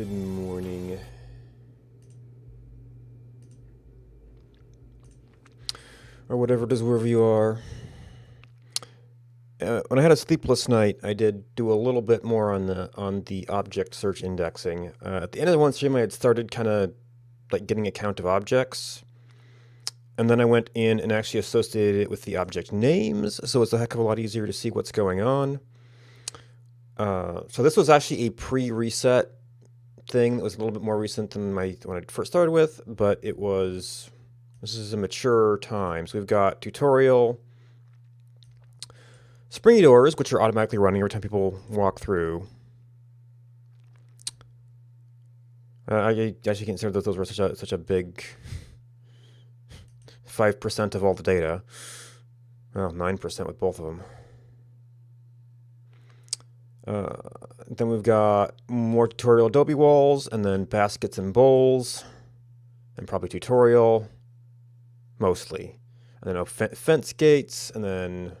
Good morning. Or whatever it is, wherever you are. When I had a sleepless night, I did do a little bit more on the object search indexing. At the end of the one stream, I had started kind of like getting a count of objects, and then I went in and actually associated it with the object names, so it's a heck of a lot easier to see what's going on. So this was actually a pre-reset thing that was a little bit more recent than when I first started with, but this is a mature time. So we've got tutorial, springy doors, which are automatically running every time people walk through. I actually consider that those were such a big 5% of all the data. Well, 9% with both of them. Then we've got more tutorial Adobe walls, and then baskets and bowls, and probably tutorial, mostly. And then fence gates, and then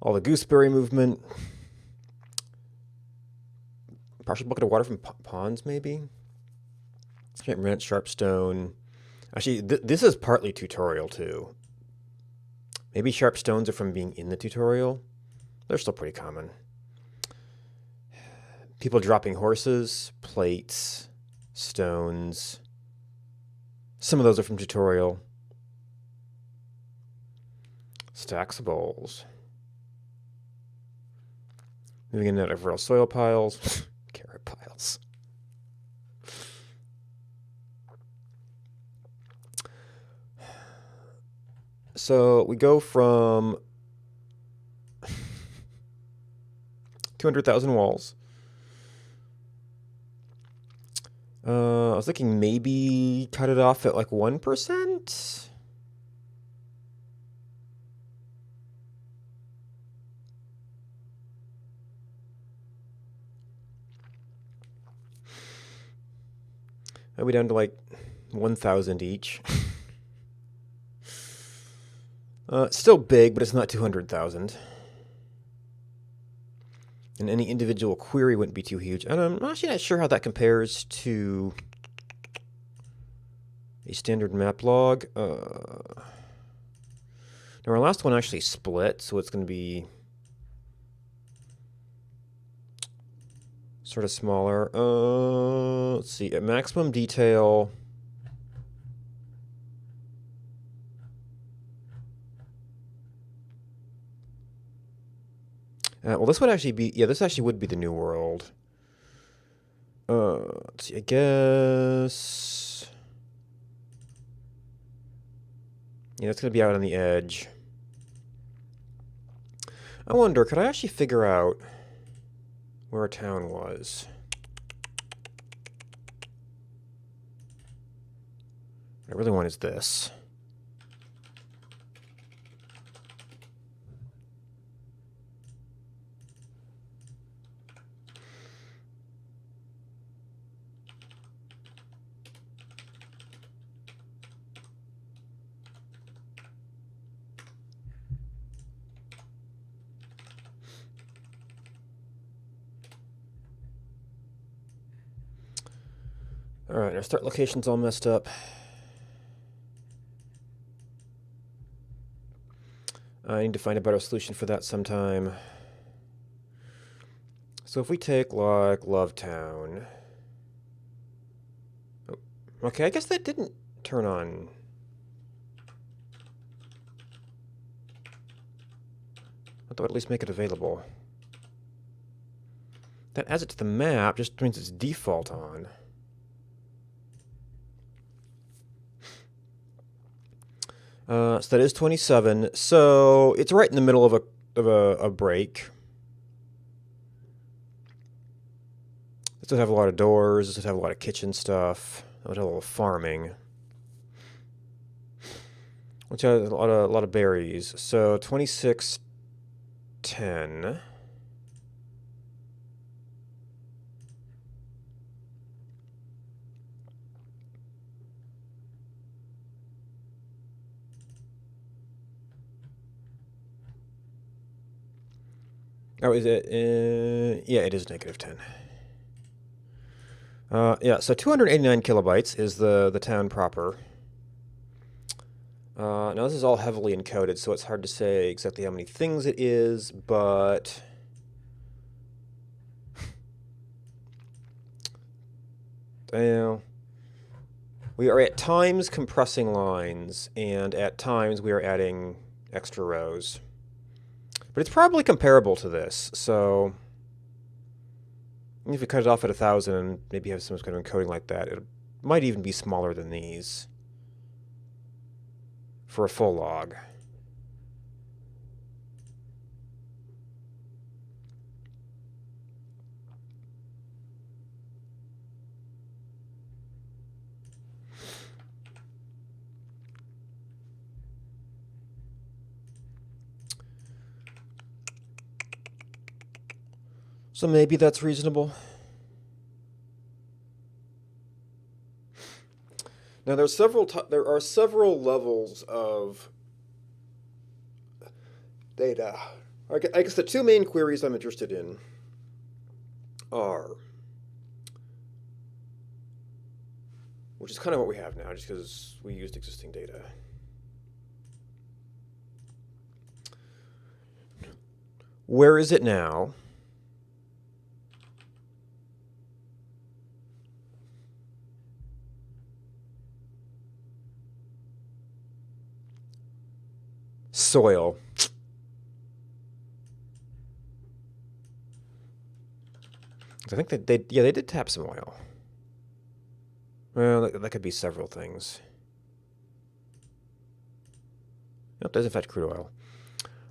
all the gooseberry movement. Partial bucket of water from ponds, maybe? Rent, sharpstone. Actually, this is partly tutorial, too. Maybe sharpstones are from being in the tutorial. They're still pretty common. People dropping horses, plates, stones. Some of those are from tutorial. Stacks of bowls. Moving in and out of real soil piles. Carrot piles. So we go from 200,000 walls. I was thinking maybe cut it off at like 1%. I'll be down to like 1,000 each. Still big, but it's not 200,000. And any individual query wouldn't be too huge. And I'm actually not sure how that compares to a standard map log. Now our last one actually split, so it's going to be sort of smaller. Let's see, at maximum detail. Well, this would actually be, yeah, this actually would be the new world. Let's see, I guess. Yeah, it's going to be out on the edge. I wonder, could I actually figure out where a town was? What I really want is this. Alright, our start location's all messed up. I need to find a better solution for that sometime. So if we take, like, Lovetown. Oh, okay, I guess that didn't turn on. I thought I'd at least make it available. That adds it to the map, just means it's default on. So that is 27. So it's right in the middle of a break. This would have a lot of doors. This would have a lot of kitchen stuff. It would have a little farming, which has a lot of berries. So 2610. Oh, is it? Yeah, it is -10. Yeah, so 289 kilobytes is the town proper. Now this is all heavily encoded, so it's hard to say exactly how many things it is, but you know, we are at times compressing lines, and at times we are adding extra rows. But it's probably comparable to this, so if you cut it off at 1,000 and maybe have some kind of encoding like that, it might even be smaller than these for a full log. So maybe that's reasonable. Now there are several levels of data. I guess the two main queries I'm interested in are, which is kind of what we have now, just because we used existing data. Where is it now? Soil. I think that they did tap some oil. Well, that could be several things. Nope, there's in fact crude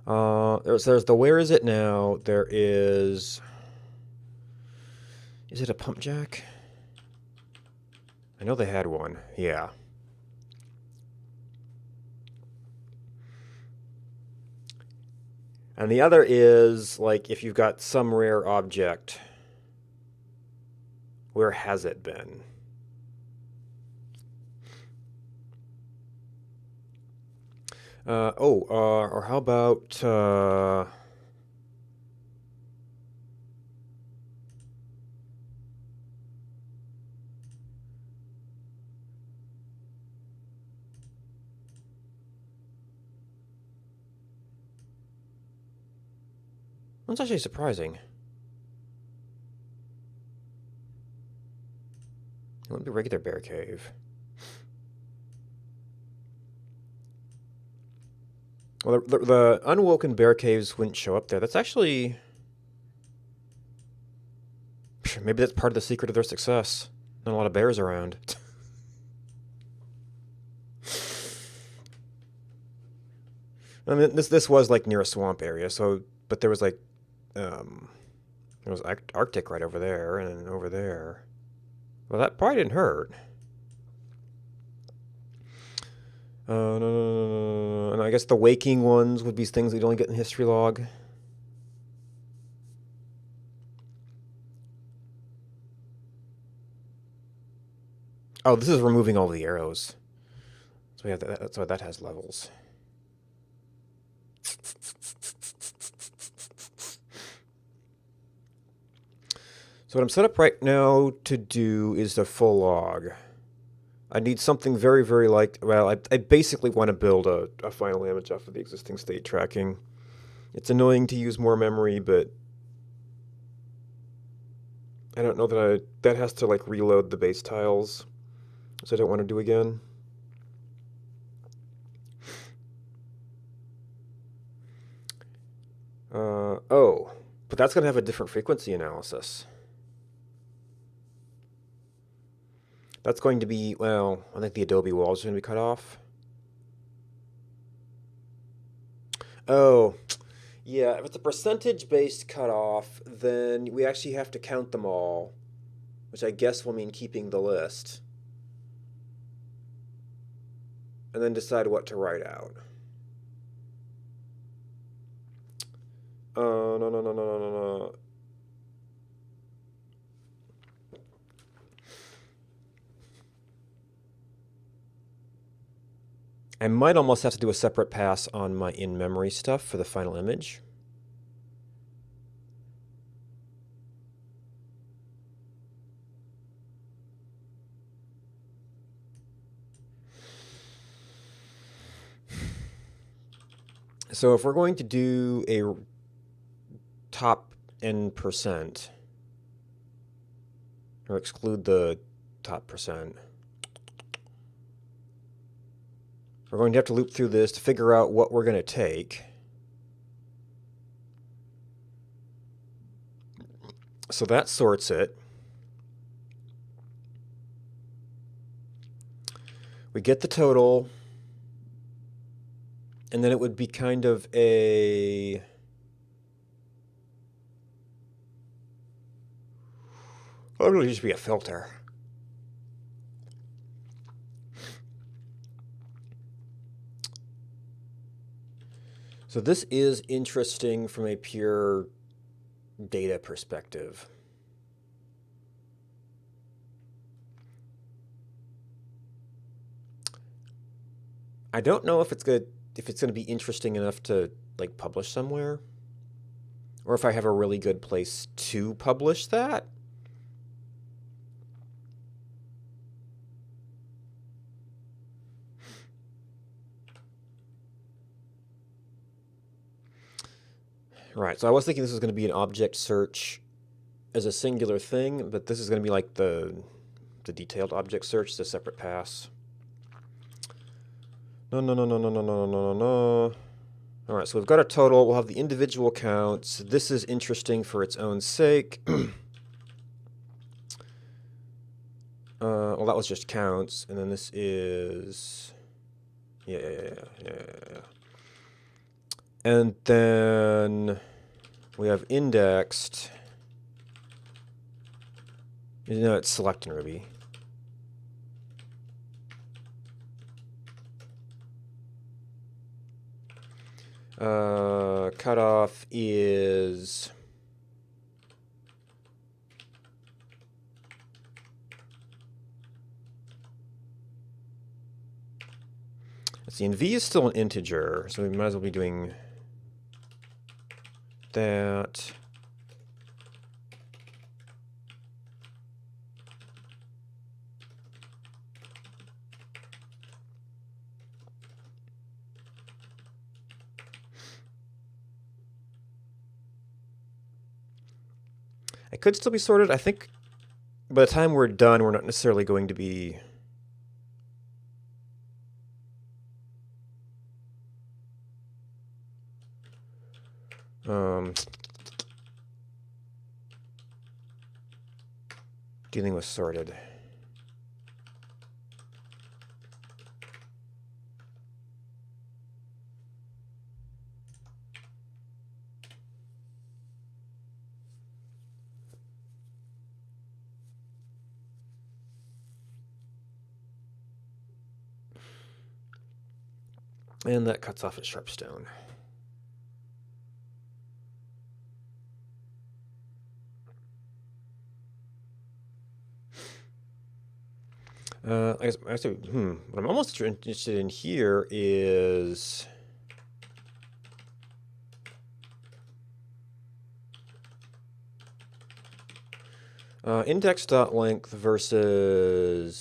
oil. There's the where is it now? There is it a pump jack? I know they had one. Yeah. And the other is, like, if you've got some rare object, where has it been? Or how about... That's actually surprising. It wouldn't be a regular bear cave. Well, the unwoken bear caves wouldn't show up there. That's actually... Maybe that's part of the secret of their success. Not a lot of bears around. I mean, this was like near a swamp area, so... But there was like... there was Arctic right over there, and over there. Well, that probably didn't hurt. No. And I guess the waking ones would be things we'd only get in the history log. Oh, this is removing all the arrows. So we have that's why that has levels. So what I'm set up right now to do is the full log. I need something very, very well, I basically want to build a final image off of the existing state tracking. It's annoying to use more memory, but I don't know that has to like reload the base tiles, which I don't want to do again. But that's going to have a different frequency analysis. That's going to be, well, I think the Adobe walls are going to be cut off. Oh, yeah, if it's a percentage-based cutoff, then we actually have to count them all, which I guess will mean keeping the list. And then decide what to write out. No. I might almost have to do a separate pass on my in-memory stuff for the final image. So if we're going to do a top n%, or exclude the top percent, we're going to have to loop through this to figure out what we're going to take. So that sorts it. We get the total, and then it would be kind of a... Oh, it would just be a filter. So this is interesting from a pure data perspective. I don't know if it's gonna be interesting enough to like publish somewhere, or if I have a really good place to publish that. Right, so I was thinking this was going to be an object search as a singular thing, but this is going to be like the detailed object search, it's a separate pass. No. All right, so we've got a total. We'll have the individual counts. This is interesting for its own sake. Well, that was just counts, and then this is... Yeah. And then we have indexed. No, it's select in Ruby. Cutoff is... Let's see, and v is still an integer, so we might as well be doing that. It could still be sorted. I think by the time we're done, we're not necessarily going to be... dealing with sorted. And that cuts off at Sharpstone. I guess what I'm almost interested in here is index.length versus...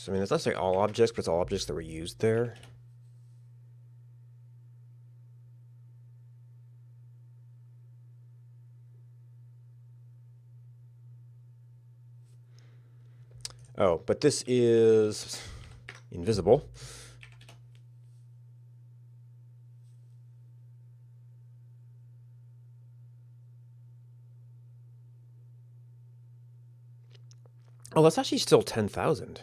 I mean, it's not saying all objects, but it's all objects that were used there. Oh, but this is invisible. Oh, that's actually still 10,000.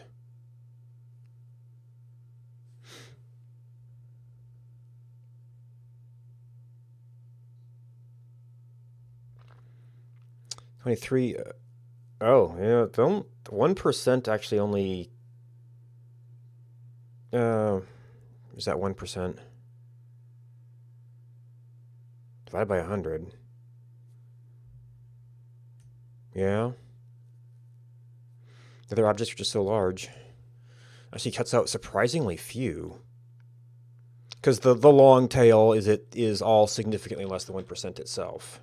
$23. Oh, yeah. 1% actually only... is that 1%? Divided by 100. Yeah. The other objects are just so large. Actually cuts out surprisingly few. Because the long tail is all significantly less than 1% itself.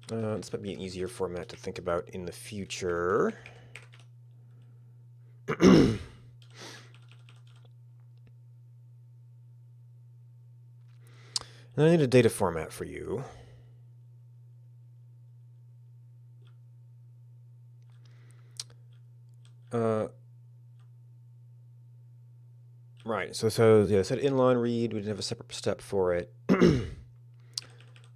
This might be an easier format to think about in the future. And I need a data format for you. Right, so yeah, it said inline read. We didn't have a separate step for it.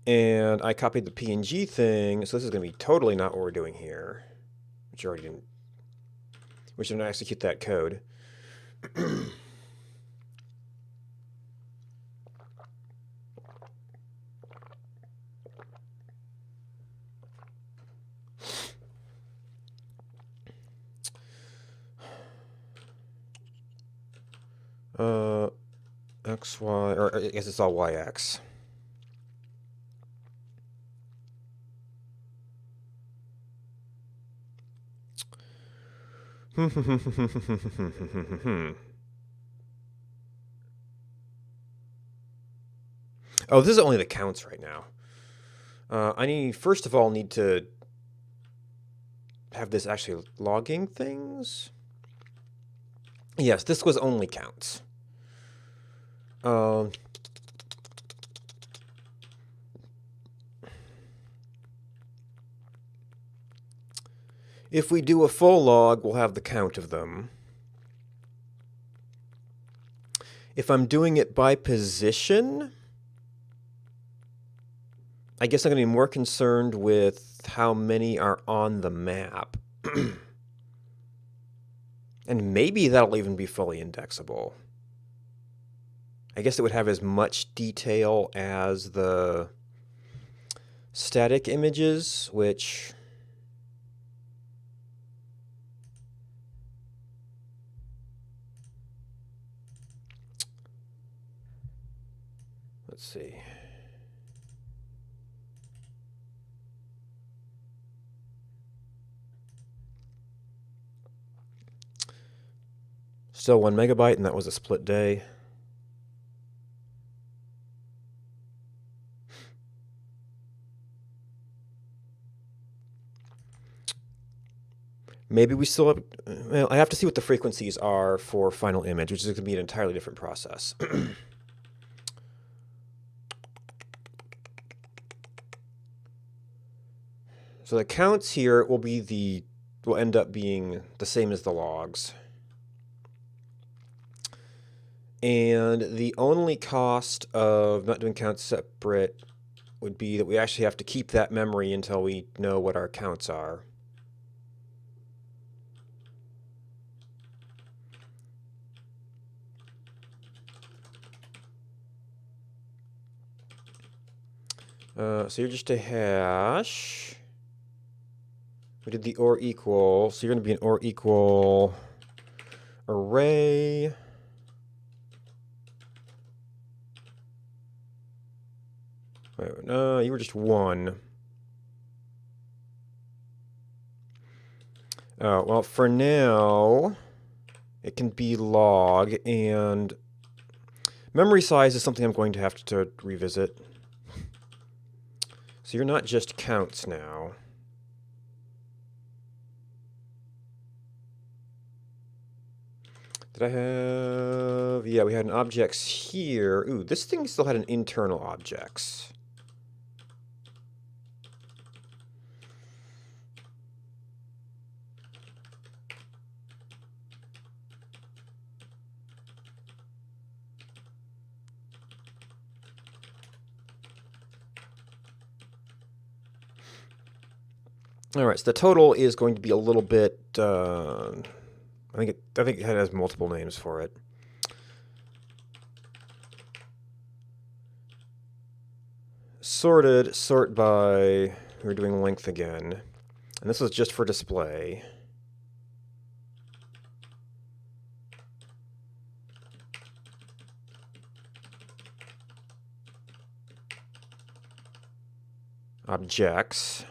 And I copied the PNG thing, so this is going to be totally not what we're doing here. Which already didn't. Which didn't execute that code. X, Y, or I guess it's all YX. Oh, this is only the counts right now. First of all, need to have this actually logging things. Yes, this was only counts. If we do a full log, we'll have the count of them. If I'm doing it by position, I guess I'm going to be more concerned with how many are on the map. And maybe that'll even be fully indexable. I guess it would have as much detail as the static images, which... Let's see. Still 1 megabyte, and that was a split day. Maybe we still have... Well, I have to see what the frequencies are for final image, which is going to be an entirely different process. So the counts here will end up being the same as the logs. And the only cost of not doing counts separate would be that we actually have to keep that memory until we know what our counts are. So you're just a hash. We did the or equal, so you're going to be an or equal array. Wait, no, you were just 1. Well, for now, it can be log, and memory size is something I'm going to have to revisit. So you're not just counts now. Did I have... Yeah, we had an objects here. Ooh, this thing still had an internal objects. All right, so the total is going to be a little bit... I think it has multiple names for it. Sorted, sort by... We're doing length again. And this is just for display. Objects.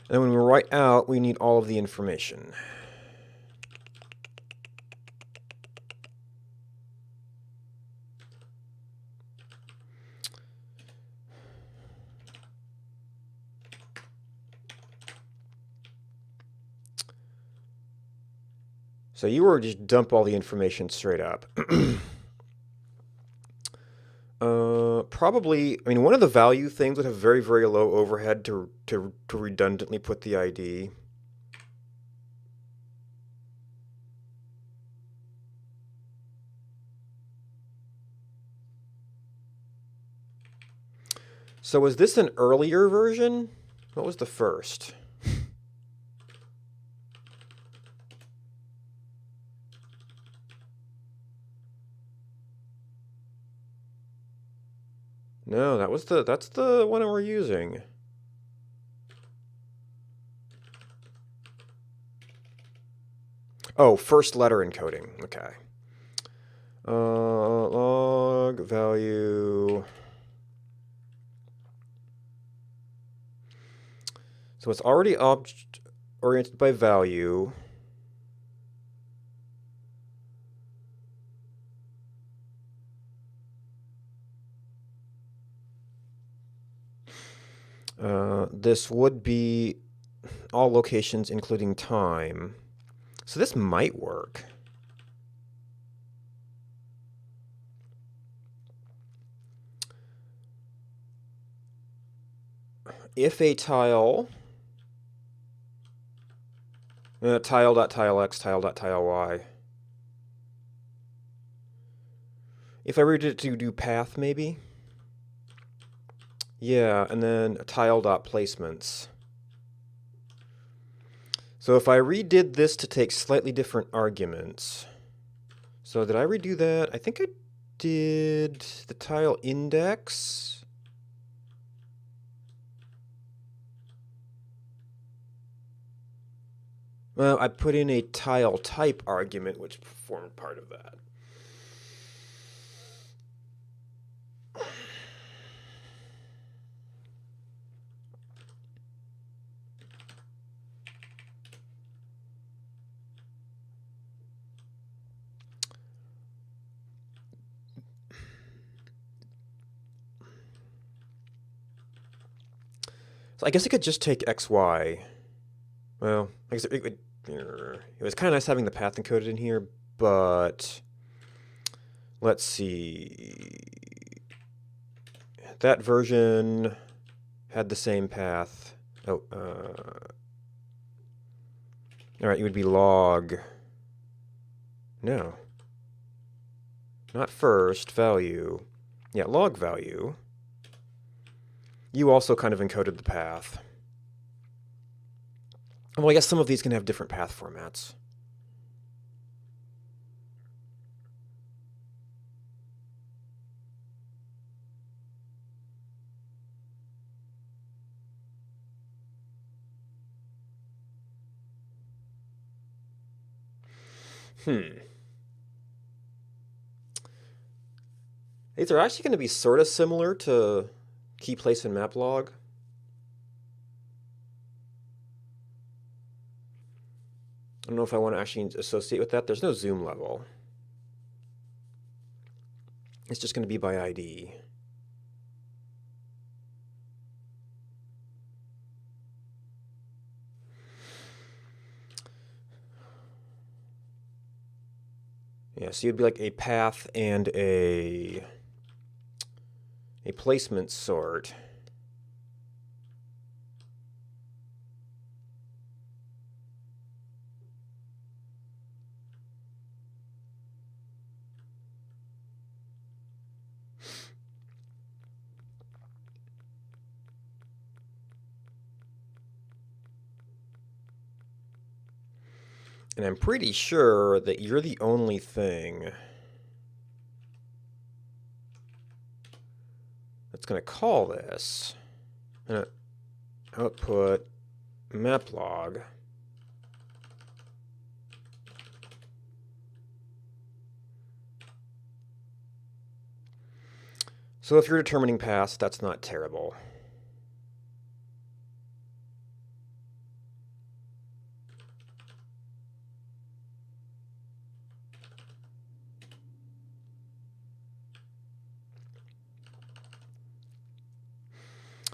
And when we write out, we need all of the information. So you were just dump all the information straight up. Probably, I mean, one of the value things would have very, very low overhead to redundantly put the ID. So was this an earlier version? What was the first? No, that's the one we're using. Oh, first letter encoding. Okay. Log value. So it's already object oriented by value. This would be all locations including time. So this might work. If a tile, tile.tilex, tile.tiley. If I were to do path, maybe? Yeah, and then tile.placements. So if I redid this to take slightly different arguments. So did I redo that? I think I did the tile index. Well, I put in a tile type argument, which formed part of that. So I guess I could just take XY. Well, I guess it was kind of nice having the path encoded in here, but let's see. That version had the same path. Oh, all right, it would be log. No. Not first, value. Yeah, log value. You also kind of encoded the path. Well, I guess some of these can have different path formats. These are actually going to be sort of similar to key place and map log. I don't know if I want to actually associate with that. There's no zoom level. It's just going to be by ID. Yeah, so you'd be like a path and a placement sort. And I'm pretty sure that you're the only thing that's going to call this. Output map log. So if you're determining paths, that's not terrible.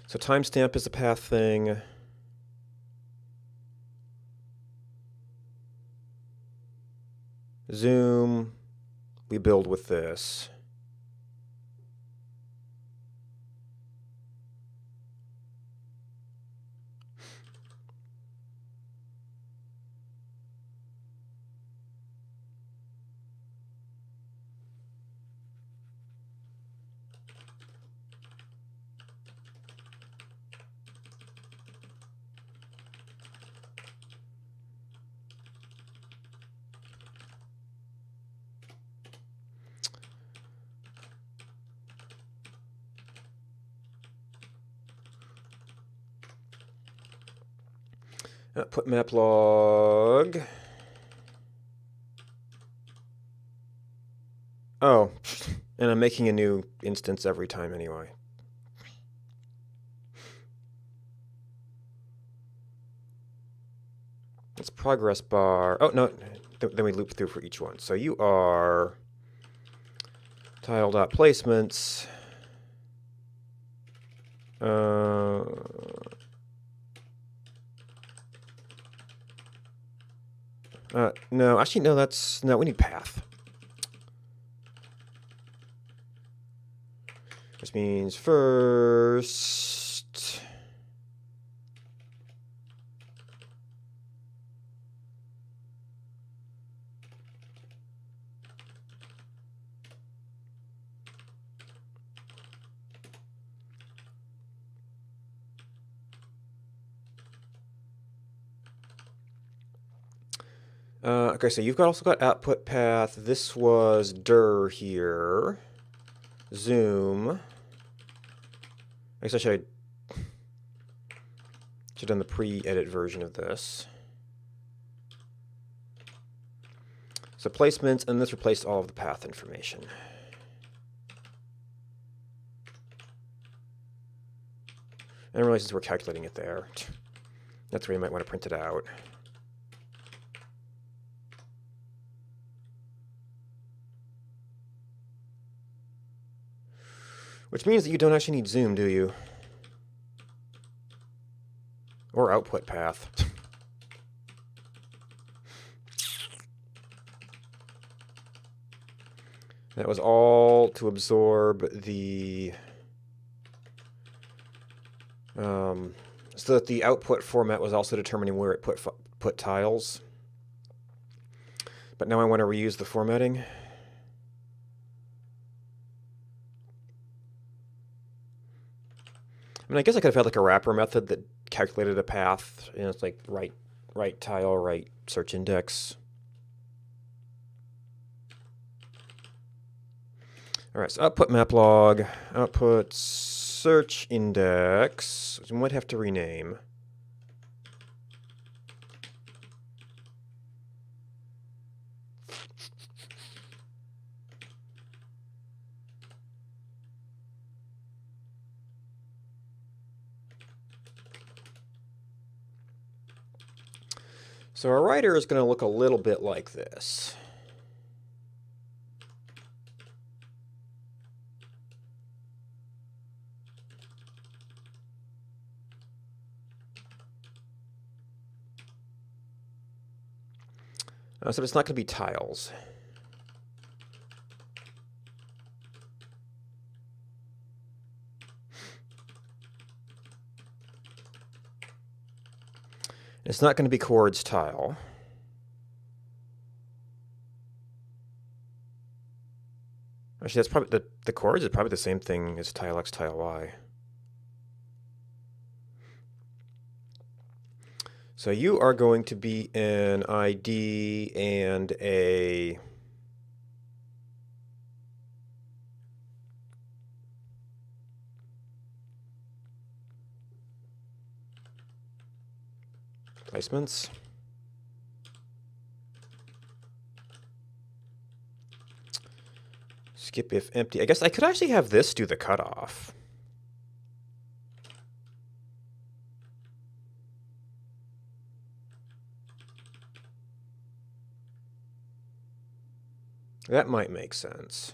So timestamp is a path thing. Zoom, we build with this. Output map log. Oh, and I'm making a new instance every time anyway. It's progress bar. Oh, no, then we loop through for each one. So you are tile.placements. No, actually, no, no, we need path. This means first. Okay, so you've also got output path. This was dir here. Zoom. I guess I should have done the pre-edit version of this. So placements, and this replaced all of the path information. And I realize we're calculating it there. That's where you might want to print it out. Which means that you don't actually need zoom, do you? Or output path. That was all to absorb the... so that the output format was also determining where it put tiles. But now I want to reuse the formatting. I mean, I guess I could have had like a wrapper method that calculated a path. You know, it's like right tile, right search index. All right, so output map log, output search index. We might have to rename. So our writer is going to look a little bit like this. So it's not going to be tiles. It's not going to be chords tile. Actually, that's probably the chords is probably the same thing as tile X, tile Y. So you are going to be an ID and a placements. Skip if empty. I guess I could actually have this do the cutoff. That might make sense.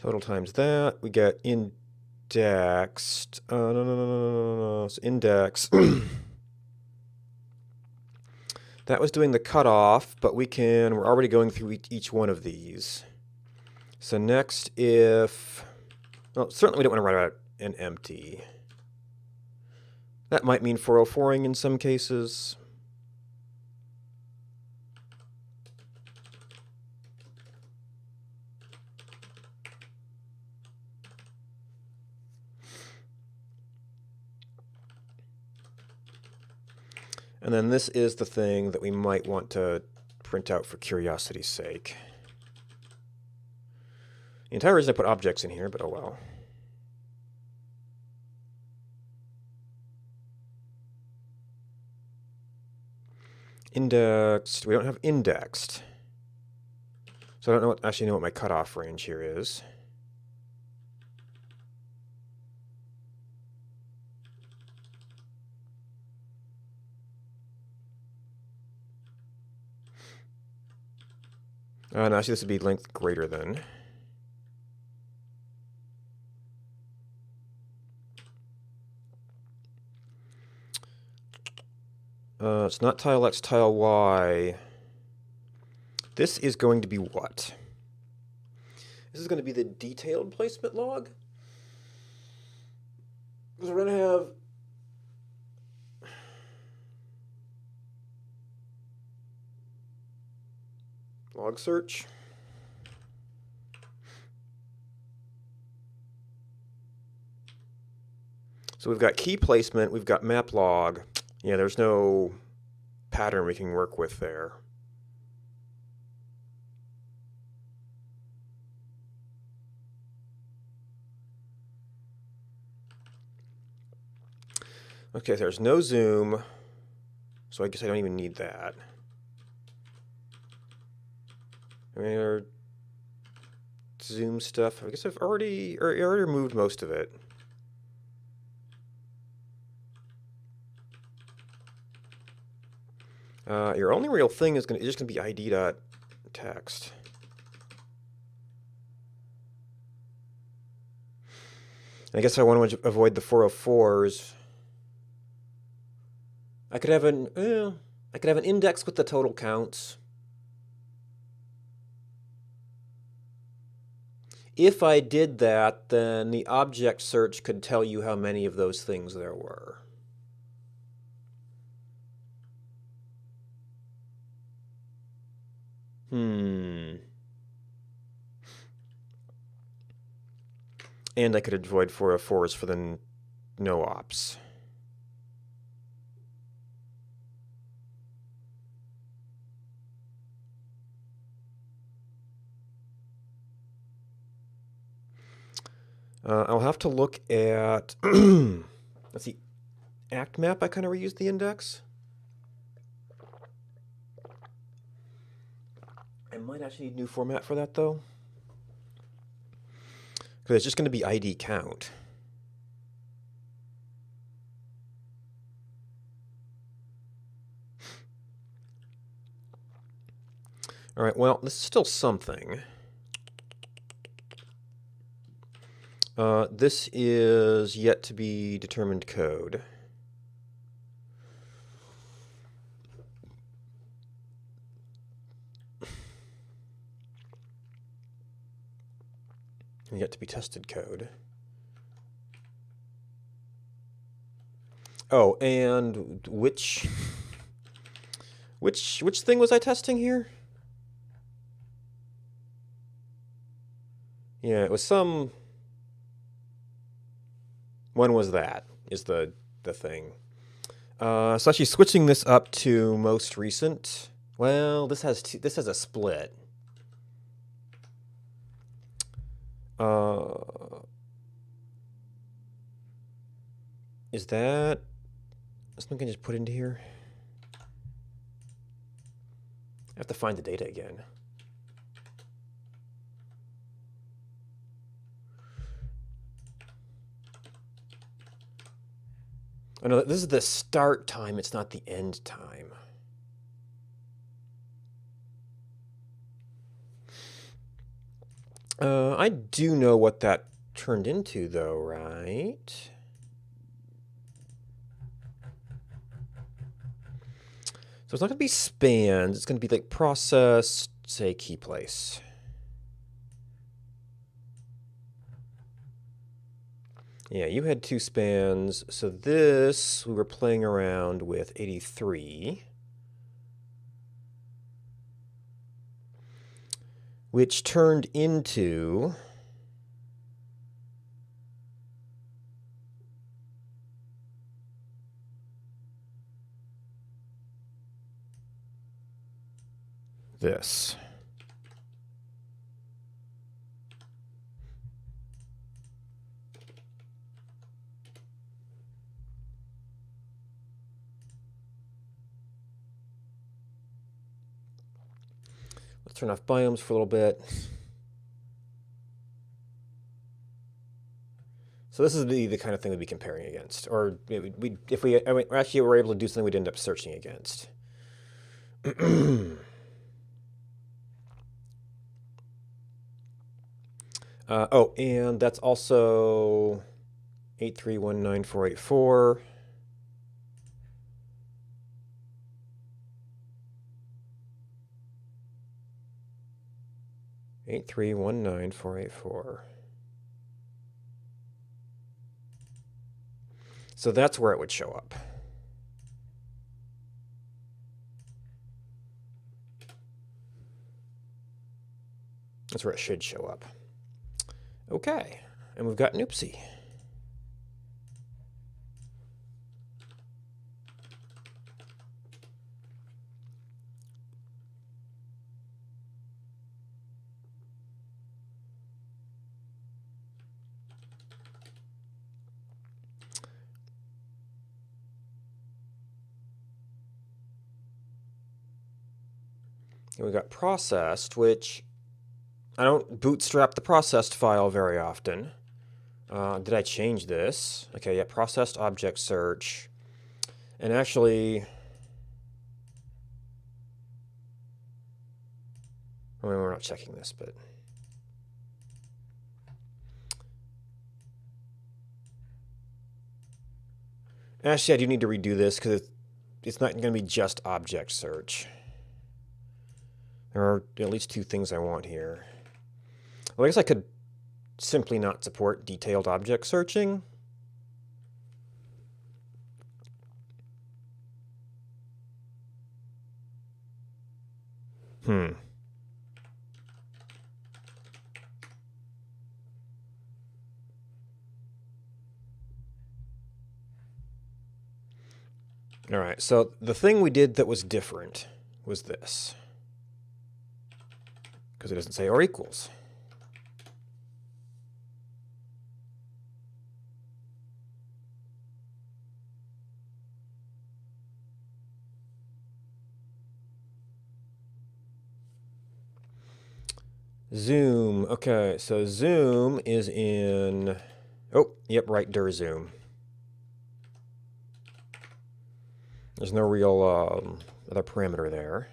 Total times that. We get indexed. No. It's index. That was doing the cutoff, but we're already going through each one of these. So next, well, certainly we don't want to write out an empty. That might mean 404ing in some cases. And then this is the thing that we might want to print out for curiosity's sake. The entire reason I put objects in here, but oh well. Indexed. We don't have indexed. So I don't actually know what my cutoff range here is. No, actually this would be length greater than. It's not tile X, tile Y. This is going to be what? This is going to be the detailed placement log. Because we're going to have log search. So we've got key placement, we've got map log. Yeah, there's no pattern we can work with there. Okay, there's no zoom, so I guess I don't even need that. I mean, our zoom stuff, I guess I've already removed most of it. Your only real thing is just going to be id.text. I guess I want to avoid the 404s. I could have an index with the total counts. If I did that, then the object search could tell you how many of those things there were. And I could avoid 404s for the no ops. I'll have to look at, let's see, act map, I kind of reused the index. I might actually need a new format for that, though. Because it's just going to be ID count. All right, well, this is still something. This is yet to be determined code. Yet to be tested code. Oh, and which thing was I testing here? Yeah, it was some. When was that? Is the thing. So actually switching this up to most recent. Well, this has a split. Is that something I can just put into here? I have to find the data again. Oh no, this is the start time, it's not the end time. I do know what that turned into, though, right? So it's not going to be spans. It's going to be like process, say, key place. Yeah, you had 2 spans. So this, we were playing around with 83, which turned into this. Let's turn off biomes for a little bit. So this is the kind of thing we'd be comparing against, or if we actually were able to do something, we'd end up searching against. Oh, and that's also 8319484. Eight three one nine four eight four. So that's where it would show up. That's where it should show up. Okay, and we've got an oopsie. And we got processed, which I don't bootstrap the processed file very often. Did I change this? Okay, yeah, processed object search. And actually, I mean, we're not checking this, but actually, I do need to redo this because it's not going to be just object search. There are at least 2 things I want here. Well, I guess I could simply not support detailed object searching. All right, so the thing we did that was different was this. Because it doesn't say or equals. Zoom. Okay, so zoom is in... Oh, yep, right, dir zoom. There's no real other parameter there.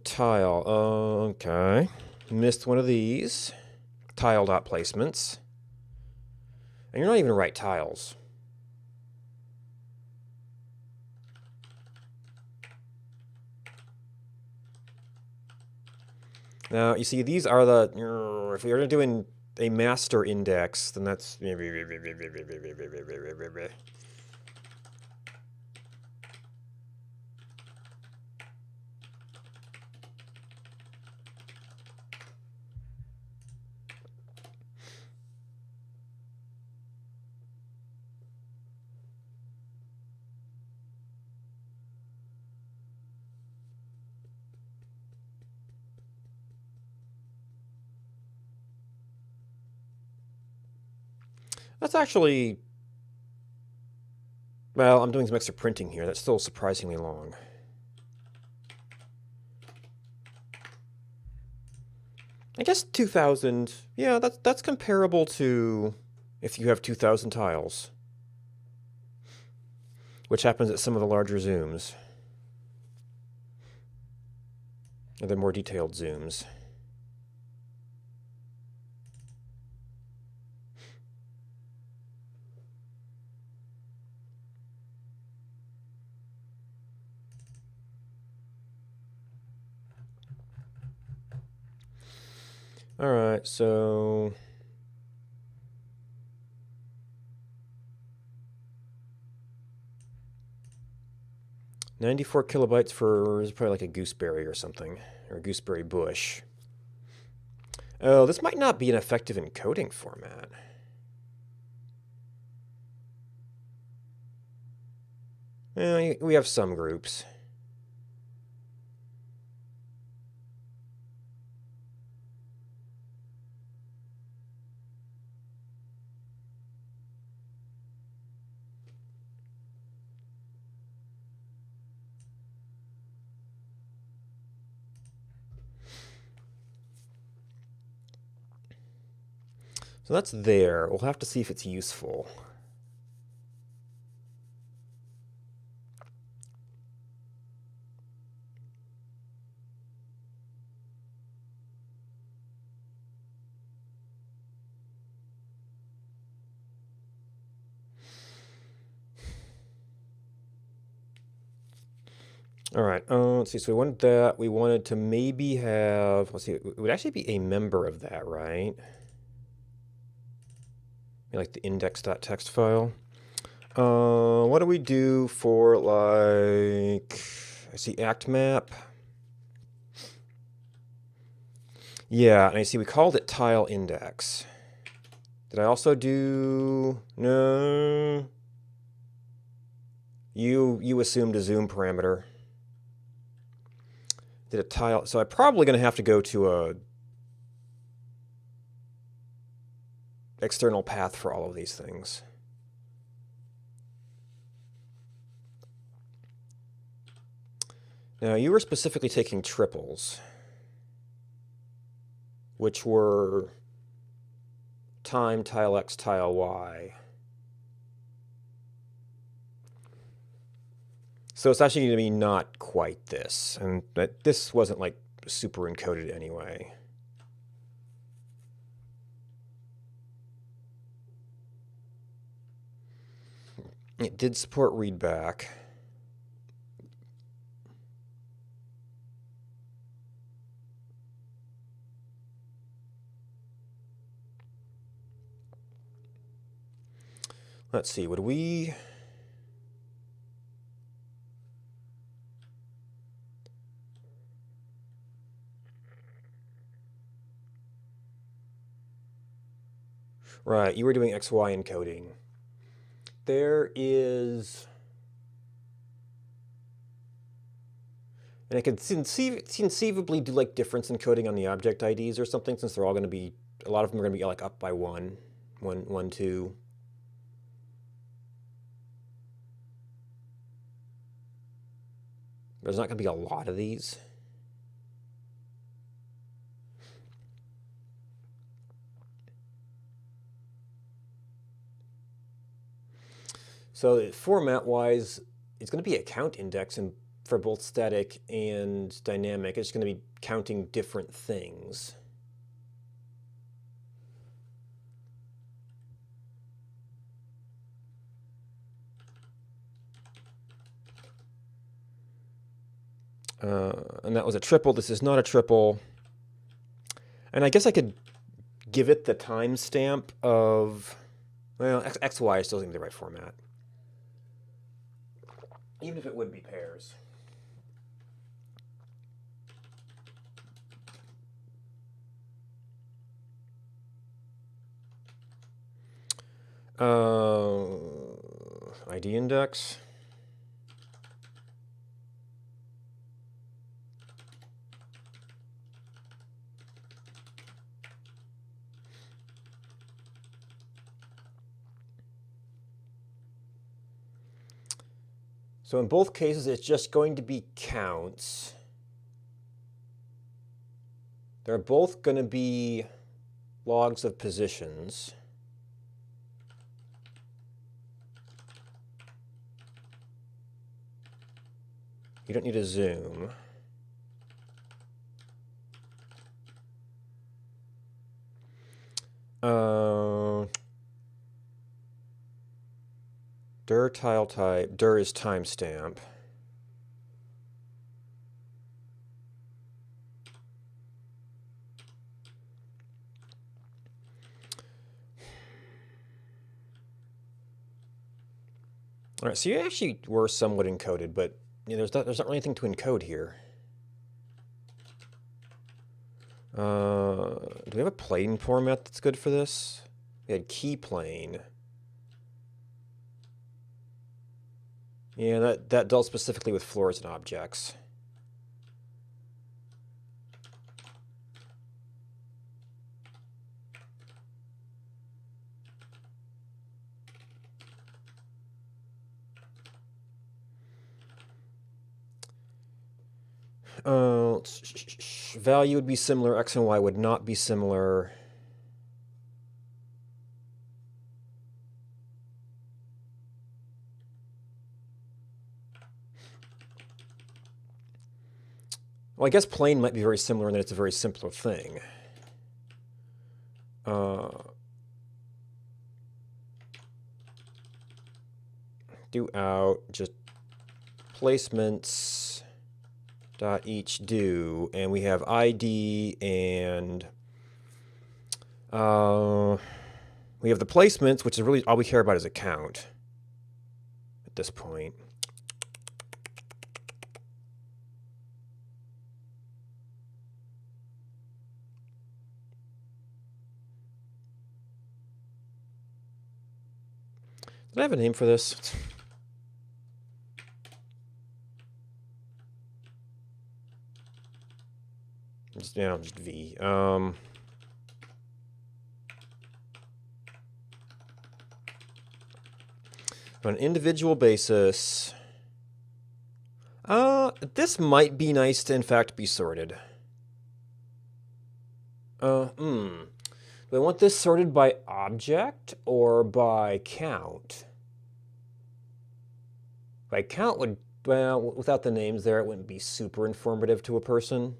Tile. Okay. Missed one of these. Tile dot placements. And you're not even right tiles. Now, you see, these are the... If we were doing a master index, then that's... That's actually... Well, I'm doing some extra printing here. That's still surprisingly long. I guess 2000, yeah, that's comparable to if you have 2,000 tiles, which happens at some of the larger zooms, or the more detailed zooms. All right, so $94 kilobytes for is probably like a gooseberry or something, or a gooseberry bush. Oh, this might not be an effective encoding format. We have some groups. So that's there. We'll have to see if it's useful. All right, let's see. So we wanted that. We wanted to maybe have, let's see, it would actually be a member of that, right? Like the index.txt file. What do we do for, like, I see act map. Yeah, and I see we called it tile index. Did I also do, no? You assumed a zoom parameter. Did a tile, so I'm probably going to have to go to a external path for all of these things. Now, you were specifically taking triples, which were time, tile x, tile y. So it's actually going to be not quite this, and this wasn't like super encoded anyway. It did support readback. Let's see, would we... Right, you were doing XY encoding. There is... And I could conceivably do like difference encoding on the object IDs or something, since they're all going to be, a lot of them are going to be like up by one, 2. There's not going to be a lot of these. So format-wise, it's going to be a count index for both static and dynamic. It's going to be counting different things. And that was a triple. This is not a triple. And I guess I could give it the timestamp of, well, XY still isn't the right format. Even if it would be pairs. ID index. So in both cases, it's just going to be counts. They're both going to be logs of positions. You don't need a zoom. Dir tile type. Dir is timestamp. All right, so you actually were somewhat encoded, but there's not really anything to encode here. Do we have a plane format that's good for this? We had key plane. Yeah, that dealt specifically with floors and objects. Value would be similar, X and Y would not be similar. Well, I guess plane might be very similar in that it's a very simpler thing. Do out, just placements dot each do, and we have ID and we have the placements, which is really all we care about is a count at this point. Did I have a name for this? Just V. On an individual basis, this might be nice to in fact be sorted. Do I want this sorted by object or by count? By count would, well, without the names there, it wouldn't be super informative to a person.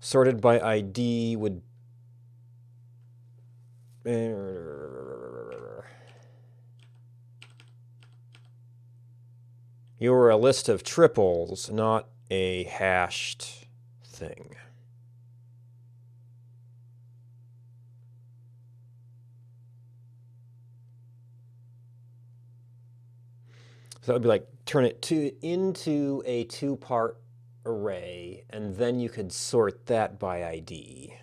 Sorted by ID would... You're a list of triples, not a hashed thing. So that would be like turn it into a two-part array, and then you could sort that by ID.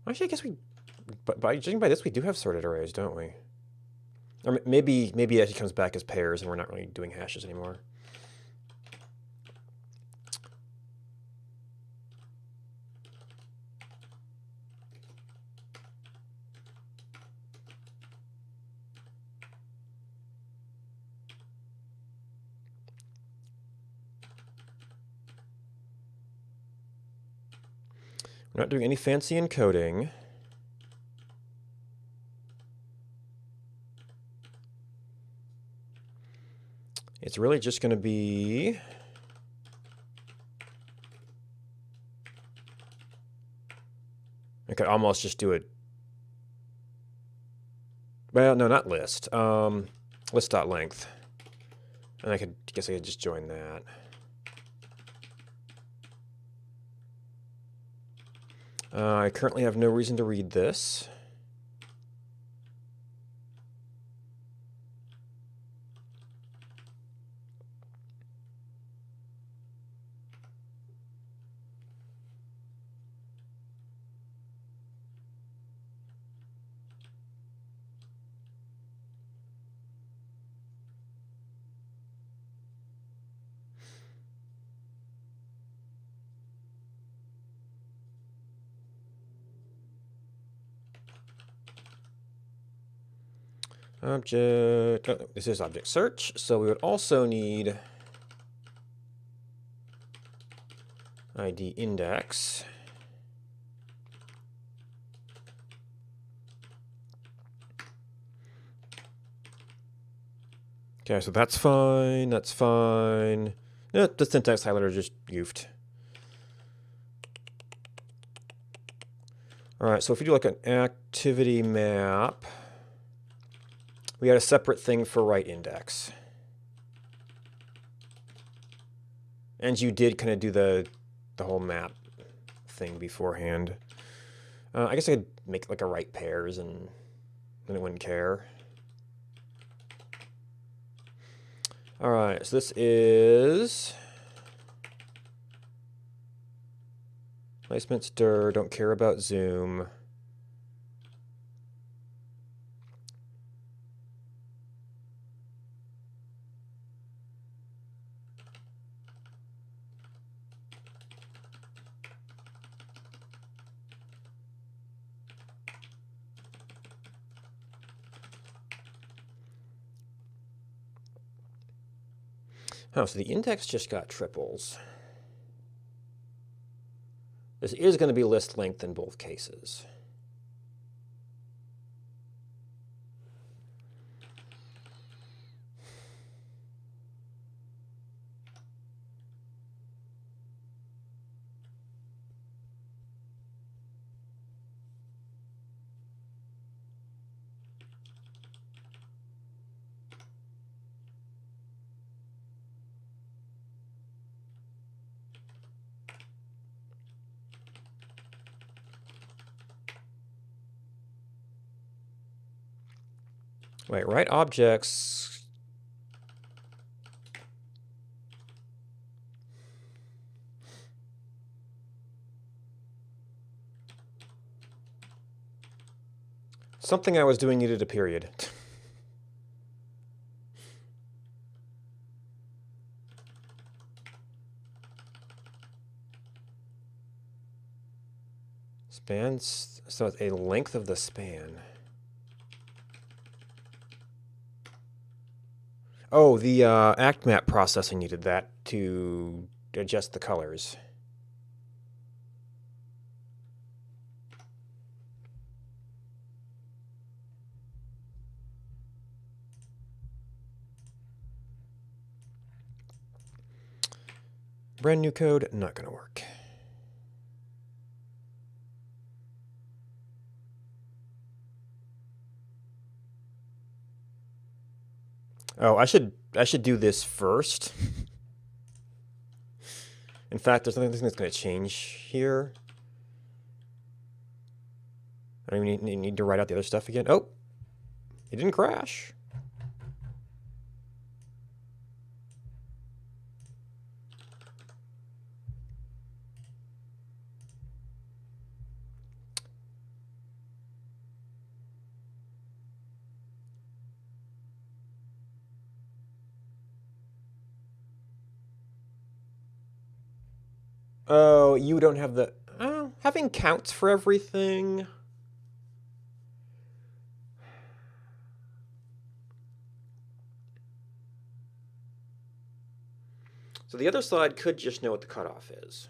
Actually, I guess judging by this, we do have sorted arrays, don't we? Or maybe it actually comes back as pairs, and we're not really doing hashes anymore. We're not doing any fancy encoding. It's really just going to be... I could almost just do it... Well, no, not list. List.length. And I guess I could just join that. I currently have no reason to read this. Object, oh, this is object search, so we would also need ID index. Okay, so that's fine, that's fine. The syntax highlighter just goofed. All right, so if you do like an activity map, we had a separate thing for right index. And you did kind of do the whole map thing beforehand. I guess I could make like a right pairs and then it wouldn't care. All right, so this is placement stir, don't care about zoom. Oh, so the index just got triples. This is going to be list length in both cases. Wait, right objects. Something I was doing needed a period. Spans, so it's a length of the span. Oh, the act map processing needed that to adjust the colors. Brand new code, not going to work. Oh, I should do this first. In fact, there's nothing that's going to change here. I don't even need to write out the other stuff again. Oh, it didn't crash. Oh, you don't have the... having counts for everything. So the other side could just know what the cutoff is.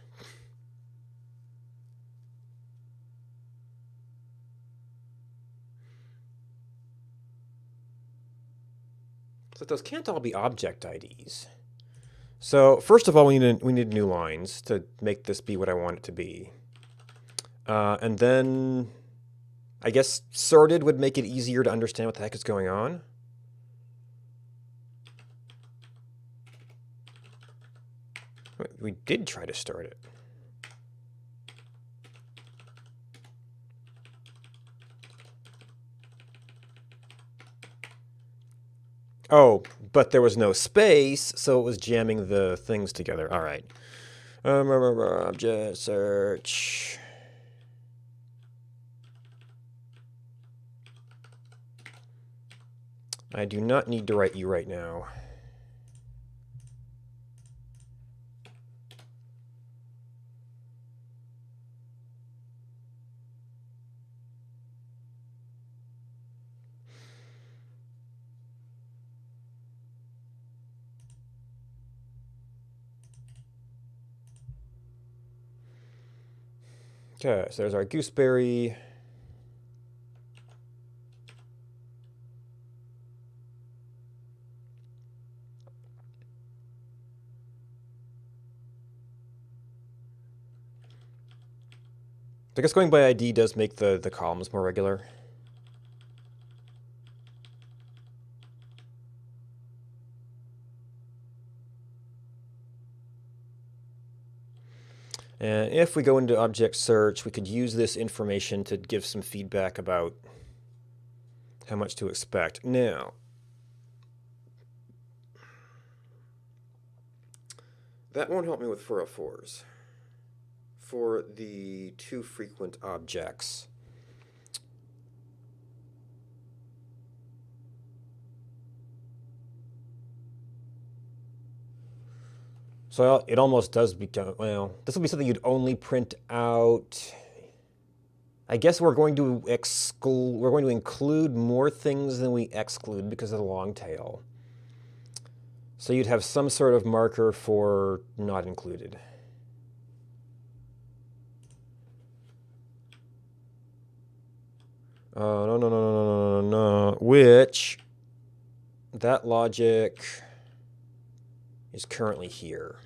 So those can't all be object IDs. So first of all, we need new lines to make this be what I want it to be. And then I guess sorted would make it easier to understand what the heck is going on. We did try to start it. Oh, but there was no space, so it was jamming the things together. All right. Object search. I do not need to write you right now. Okay, so there's our gooseberry. I guess going by ID does make the columns more regular. And if we go into object search, we could use this information to give some feedback about how much to expect. Now, that won't help me with 404s. For the too frequent objects, so it almost does become, well, this will be something you'd only print out. I guess we're going to include more things than we exclude because of the long tail. So you'd have some sort of marker for not included. No, no, no, no, no, no, no, which that logic is currently here.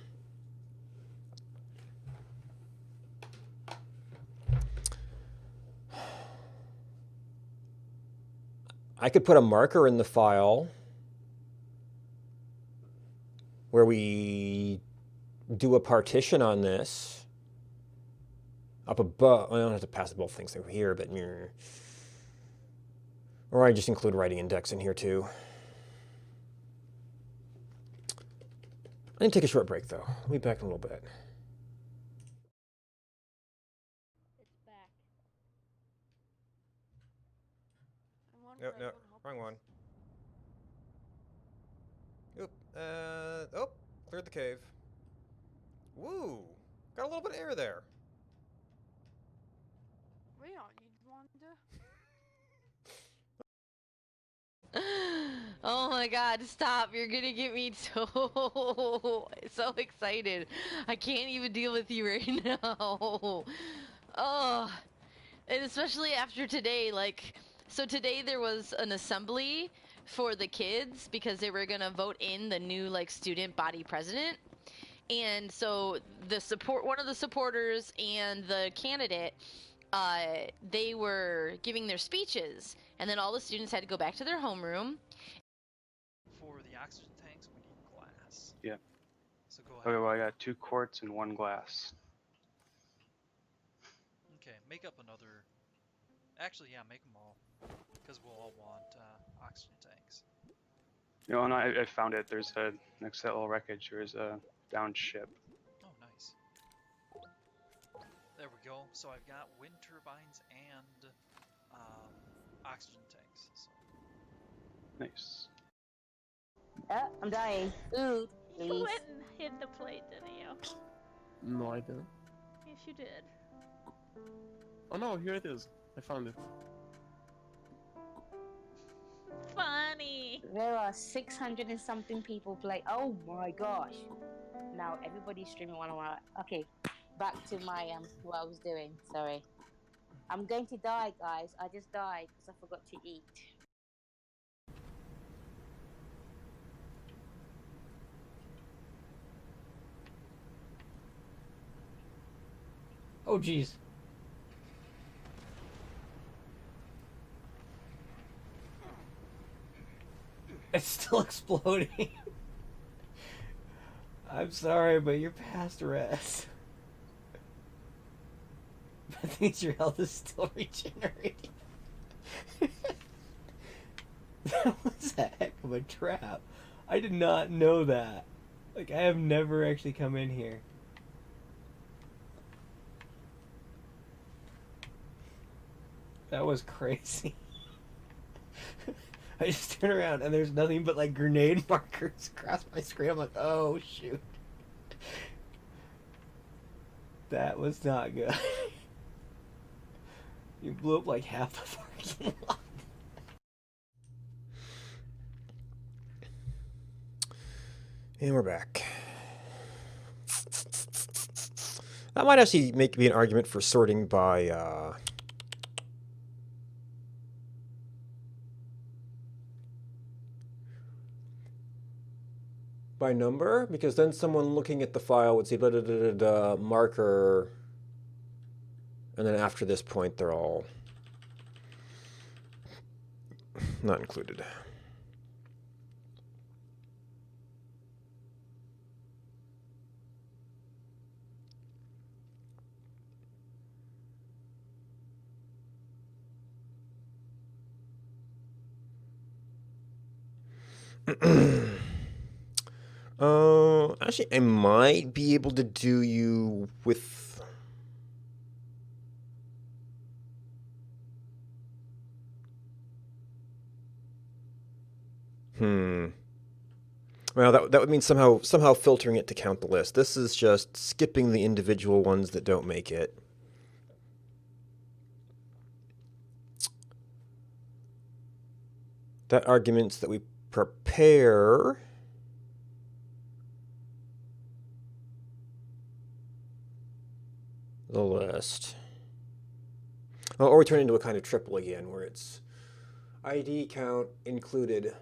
I could put a marker in the file where we do a partition on this up above. I don't have to pass both things through here, but or I just include writing index in here too. I need to take a short break though. I'll be back in a little bit. It's back. No, wrong one. Oop. Oh, cleared the cave. Woo! Got a little bit of air there. Wait, you wanted to? Oh my god, stop. You're gonna get me so excited. I can't even deal with you right now. Oh, and especially after today, like, so today there was an assembly for the kids because they were gonna vote in the new, like, student body president. And so one of the supporters and the candidate, they were giving their speeches, and then all the students had to go back to their homeroom. For the oxygen tanks, we need glass. Yeah. So go ahead. Okay, well I got 2 quartz and 1 glass. Okay, make up another. Actually, yeah, make them all, because we'll all want oxygen tanks. You know, and I found it. There's a next to that little wreckage. There's a downed ship. Oh, nice. There we go. So I've got wind turbines and oxygen tanks. So. Nice. I'm dying. Food, You please. went and hid the plate, didn't you? No, I didn't. Yes, you did. Oh no, here it is. I found it. Funny. There are 600 and something people play. Oh my gosh. Now everybody's streaming one on one. Okay, back to my what I was doing. Sorry. I'm going to die, guys. I just died because I forgot to eat. Oh, jeez. It's still exploding. I'm sorry, but you're past rest. That means your health is still regenerating. That was a heck of a trap. I did not know that. Like, I have never actually come in here. That was crazy. I just turn around and there's nothing but like grenade markers across my screen. I'm like, oh shoot. That was not good. You blew up like half the parking lot. And we're back. That might actually be an argument for sorting by number, because then someone looking at the file would say blah, blah, blah, blah, blah, marker, and then after this point they're all not included. Actually, I might be able to do you with... Well, that would mean somehow filtering it to count the list. This is just skipping the individual ones that don't make it. That argument's that we prepare the list. Oh, or we turn it into a kind of triple again, where it's ID count included.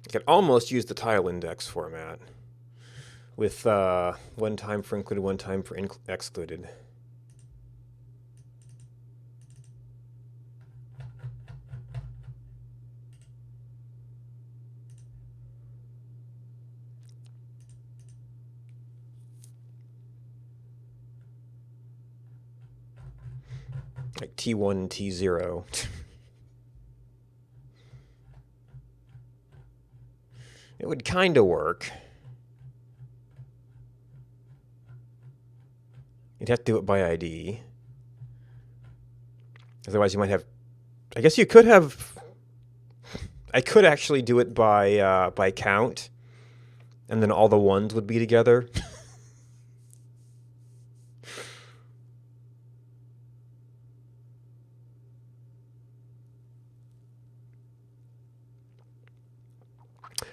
I could almost use the tile index format with one time for included, one time for excluded. Like T1 and T0. It would kind of work. You'd have to do it by ID. Otherwise, you might have... I guess you could have... I could actually do it by count, and then all the ones would be together.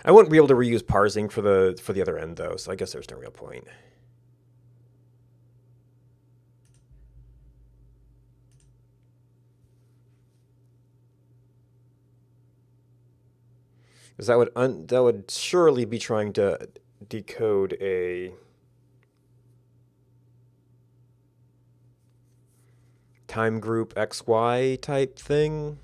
I wouldn't be able to reuse parsing for the other end though, so I guess there's no real point. Because that would surely be trying to decode a time group XY type thing.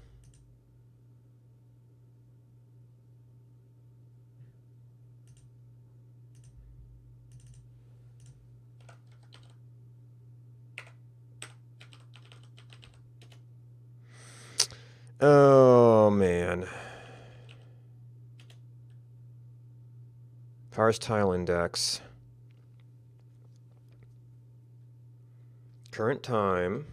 Oh, man. Parse tile index. Current time.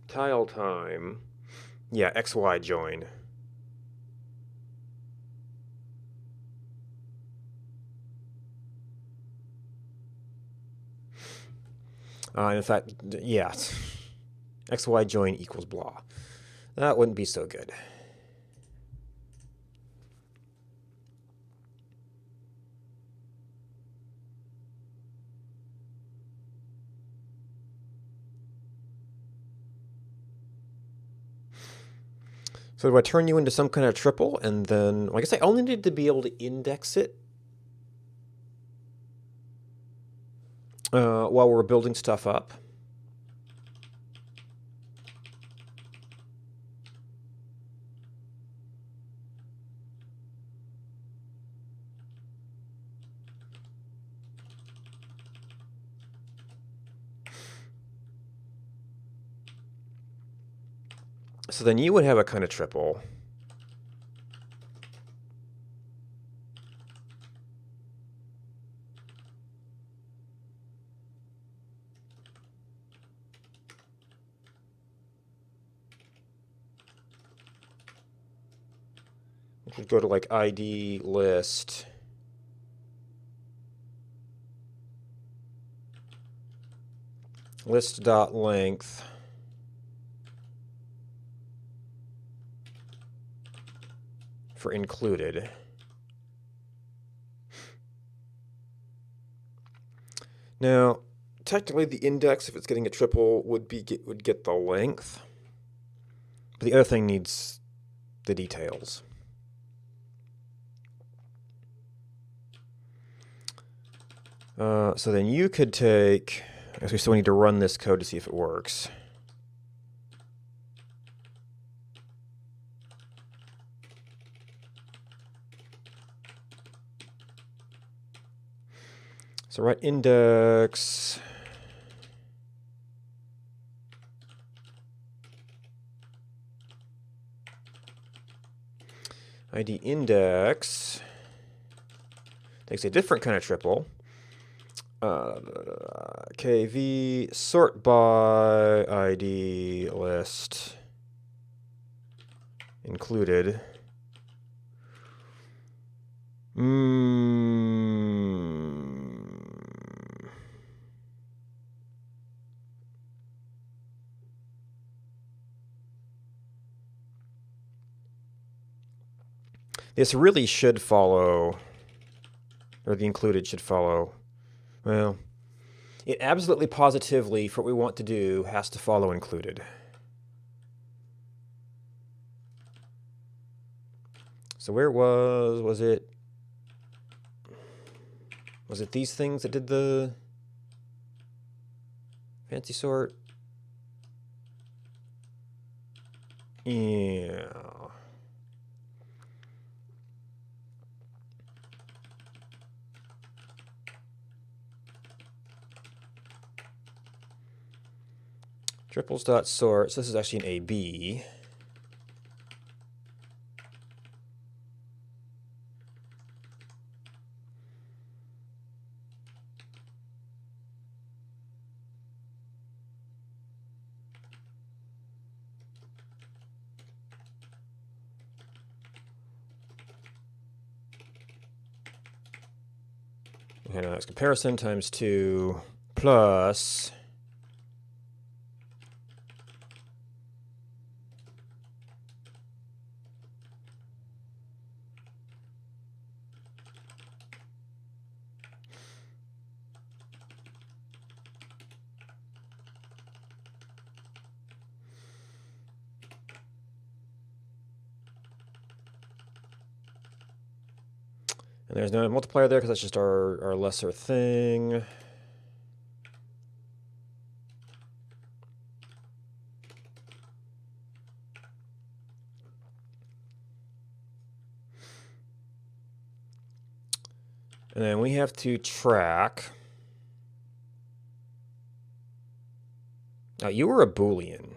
Tile time. Yeah, XY join. And in fact, yeah. XY join equals blah. That wouldn't be so good. So do I turn you into some kind of triple, and then... Well, I guess I only need to be able to index it while we're building stuff up. So then you would have a kind of triple. if we go to like ID list, list.length, for included. Now, technically the index, if it's getting a triple, would get the length. But the other thing needs the details. So then you could take, I guess we still need to run this code to see if it works. So write index ID index takes a different kind of triple. KV sort by ID list included. This really should follow, or the included should follow. Well, it absolutely positively, for what we want to do, has to follow included. So where was it these things that did the fancy sort? Yeah. Triples dot sort. So this is actually an AB. Okay, now that's comparison times 2 plus and there's no multiplier there because that's just our lesser thing. And then we have to track. Now you were a Boolean.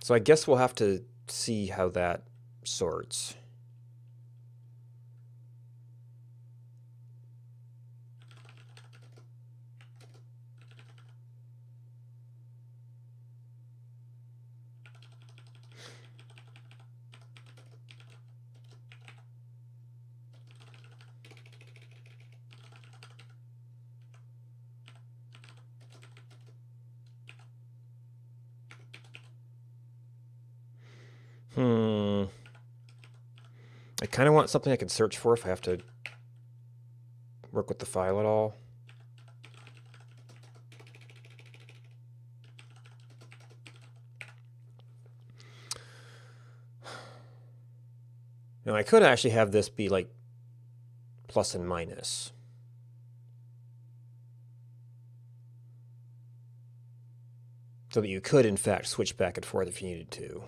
So I guess we'll have to see how that sorts. I kind of want something I can search for if I have to work with the file at all. Now I could actually have this be like plus and minus. So that you could, in fact, switch back and forth if you needed to.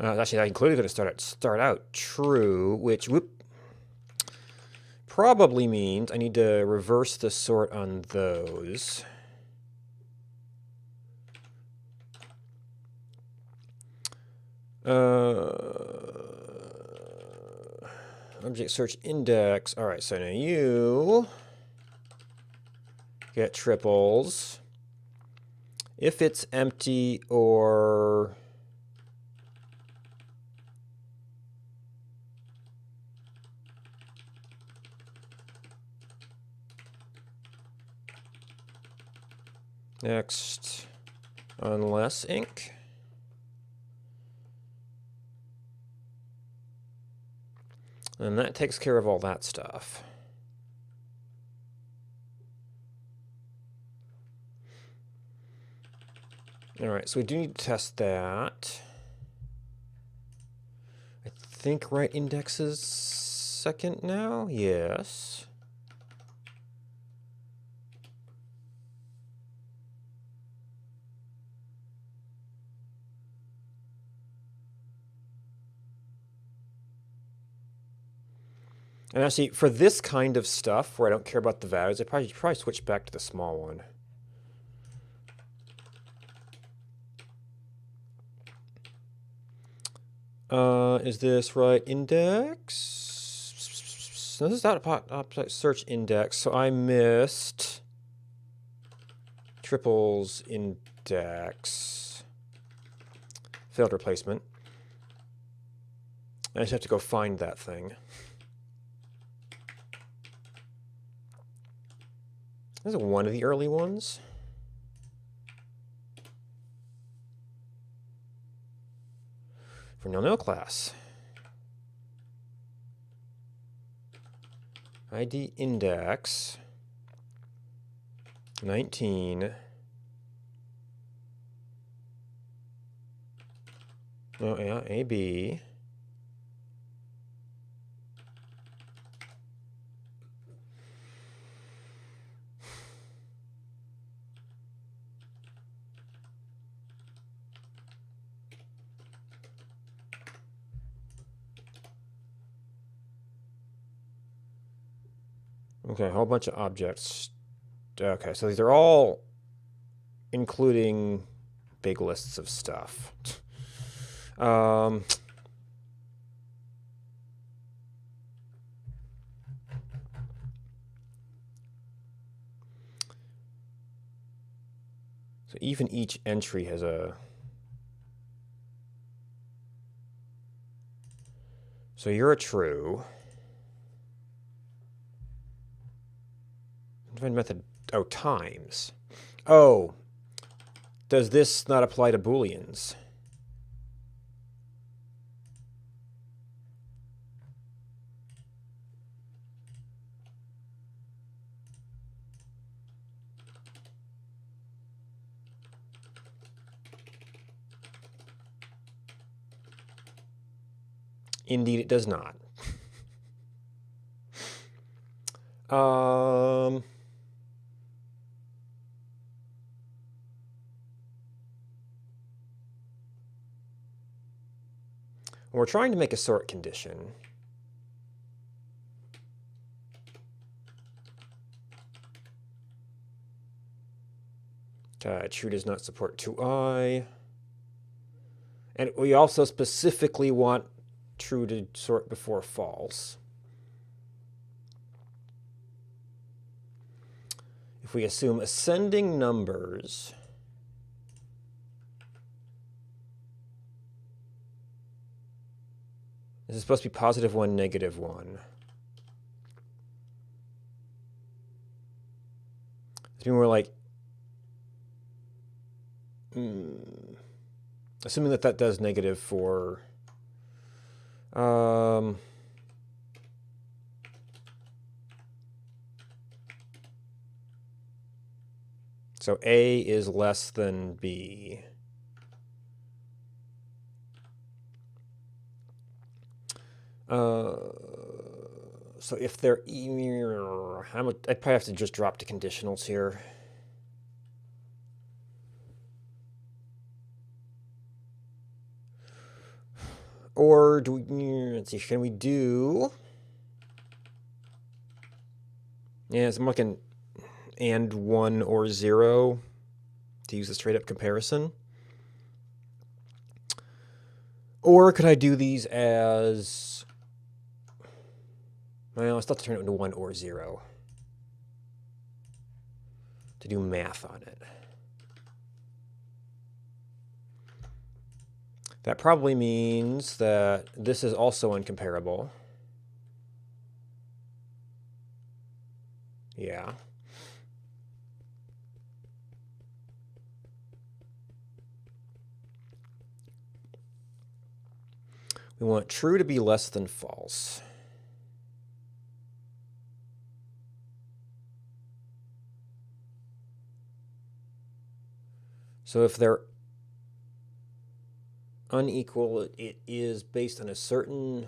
Actually, I included going to start out true, which probably means I need to reverse the sort on those. Object search index. All right, so now you get triples. If it's empty or next, unless ink. And that takes care of all that stuff. All right, so we do need to test that. I think right index is second now? Yes. And actually, for this kind of stuff, where I don't care about the values, I probably switch back to the small one. Is this right index? No, this is not a search index, so I missed triples index. Failed replacement. I just have to go find that thing. This is one of the early ones. For nil class. ID index 19. Oh yeah, AB. Okay, a whole bunch of objects. Okay, so these are all including big lists of stuff. So even each entry has a... So you're a true. Define method. Oh, times. Oh. Does this not apply to Booleans? Indeed, it does not. We're trying to make a sort condition. True does not support 2i. And we also specifically want true to sort before false. If we assume ascending numbers, this is supposed to be +1, -1. It's more like, assuming that that does negative for, so A is less than B. So if they're I'd probably have to just drop to conditionals here. do we, let's see, can we do, yeah, so I'm looking and 1 or 0 to use a straight up comparison. Or could I do these as, well, I still have to turn it into 1 or 0 to do math on it. That probably means that this is also uncomparable. Yeah. We want true to be less than false. So if they're unequal, it is based on a certain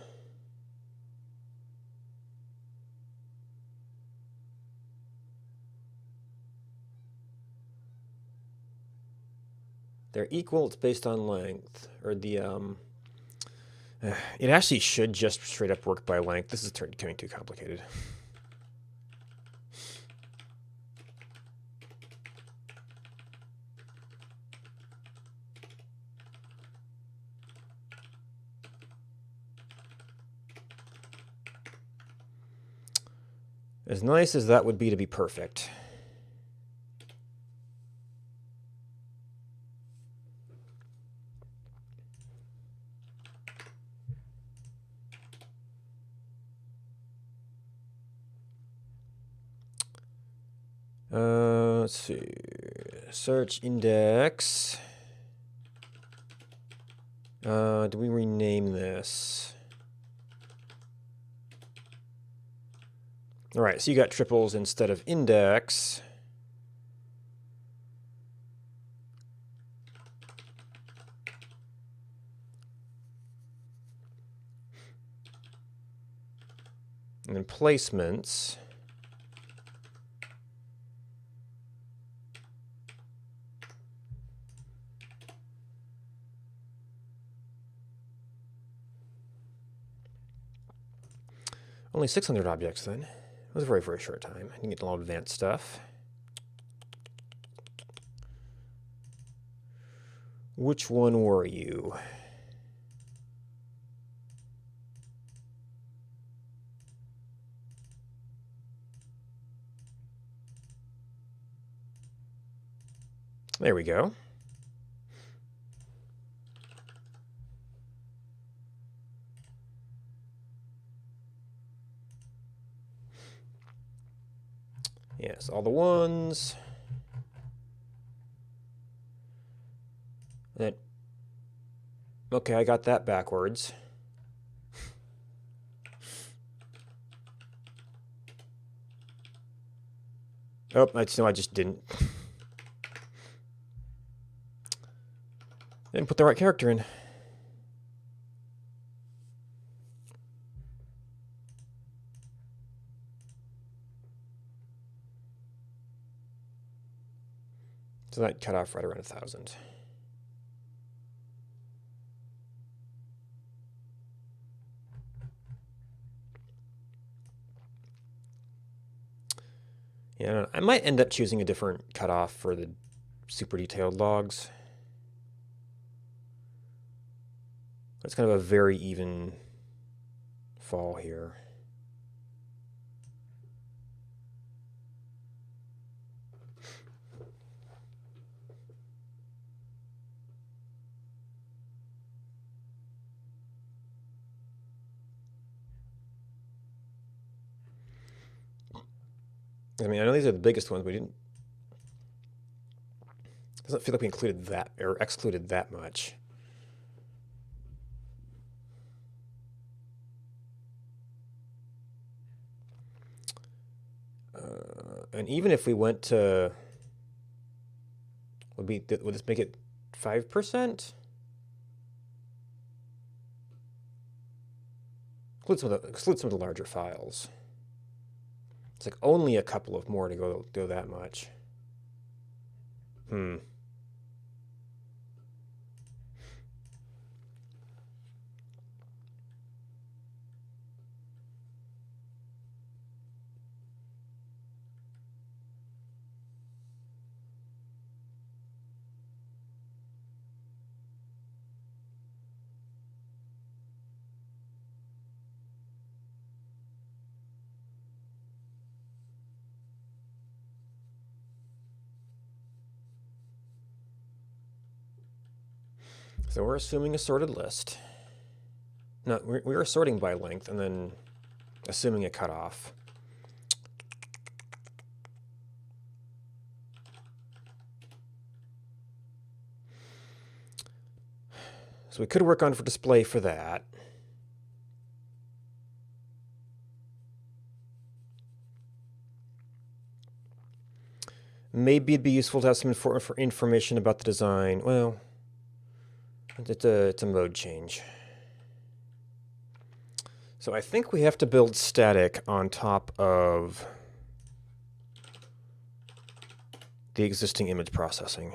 they're equal, it's based on length, or the it actually should just straight up work by length. This is becoming too complicated. As nice as that would be to be perfect. Let's see. Search index. Do we rename this? All right, so you got triples instead of index. And then placements. Only 600 objects then. It was a very, very short time. I can get a lot of advanced stuff. Which one were you? There we go. Yes, all the ones. That. Okay, I got that backwards. Oh, I just didn't. Didn't put the right character in. So that cut off right around 1,000. Yeah, I might end up choosing a different cutoff for the super detailed logs. It's kind of a very even fall here. I mean, I know these are the biggest ones, but we didn't. Doesn't feel like we included that or excluded that much. And even if we went to, would this make it 5%? Exclude some of the larger files. It's like only a couple of more to go that much. So we're assuming a sorted list. No, we were sorting by length and then assuming a cutoff. So we could work on for display for that. Maybe it'd be useful to have some information about the design. Well, it's a mode change. So I think we have to build static on top of the existing image processing.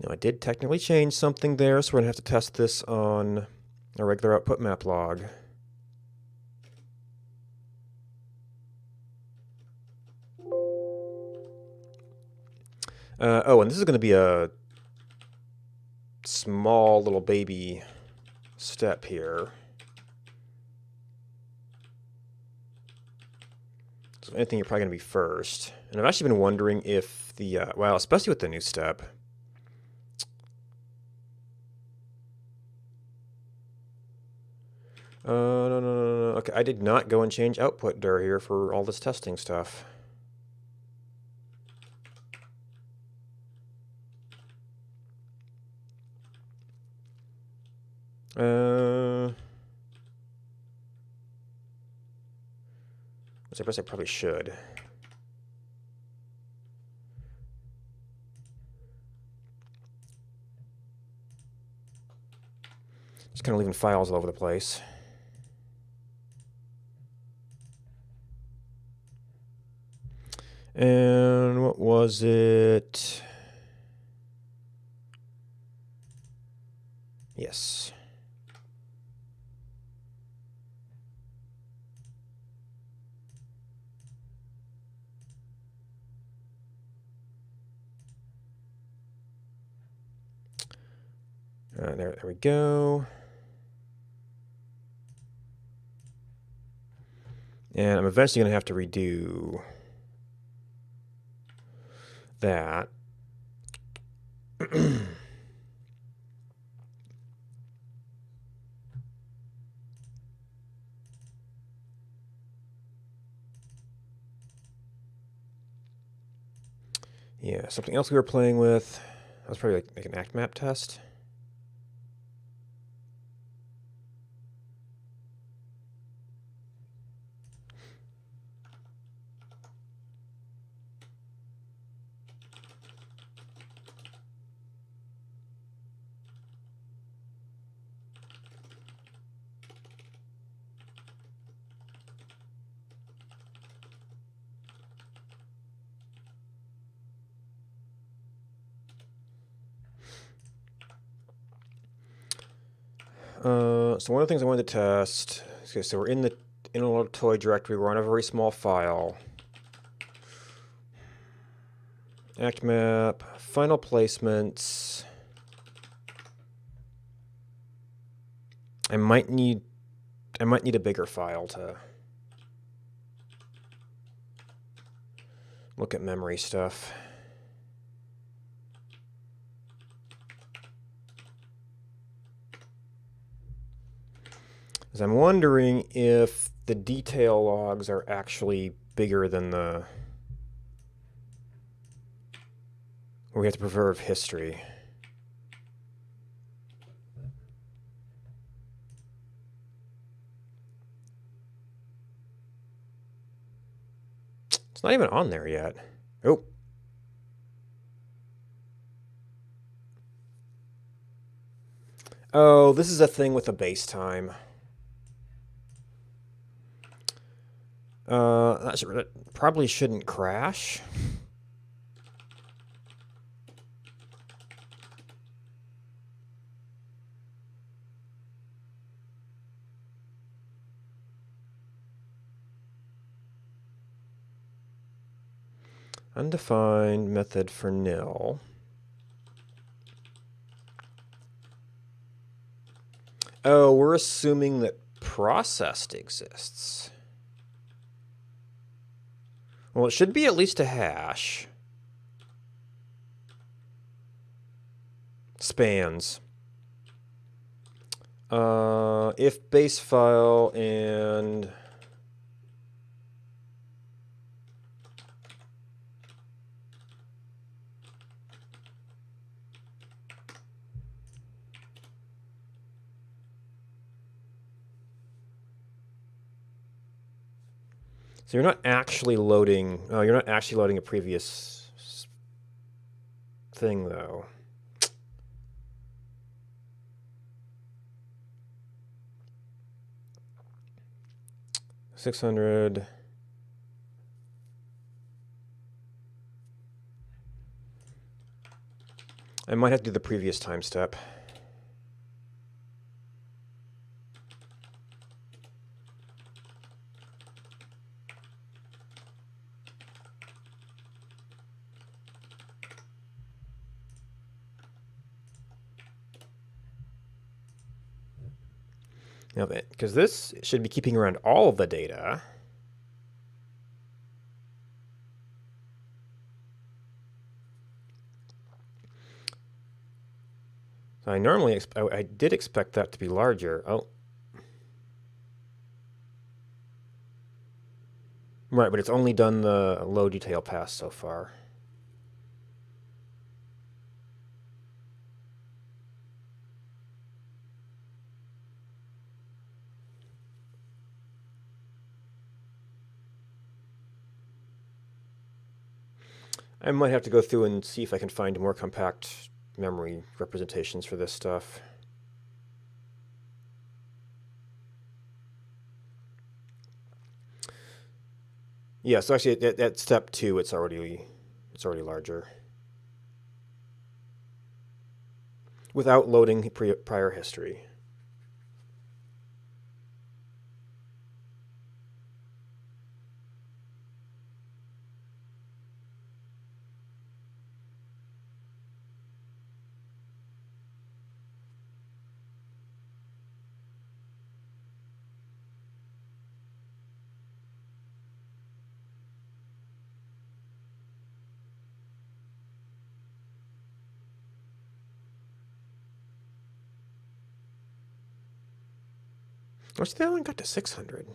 Now I did technically change something there, so we're going to have to test this on a regular output map log. Oh, and this is going to be a small little baby step here. So anything you're probably going to be first. And I've actually been wondering if the, well, especially with the new step, no. Okay, I did not go and change output dir here for all this testing stuff. Which I guess I probably should. Just kind of leaving files all over the place. And what was it? Yes. There we go. And I'm eventually going to have to redo that. Yeah, something else we were playing with. That was probably like an act map test. So one of the things I wanted to test. Okay, so we're in the Intel toy directory. We're on a very small file. Act map, final placements. I might need a bigger file to look at memory stuff. Because I'm wondering if the detail logs are actually bigger than the... Or we have to preserve history. It's not even on there yet. Oh. Oh, this is a thing with the base time. That probably shouldn't crash. Undefined method for nil. Oh, we're assuming that processed exists. Well, it should be at least a hash. Spans. If base file and so you're not actually loading. Oh, you're not actually loading a previous thing though. $600. I might have to do the previous time step. Now, because this should be keeping around all of the data. So I normally, I did expect that to be larger. Oh. Right, but it's only done the low detail pass so far. I might have to go through and see if I can find more compact memory representations for this stuff. Yeah, so actually at step 2 it's already larger. Without loading prior history. What's the other one got to 600?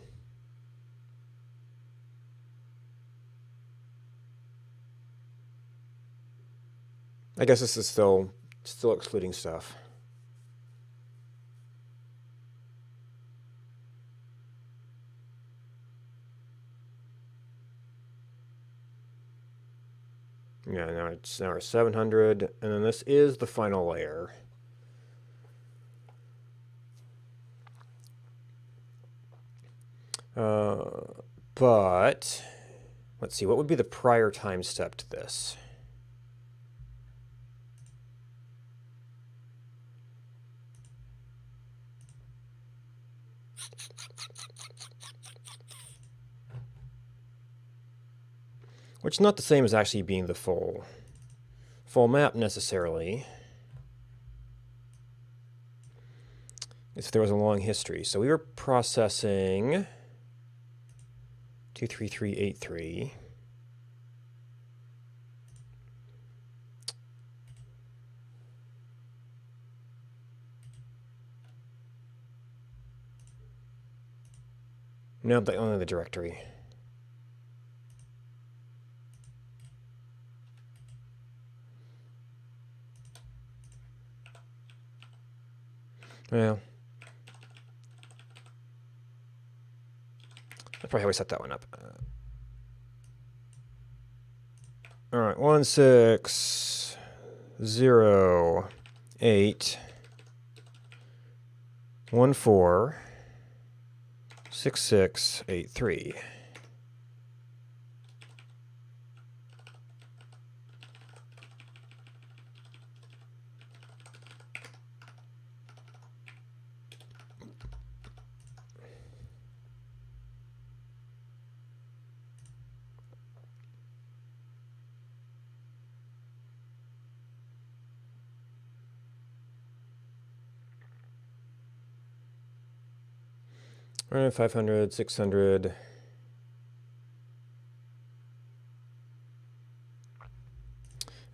I guess this is still excluding stuff. Yeah, now it's 700, and then this is the final layer. But let's see, what would be the prior time step to this? Which is not the same as actually being the full map necessarily. If there was a long history. So we were processing 23383. No, but only the directory. Well, that's probably how we set that one up. All right, 1608146683. 500, 600.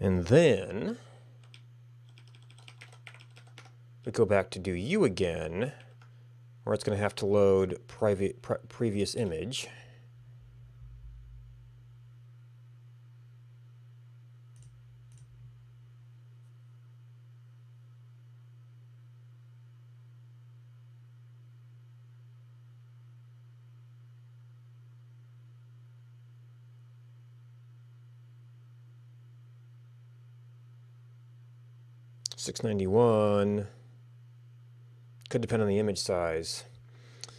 And then we go back to do U again, where it's going to have to load previous image. $691. Could depend on the image size.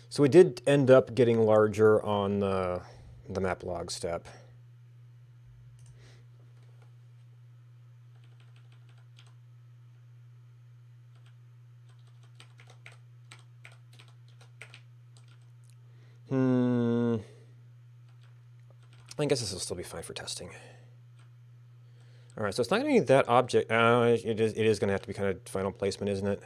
So we did end up getting larger on the map log step. I guess this will still be fine for testing. All right, so it's not going to be that object. It is going to have to be kind of final placement, isn't it?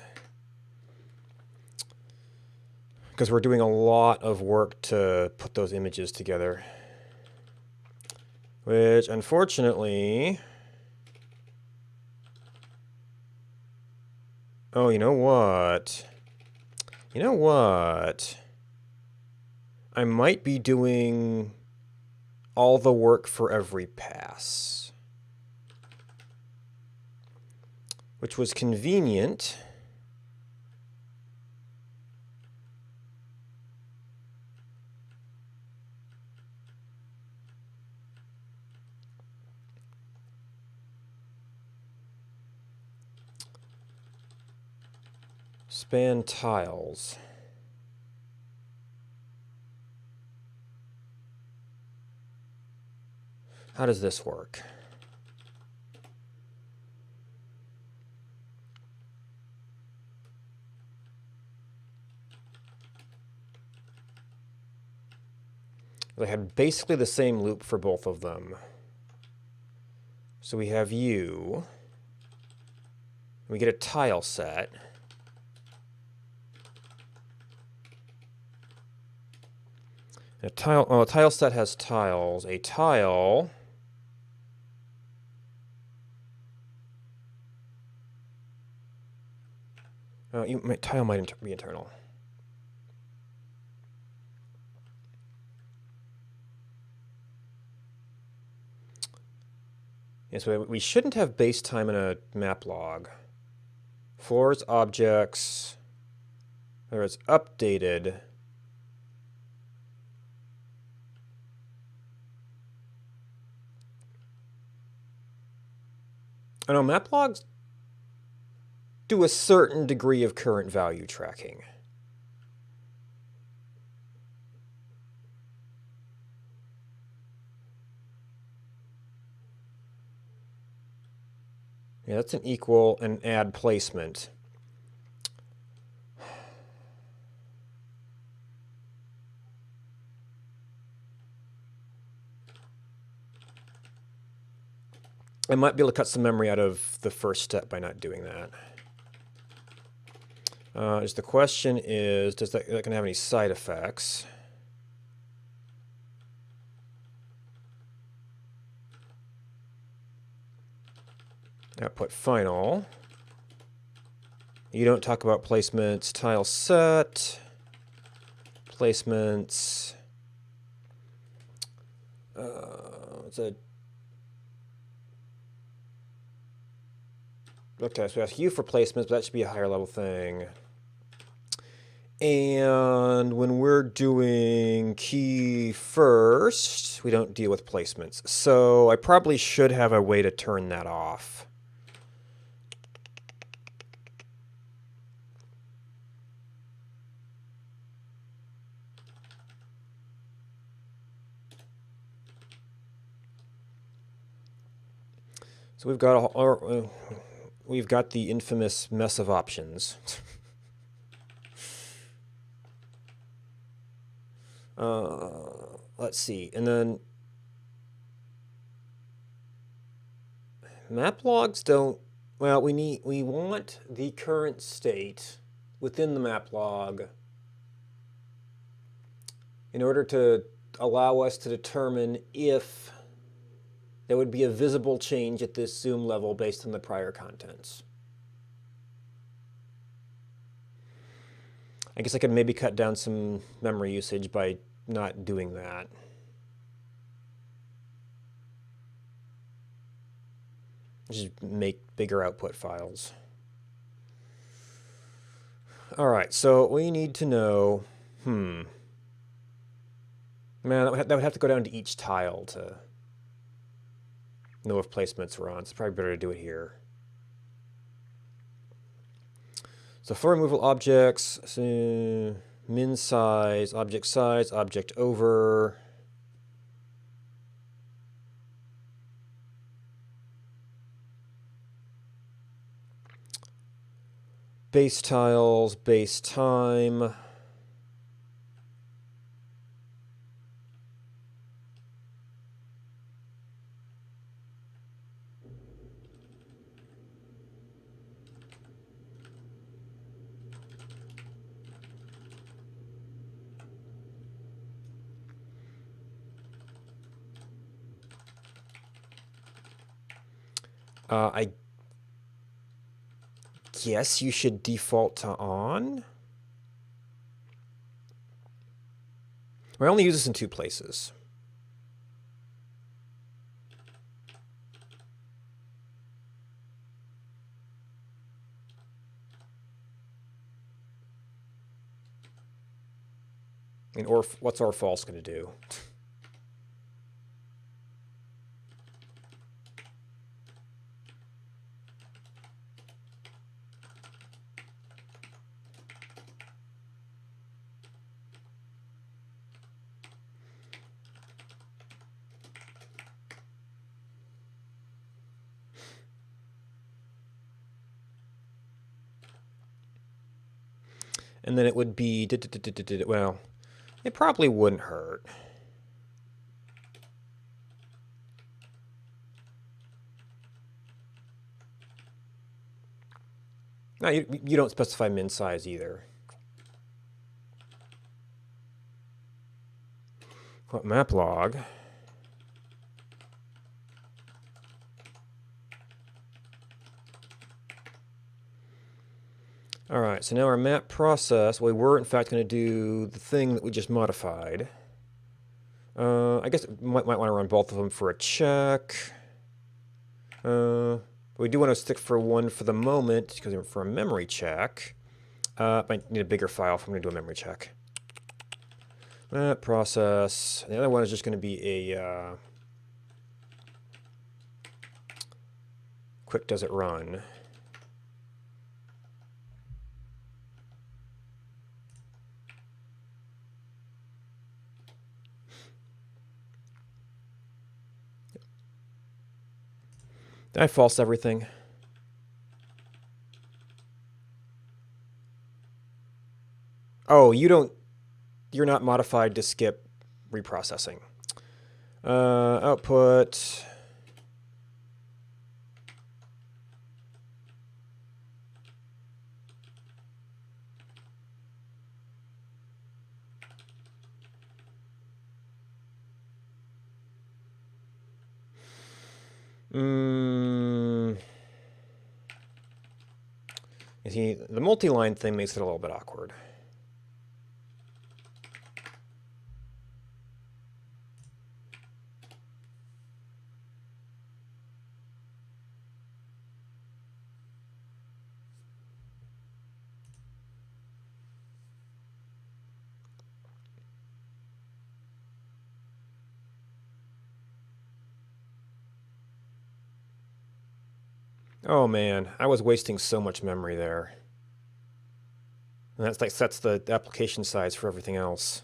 Because we're doing a lot of work to put those images together. Which, unfortunately... Oh, you know what? You know what? I might be doing all the work for every pass. Which was convenient. Span tiles. How does this work? I had basically the same loop for both of them. So we have you. We get a tile set. A tile set has tiles. A tile tile might be internal. Yeah, so we shouldn't have base time in a map log. Floors, objects, where it's updated. I know map logs do a certain degree of current value tracking. Yeah, that's an equal and add placement. I might be able to cut some memory out of the first step by not doing that. Just the question is, does that going to have any side effects? Output final. You don't talk about placements. Tile set. Placements. It's a okay, so we have hue for placements, but that should be a higher level thing. And when we're doing key first, we don't deal with placements. So I probably should have a way to turn that off. So we've got the infamous mess of options. Let's see, and then map logs don't. Well, we want the current state within the map log in order to allow us to determine if there would be a visible change at this zoom level based on the prior contents. I guess I could maybe cut down some memory usage by not doing that. Just make bigger output files. All right, so we need to know, man, that would have to go down to each tile to know if placements were on. So it's probably better to do it here. So for removal objects, so min size, object over. Base tiles, base time. I guess you should default to on. I only use this in 2 places. I mean, or what's our false going to do? And then it would be, well, it probably wouldn't hurt. No, you don't specify min size either. What map log? All right, so now our map process, we were in fact going to do the thing that we just modified. I guess we might want to run both of them for a check. We do want to stick for one for the moment, because for a memory check. Might need a bigger file if I'm going to do a memory check. Map process. The other one is just going to be a quick does it run. Did I false everything? Oh, you're not modified to skip reprocessing. Output. You see, the multi-line thing makes it a little bit awkward. Oh man, I was wasting so much memory there. And that's the application size for everything else.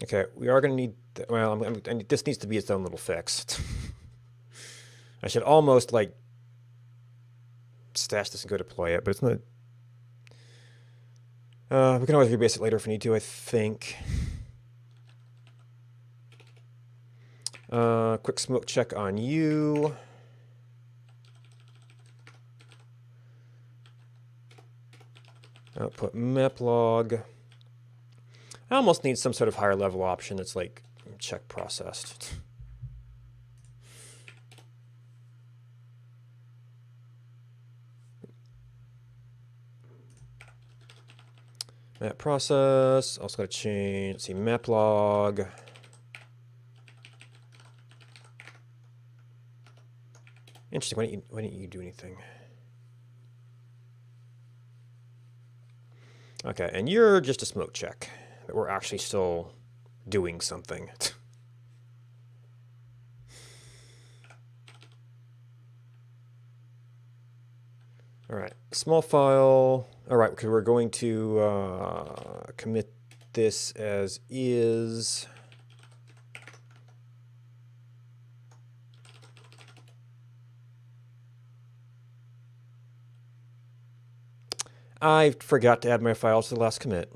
Okay, we are going to need, well, this needs to be its own little fix. I should almost like stash this and go deploy it, but it's not. We can always rebase it later if we need to, I think. Quick smoke check on you. Output map log. I almost need some sort of higher level option that's like check processed. Map process. Also got to change. Let's see, map log. Interesting. Why didn't you do anything? Okay, and you're just a smoke check. But we're actually still doing something. All right, small file. All right, because we're going to commit this as is. I forgot to add my files to the last commit.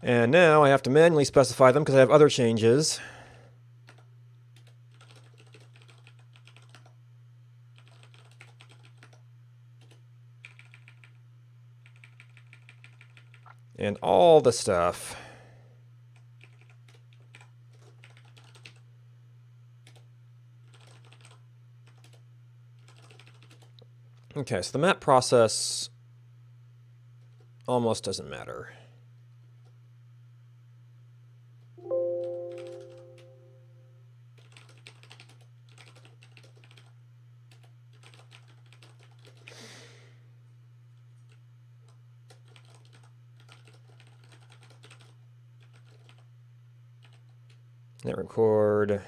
And now I have to manually specify them because I have other changes. And all the stuff. Okay, so the map process almost doesn't matter. Net record.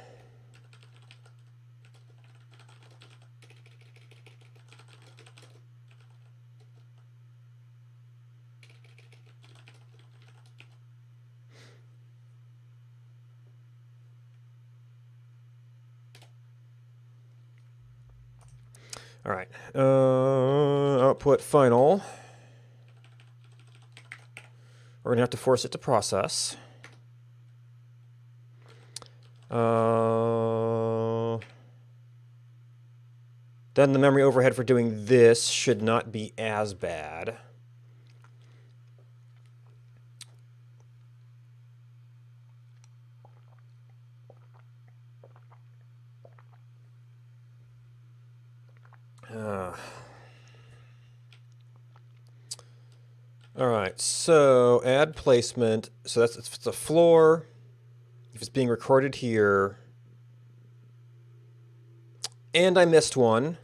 All right. Output final. We're going to have to force it to process. Then the memory overhead for doing this should not be as bad. All right, so add placement. So that's if it's a floor, if it's being recorded here, and I missed one.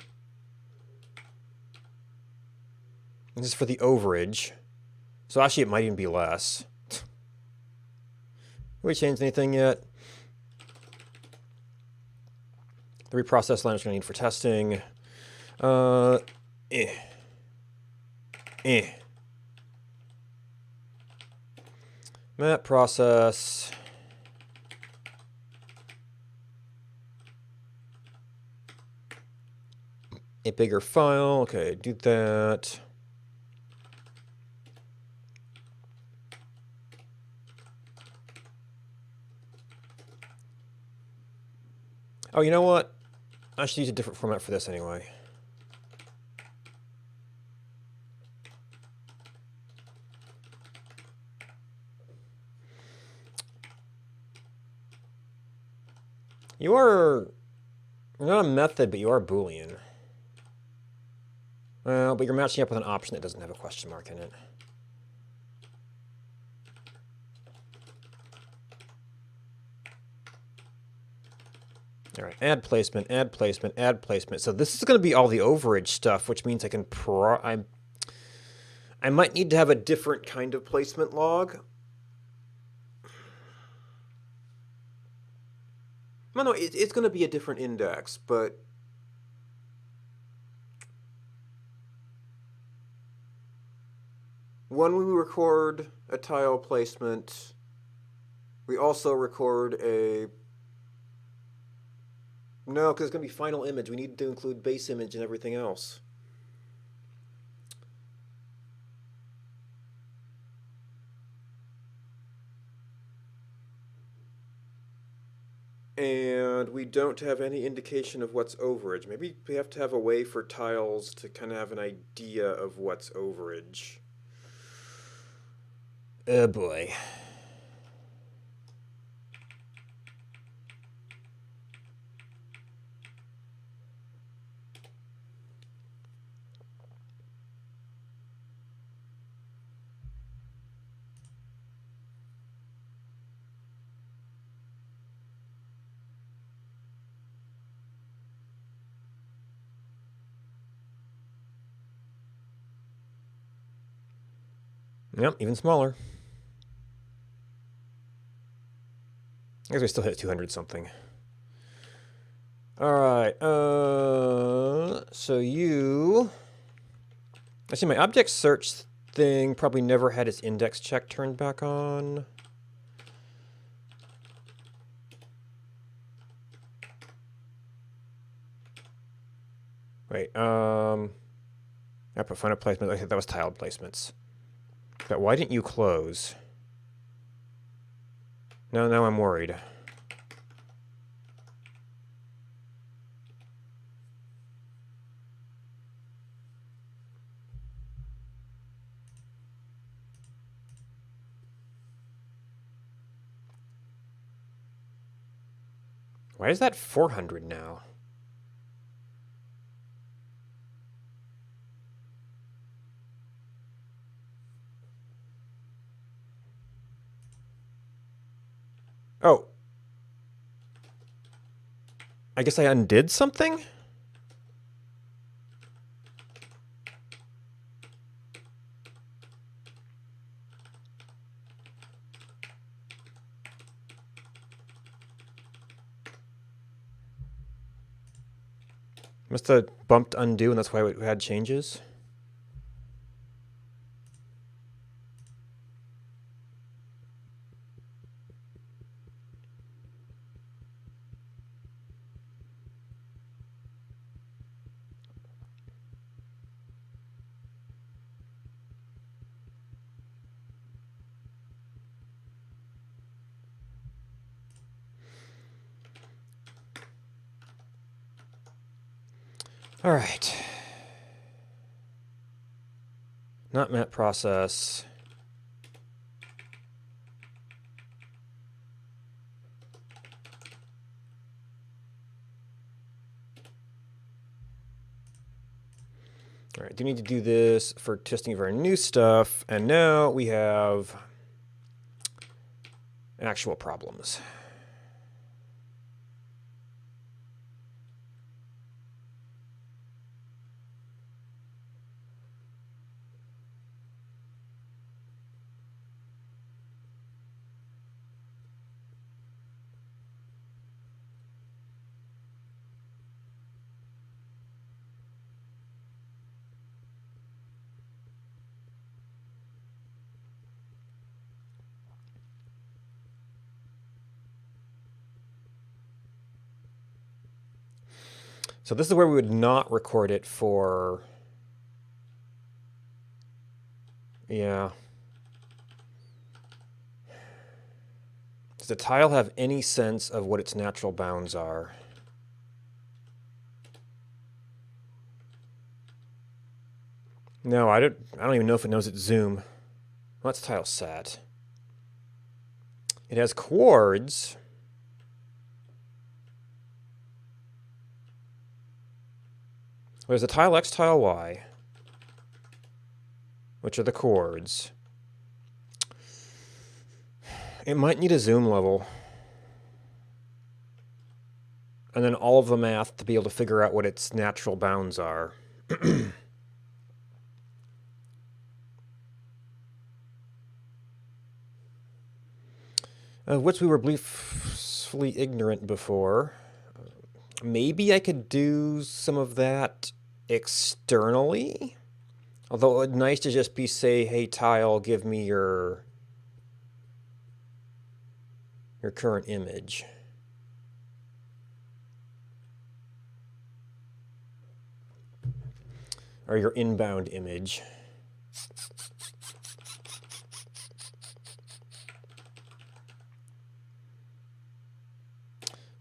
This is for the overage. So actually, it might even be less. Have we changed anything yet? The reprocess line is going to need for testing. Map process. A bigger file. Okay, do that. Oh, you know what? I should use a different format for this anyway. You're not a method, but you are a Boolean. Well, but you're matching up with an option that doesn't have a question mark in it. All right, add placement, add placement, add placement. So this is going to be all the overage stuff, which means I can I might need to have a different kind of placement log. No, it's going to be a different index, but when we record a tile placement, we also record a... No, because it's going to be final image. We need to include base image and everything else. And we don't have any indication of what's overage. Maybe we have to have a way for tiles to kind of have an idea of what's overage. Oh boy. Yep, even smaller. I guess we still hit 200 something. Alright, so you... Actually, my object search thing probably never had its index check turned back on. Wait, I put final placement. Okay, that was tiled placements. But why didn't you close? Now I'm worried. Why is that 400 now? Oh. I guess I undid something? Must have bumped undo and that's why we had changes. All right. Not map process. All right, do need to do this for testing of our new stuff, and now we have actual problems. So this is where we would not record it for... Yeah. Does the tile have any sense of what its natural bounds are? No, I don't even know if it knows its zoom. Well, that's tile sat. It has chords. There's a tile X, tile Y, which are the chords. It might need a zoom level. And then all of the math to be able to figure out what its natural bounds are. Of which we were blissfully ignorant before. Maybe I could do some of that externally. Although it would be nice to just be say, hey tile, give me your current image. Or your inbound image.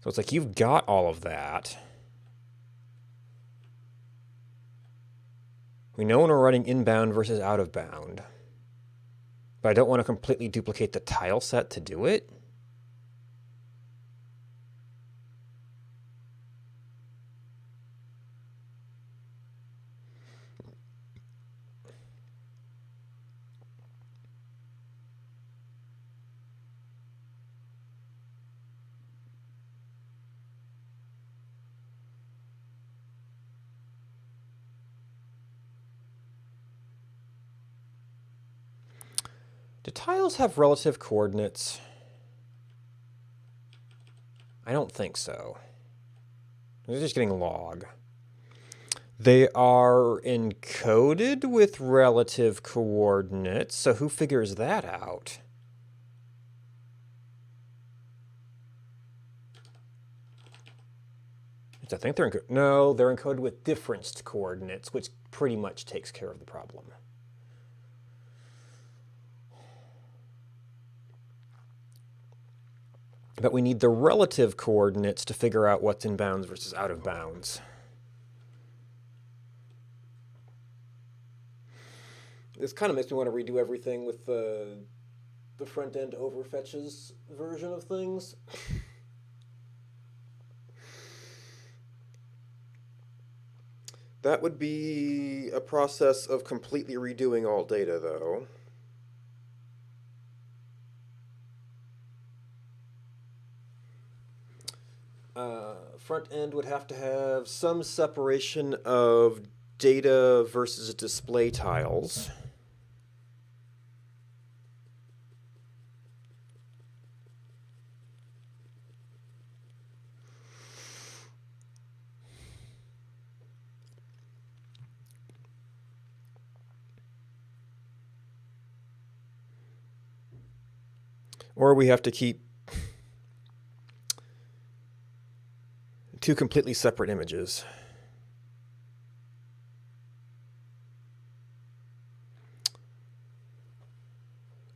So it's like you've got all of that. We know when we're running inbound versus out of bound. But I don't want to completely duplicate the tile set to do it. Do tiles have relative coordinates? I don't think so. They're just getting log. They are encoded with relative coordinates, so who figures that out? I think they're no, they're encoded with differenced coordinates, which pretty much takes care of the problem. But we need the relative coordinates to figure out what's in bounds versus out of bounds. This kind of makes me want to redo everything with the front-end overfetches version of things. That would be a process of completely redoing all data, though. Front end would have to have some separation of data versus display tiles. Or we have to keep two completely separate images.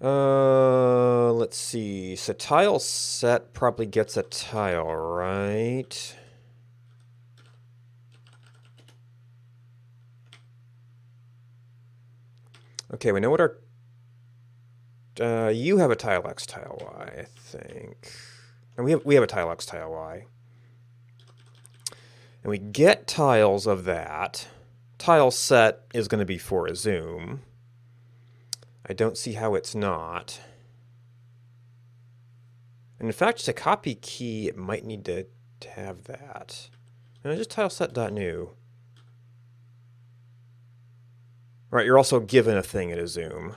Let's see. So tile set probably gets a tile, right? Okay, we know what our... you have a tile X, tile Y, I think. And we have a tile X, tile Y. And we get tiles of that. Tile set is going to be for a zoom. I don't see how it's not. And in fact, to copy key, it might need to have that. And just tile set.new. Right, you're also given a thing at a zoom.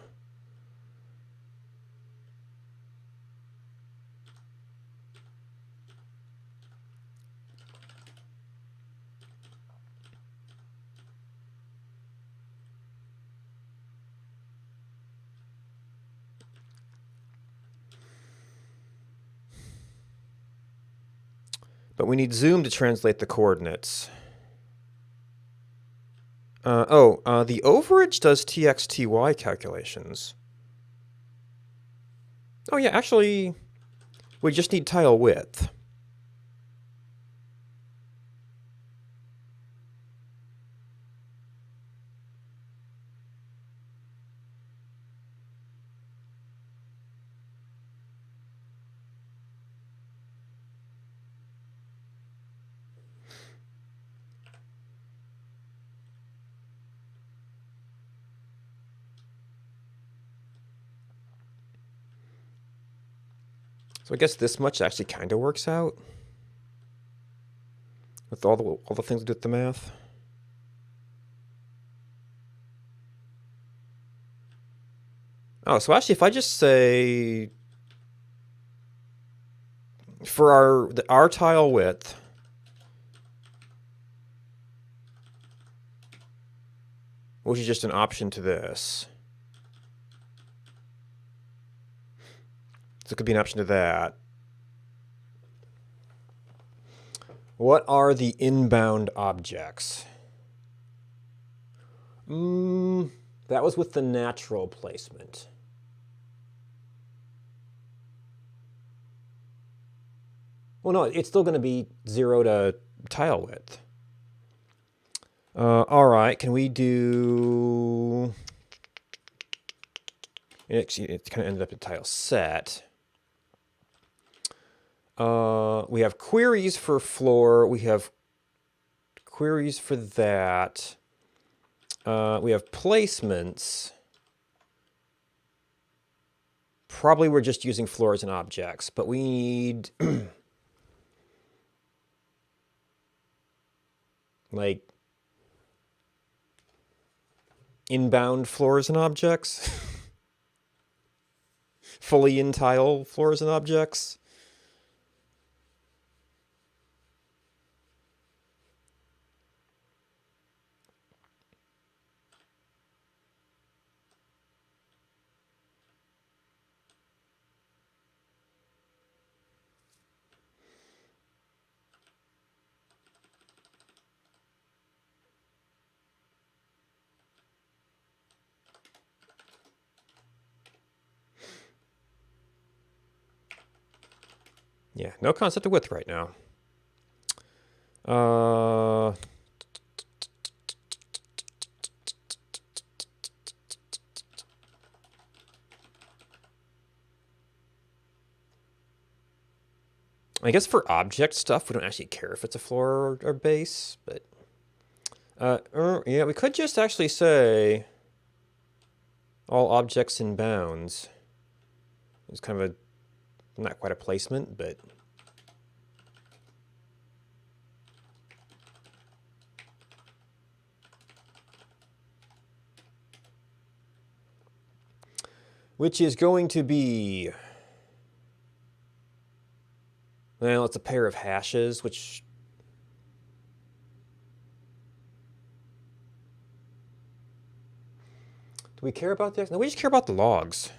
But we need zoom to translate the coordinates. The overage does tx/ty calculations. Oh yeah, actually, we just need tile width. So I guess this much actually kind of works out with all the things we do with the math. Oh, so actually, if I just say for our tile width, which is just an option to this. So it could be an option to that. What are the inbound objects? That was with the natural placement. Well, no, it's still going to be 0 to tile width. All right, can we do... Actually, it kind of ended up in tile set. We have queries for floor. We have queries for that. We have placements. Probably we're just using floors and objects, but we need like inbound floors and objects. Fully in tile floors and objects. Yeah, no concept of width right now. I guess for object stuff, we don't actually care if it's a floor or base, but yeah, we could just actually say all objects in bounds. It's kind of a, not quite a placement, but which is going to be, well, it's a pair of hashes, which do we care about the? No, we just care about the logs.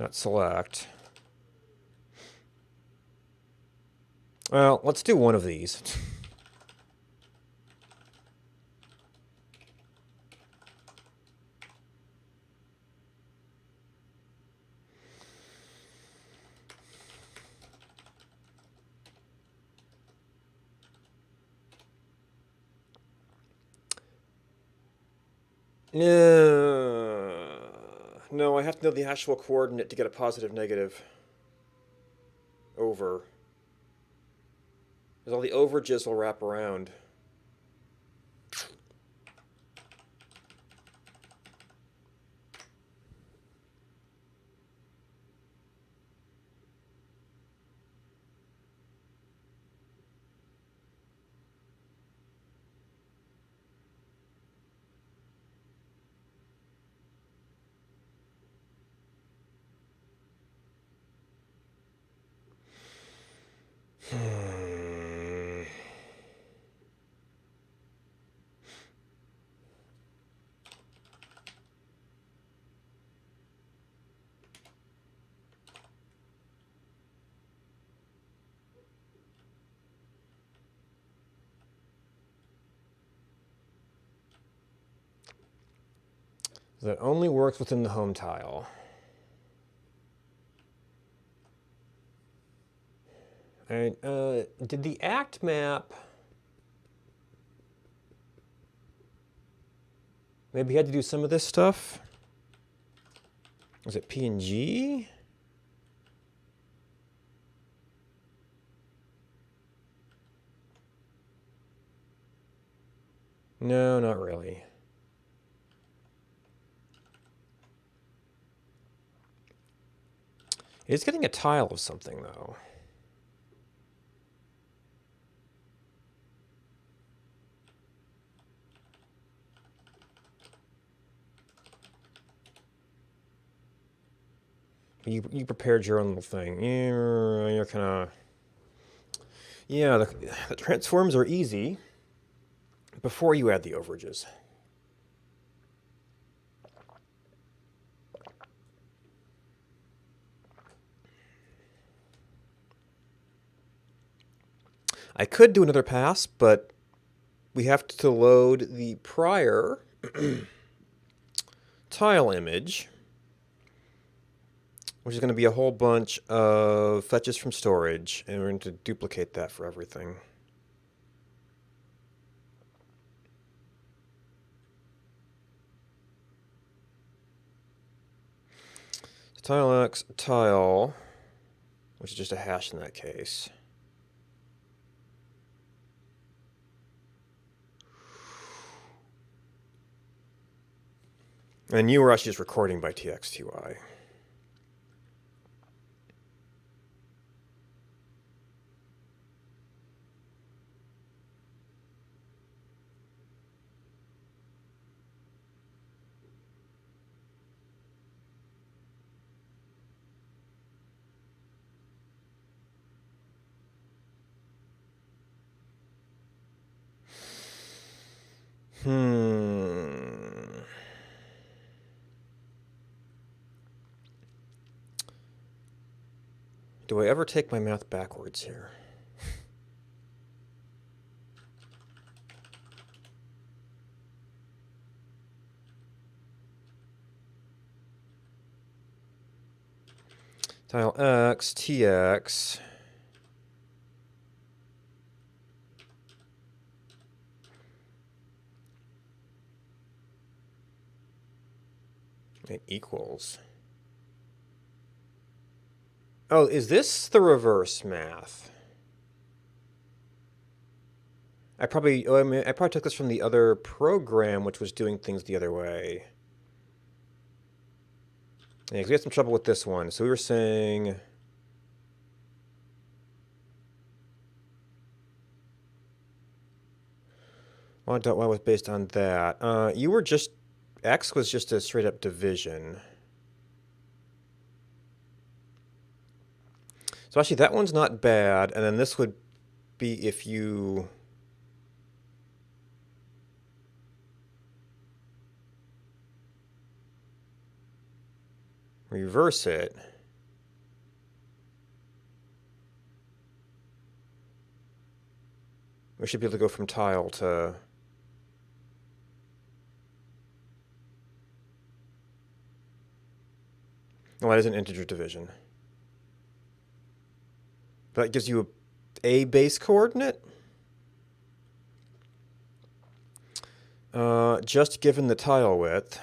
Not select. Well, let's do one of these. No, I have to know the actual coordinate to get a positive, negative. Over. Because all the overages will wrap around. That only works within the home tile. And did the act map maybe had to do some of this stuff? Was it PNG? No, not really. It's getting a tile of something, though. You prepared your own little thing. You're kind of... Yeah, the transforms are easy before you add the overages. I could do another pass, but we have to load the prior tile image, which is going to be a whole bunch of fetches from storage, and we're going to duplicate that for everything. TileX tile, which is just a hash in that case. And you were actually just recording by TXTY. Do I ever take my math backwards here? Tile X, TX. It equals. Oh, is this the reverse math? I probably took this from the other program, which was doing things the other way. Yeah, 'cause we had some trouble with this one. So we were saying... Y was based on that. You were just... X was just a straight up division. So actually that one's not bad, and then this would be if you... reverse it. We should be able to go from tile to... Well, that is an integer division. That gives you a base coordinate. Just given the tile width.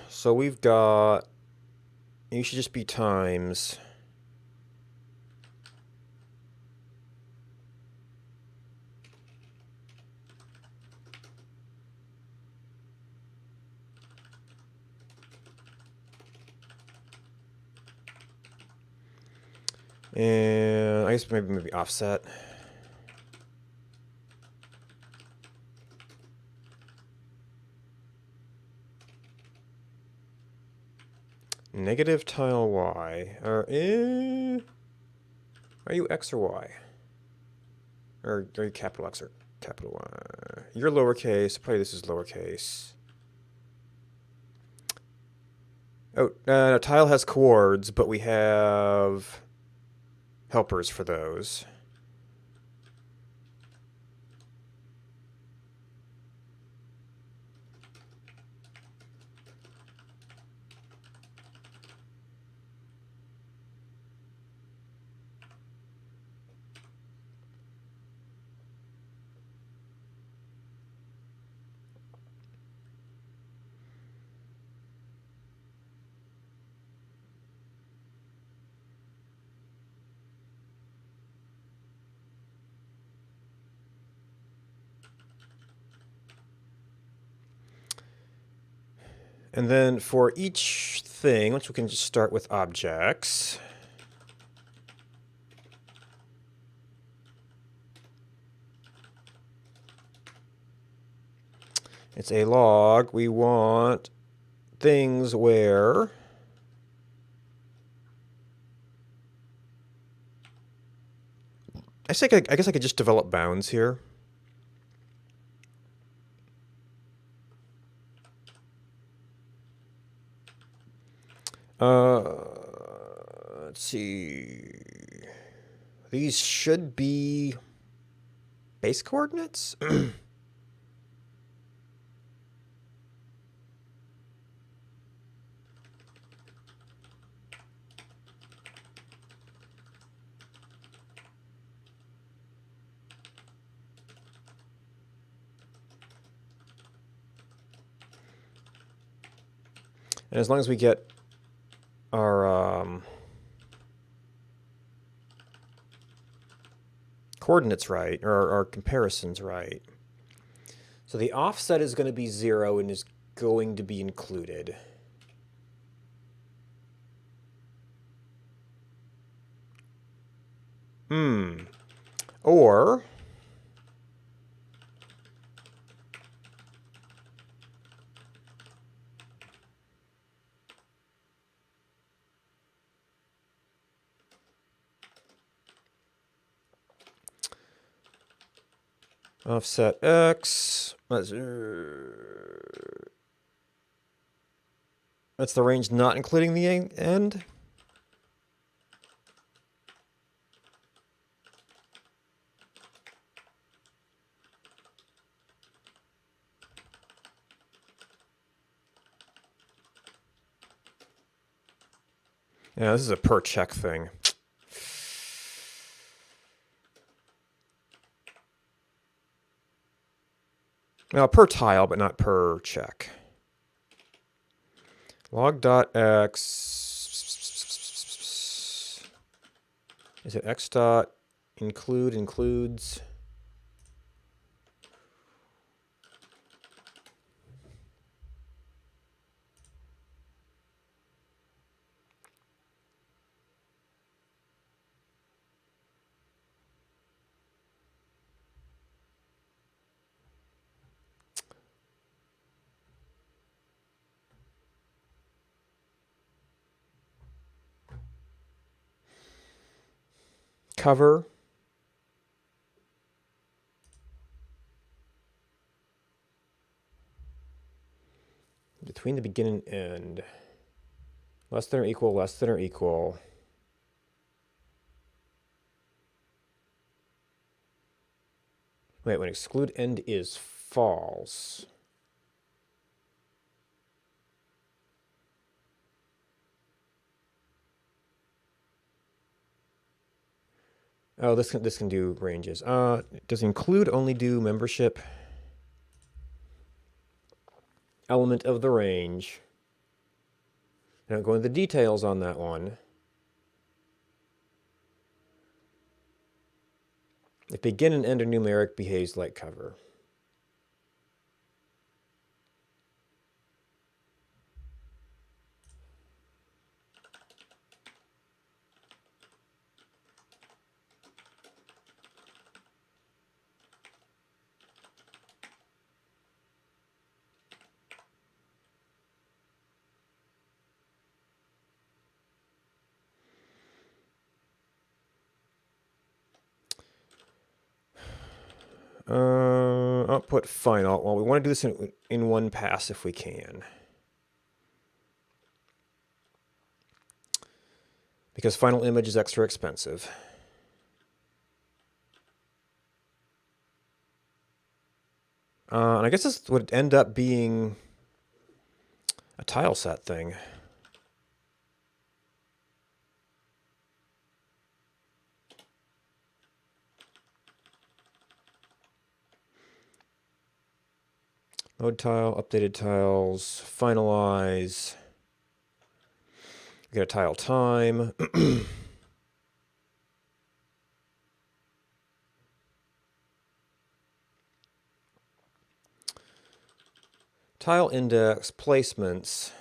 So we've got, you should just be times. And I guess maybe offset. Negative tile Y. Are you X or Y? Or are you capital X or capital Y? You're lowercase. Probably this is lowercase. Oh, no, tile has chords, but we have helpers for those. And then for each thing, which we can just start with objects. It's a log. We want things where I guess I could just develop bounds here. Let's see. These should be base coordinates. And as long as we get our coordinates right, or our comparisons right. So the offset is going to be 0 and is going to be included. Or offset x. That's the range not including the end. Yeah, this is a per check thing. Now, per tile, but not per check. Log.x. Is it x dot include includes? Cover. Between the beginning and end. Less than or equal, less than or equal. Wait, when exclude end is false. Oh, this can do ranges. Does include only do membership element of the range? I don't go into the details on that one. If begin and end are numeric, behaves like cover. Output final. Well, we want to do this in one pass if we can. Because final image is extra expensive. And I guess this would end up being a tile set thing. Load tile, updated tiles, finalize. Get a tile time. Tile index, placements.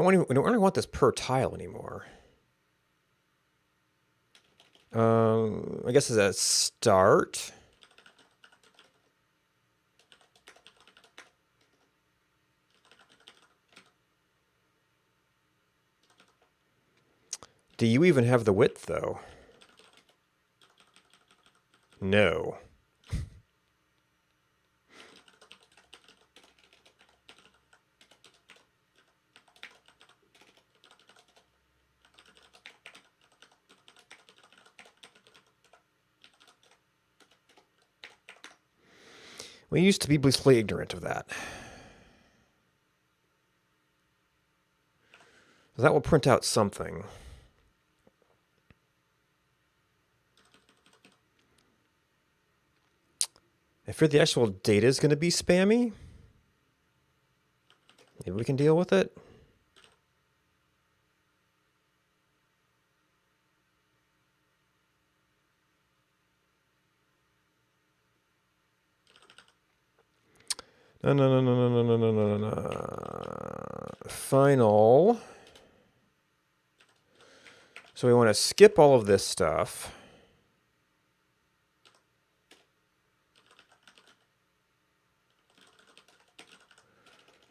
we don't really want this per tile anymore. I guess as a start. Do you even have the width, though? No. We used to be blissfully ignorant of that. So that will print out something. I fear the actual data is going to be spammy. Maybe we can deal with it. No. Final. So we want to skip all of this stuff.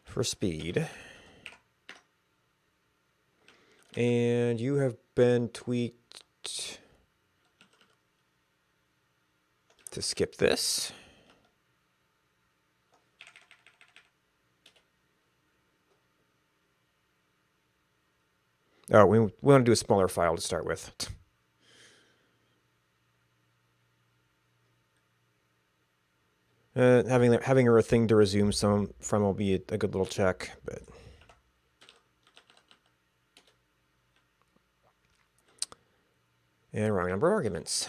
For speed. And you have been tweaked to skip this. Oh, we want to do a smaller file to start with. Having a thing to resume some from will be a good little check, but and wrong number of arguments.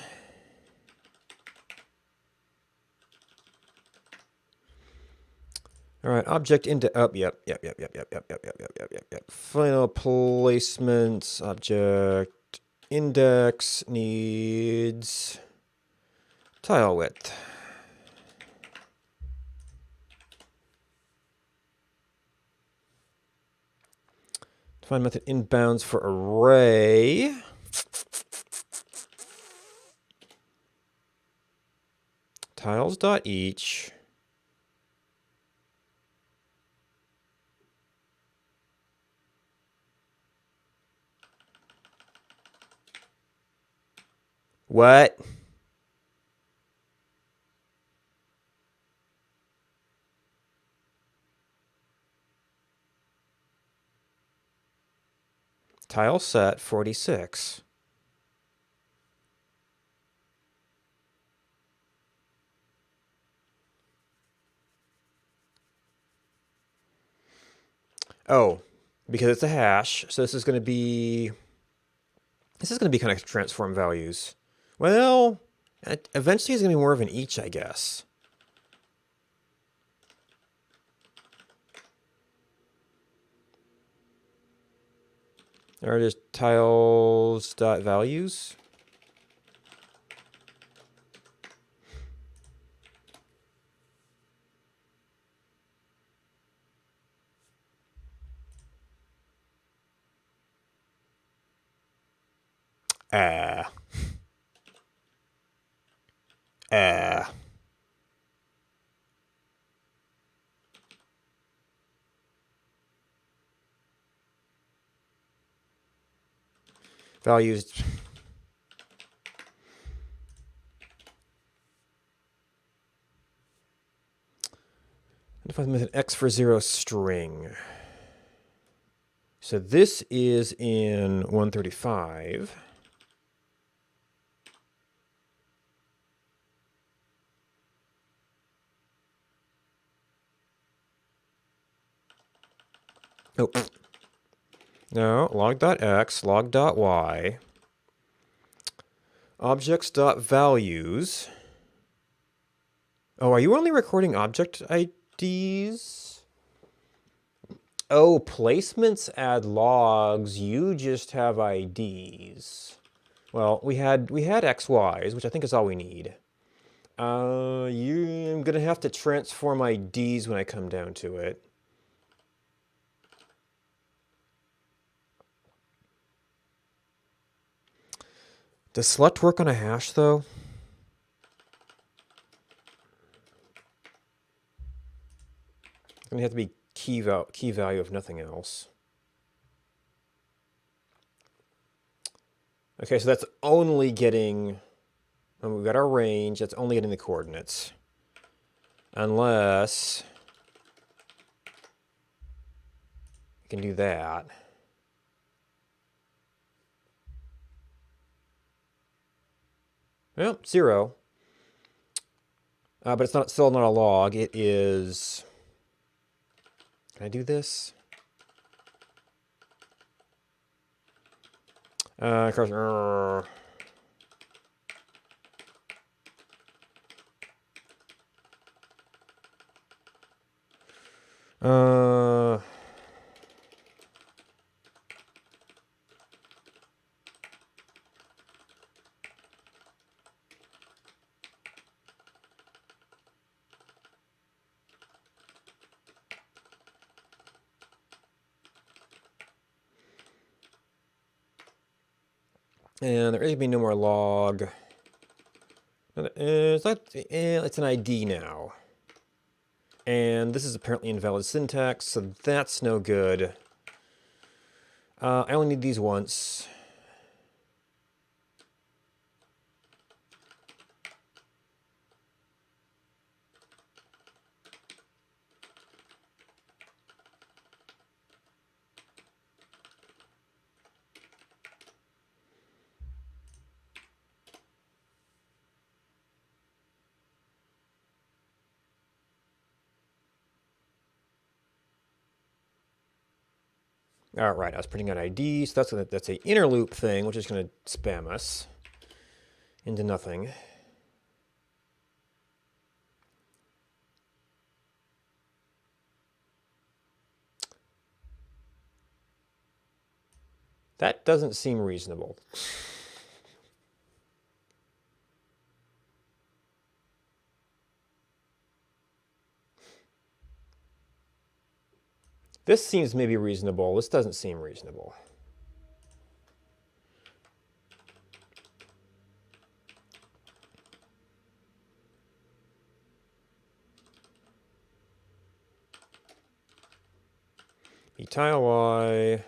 All right, object into up. Yep. Final placements. Object index needs tile width. Define method inbounds for array. Tiles.each. What? Tile set 46. Oh, because it's a hash, so this is going to be kind of transform values. Well, eventually it's going to be more of an each, I guess. There it is, tiles.values. Values. Define method x for 0 string. So this is in 135. Oh. No, log.x, log.y, objects.values. Oh, are you only recording object IDs? Oh, placements add logs. You just have IDs. Well, we had XYs, which I think is all we need. I'm gonna have to transform IDs when I come down to it. Does select work on a hash, though? It's going to have to be key value if nothing else. Okay, so that's only getting... When we've got our range, that's only getting the coordinates. Unless... we can do that. Well, 0. But it's still not a log. It is... Can I do this? Of course... And there is going to be no more log. It's an ID now. And this is apparently invalid syntax, so that's no good. I only need these once. All right, I was printing out ID, so that's a inner loop thing, which is going to spam us into nothing. That doesn't seem reasonable. This seems maybe reasonable. This doesn't seem reasonable. Be tile Y.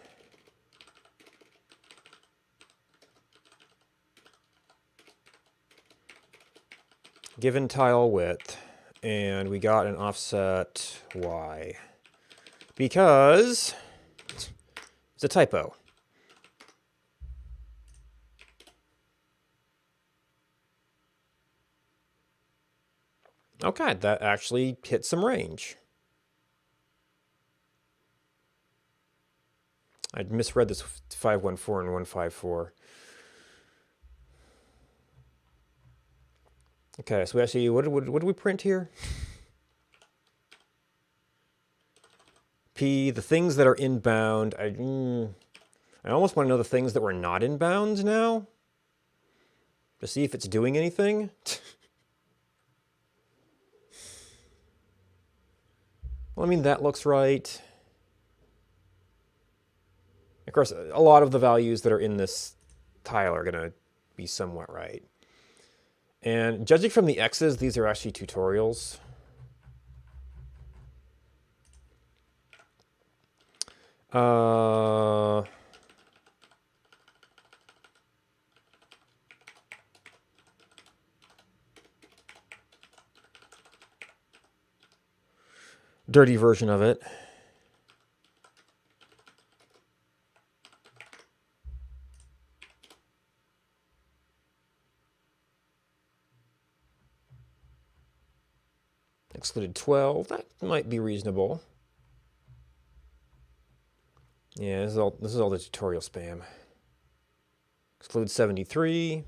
Given tile width, and we got an offset Y. Because it's a typo. Okay, that actually hit some range. I misread this 514 and 154. Okay, so we actually, what did we print here? P, the things that are inbound. I almost want to know the things that were not inbound now. To see if it's doing anything. Well, I mean, that looks right. Of course, a lot of the values that are in this tile are going to be somewhat right. And judging from the X's, these are actually tutorials. Dirty version of it. Excluded 12. That might be reasonable. Yeah, this is all the tutorial spam. Exclude 73.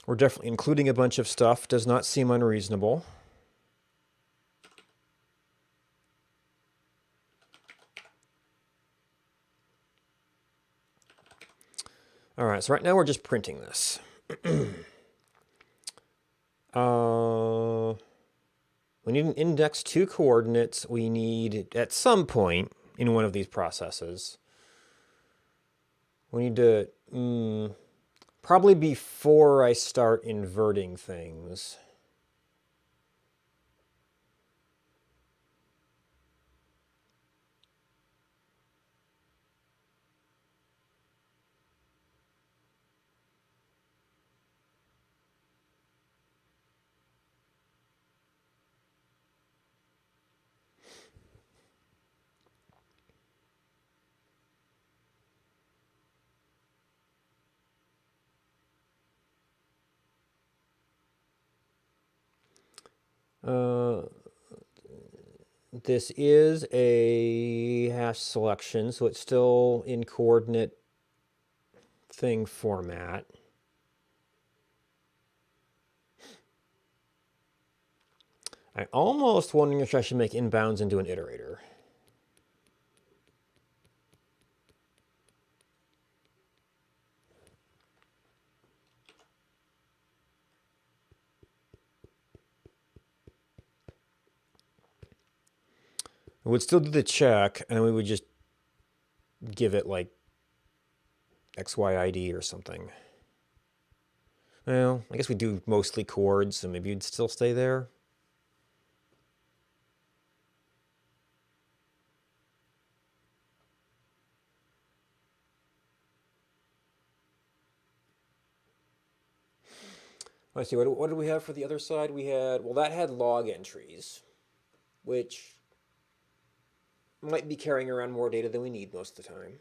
We're definitely including a bunch of stuff. Does not seem unreasonable. All right, so right now we're just printing this. We need an index 2 coordinates. We need, at some point in one of these processes, We need to probably before I start inverting things. This is a hash selection, so it's still in coordinate thing format. I'm almost wondering if I should make inbounds into an iterator. We would still do the check, and we would just give it like XYID or something. Well, I guess we do mostly chords, so maybe you'd still stay there. Let's see, what did we have for the other side? We had, well, that had log entries, which might be carrying around more data than we need most of the time.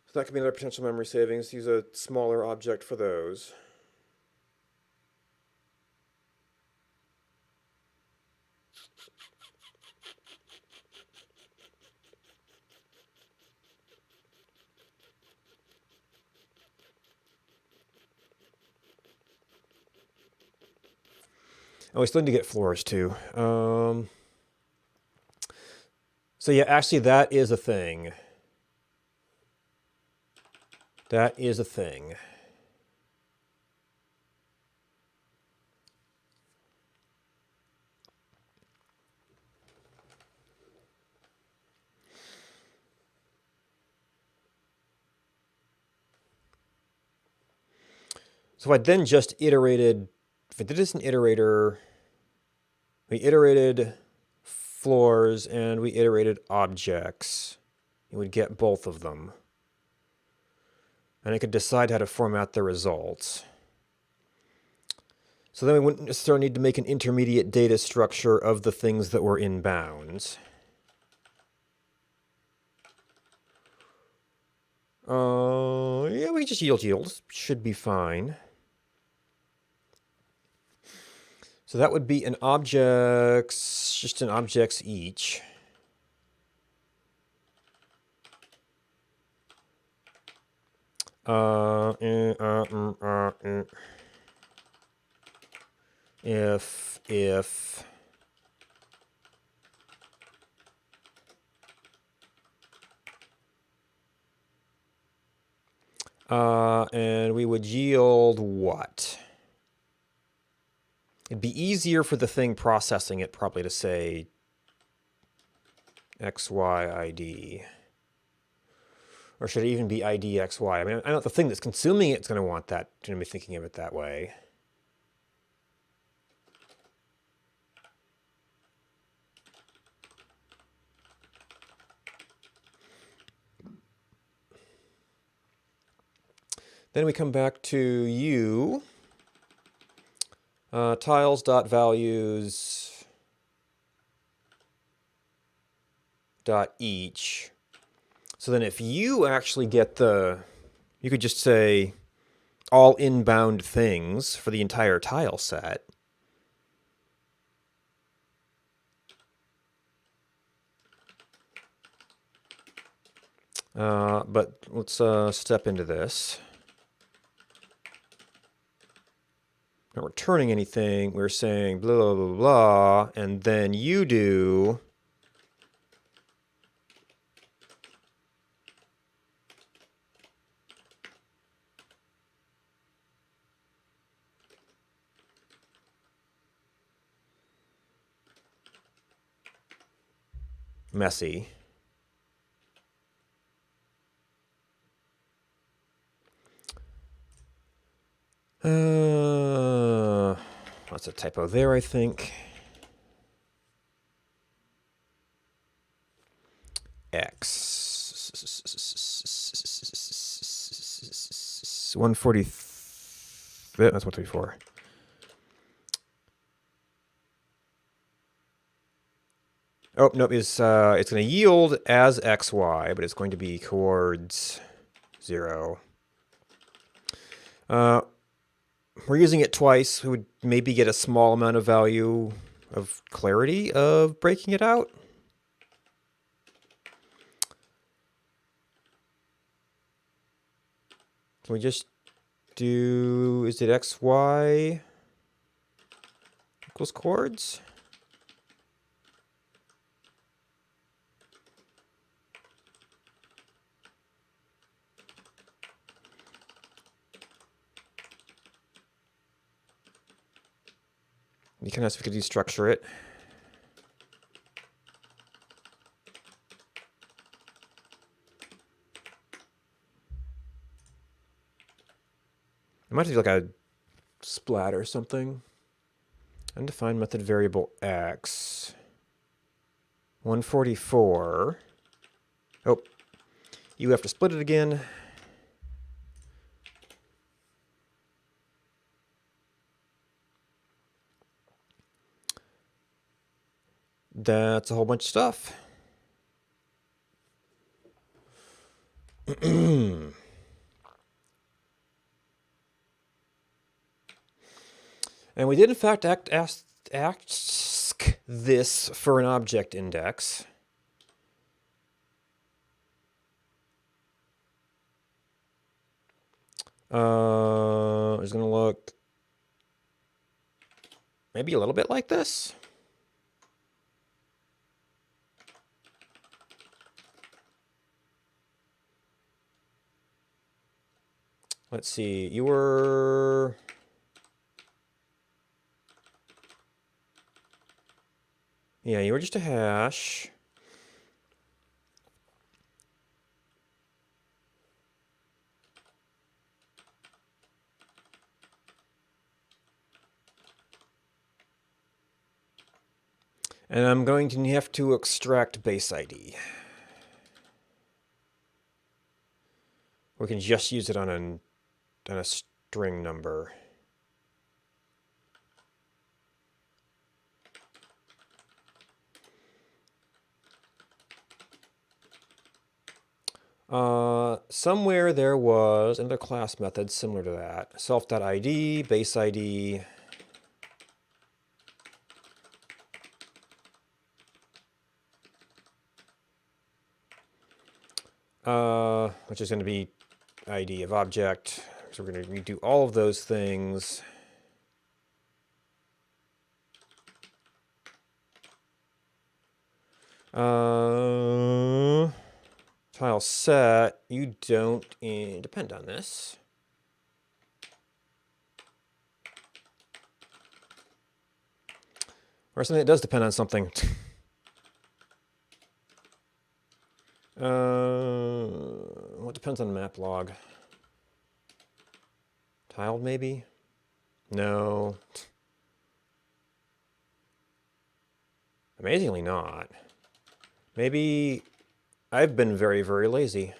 So that could be another potential memory savings. Use a smaller object for those. Oh, we still need to get floors too. So yeah, actually that is a thing. That is a thing. So I then just iterated, if I did this in iterator, we iterated floors and we iterated objects. You would get both of them. And I could decide how to format the results. So then we wouldn't necessarily need to make an intermediate data structure of the things that were in bounds. Yeah, we just yield. Should be fine. So that would be an objects, just an objects each. If and we would yield what? It'd be easier for the thing processing it probably to say XYID. Or should it even be IDXY? I mean, I know the thing that's consuming it's going to want that, going to be thinking of it that way. Then we come back to U. Tiles.values dot each. So then if you actually get the, you could just say all inbound things for the entire tile set. But let's step into this. Not returning anything. We're saying blah, blah, blah, blah, and then you do messy. typo there, I think. X 140. That's 134. Oh no, it's going to yield as xy, but it's going to be chords 0. We're using it twice. We would maybe get a small amount of value of clarity of breaking it out. Can we just do, is it xy equals chords? You can ask if we could destructure it. It might be like a splat or something. Undefined method variable x. 144. Oh, you have to split it again. That's a whole bunch of stuff. And we did, in fact, ask this for an object index. It's going to look maybe a little bit like this. Let's see, you were... Yeah, you were just a hash. And I'm going to have to extract base ID. We can just use it on a string number. Somewhere there was another class method similar to that. Self.id, base ID. Which is going to be ID of object. So we're going to redo all of those things. Tile set, you don't depend on this. Or something that does depend on something. What depends on map log? Tiled maybe? No. Amazingly not. Maybe I've been very, very lazy.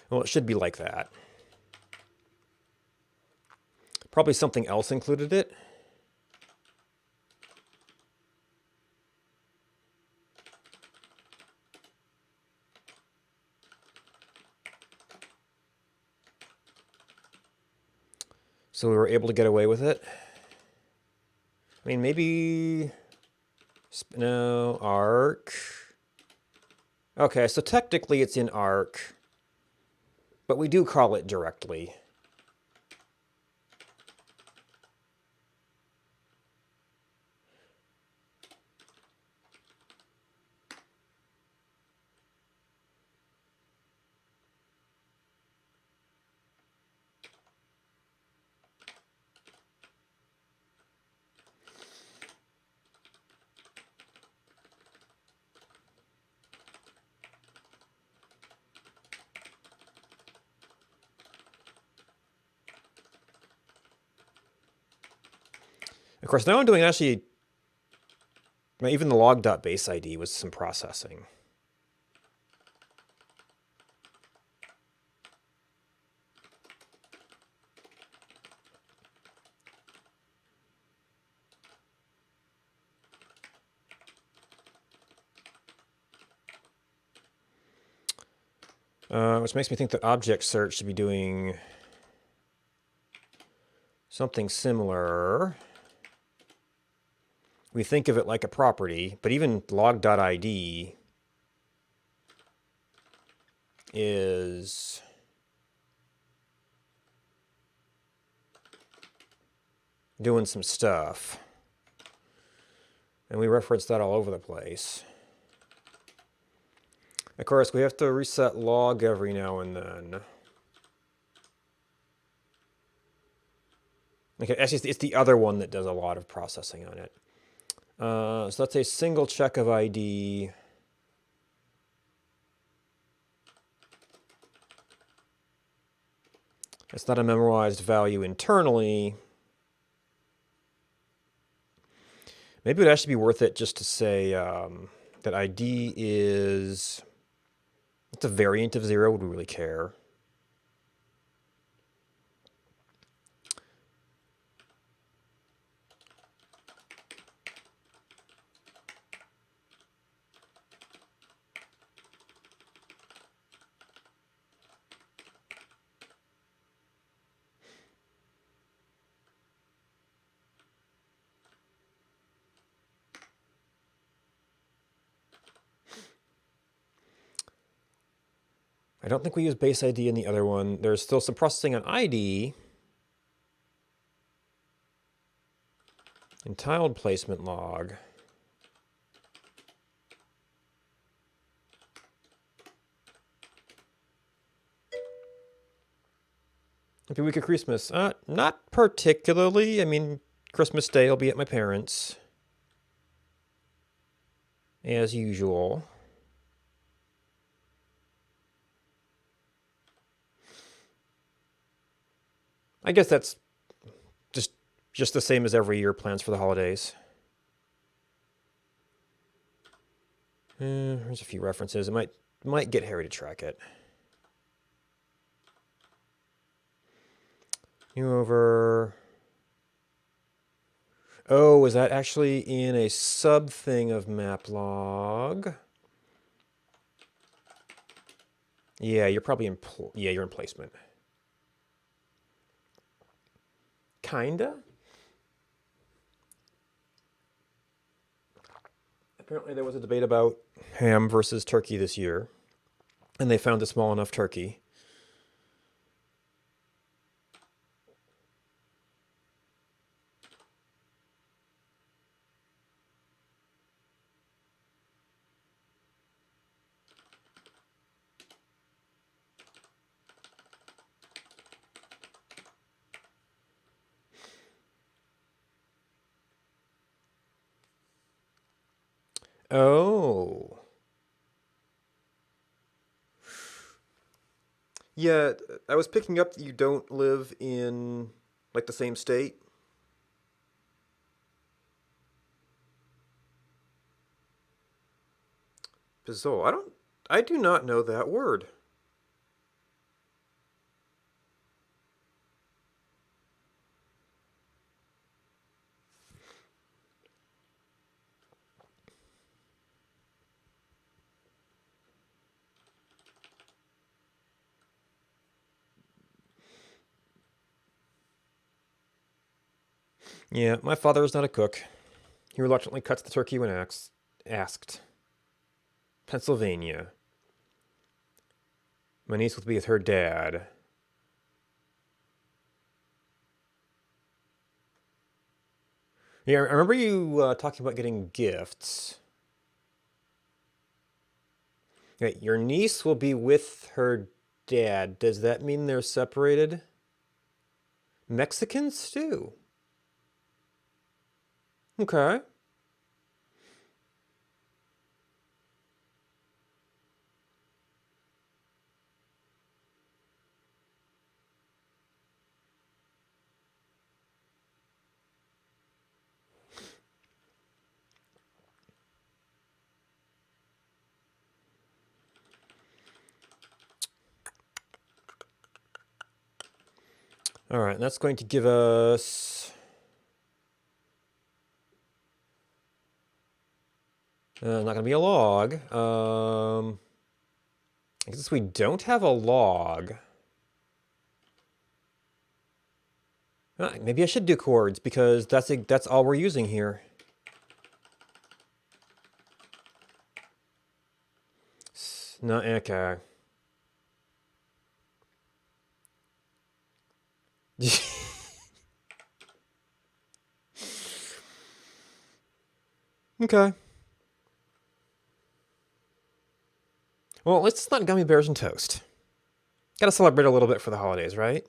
Well, it should be like that. Probably something else included it. So we were able to get away with it. I mean, maybe... No, arc. Okay, so technically it's in arc. But we do call it directly. Of course, now I'm doing actually, even the log.base ID was some processing. Which makes me think that object search should be doing something similar. We think of it like a property, but even log.id is doing some stuff. And we reference that all over the place. Of course, we have to reset log every now and then. Okay, actually, it's the other one that does a lot of processing on it. So that's a single check of ID. It's not a memorized value internally. Maybe it would actually be worth it just to say that ID is... It's a variant of 0. Would we really care? I don't think we use base ID in the other one. There's still some processing on ID. In tiled placement log. Happy week of Christmas. Not particularly. I mean, Christmas Day I'll be at my parents'. As usual. I guess that's just the same as every year, plans for the holidays. There's a few references. It might get Harry to track it. New over. Oh, is that actually in a sub thing of maplog? Yeah, you're probably in. Yeah, you're in placement. Kinda. Apparently, there was a debate about ham versus turkey this year, and they found a small enough turkey. Oh. Yeah, I was picking up that you don't live in, like, the same state. Bizarre. I do not know that word. Yeah, my father is not a cook. He reluctantly cuts the turkey when asked. Pennsylvania. My niece will be with her dad. Yeah, I remember you talking about getting gifts. Okay, your niece will be with her dad. Does that mean they're separated? Mexican stew. Okay. All right, and that's going to give us... not going to be a log. I guess we don't have a log. Maybe I should do chords because that's all we're using here. No, okay. Okay. Well, it's not gummy bears and toast. Gotta celebrate a little bit for the holidays, right?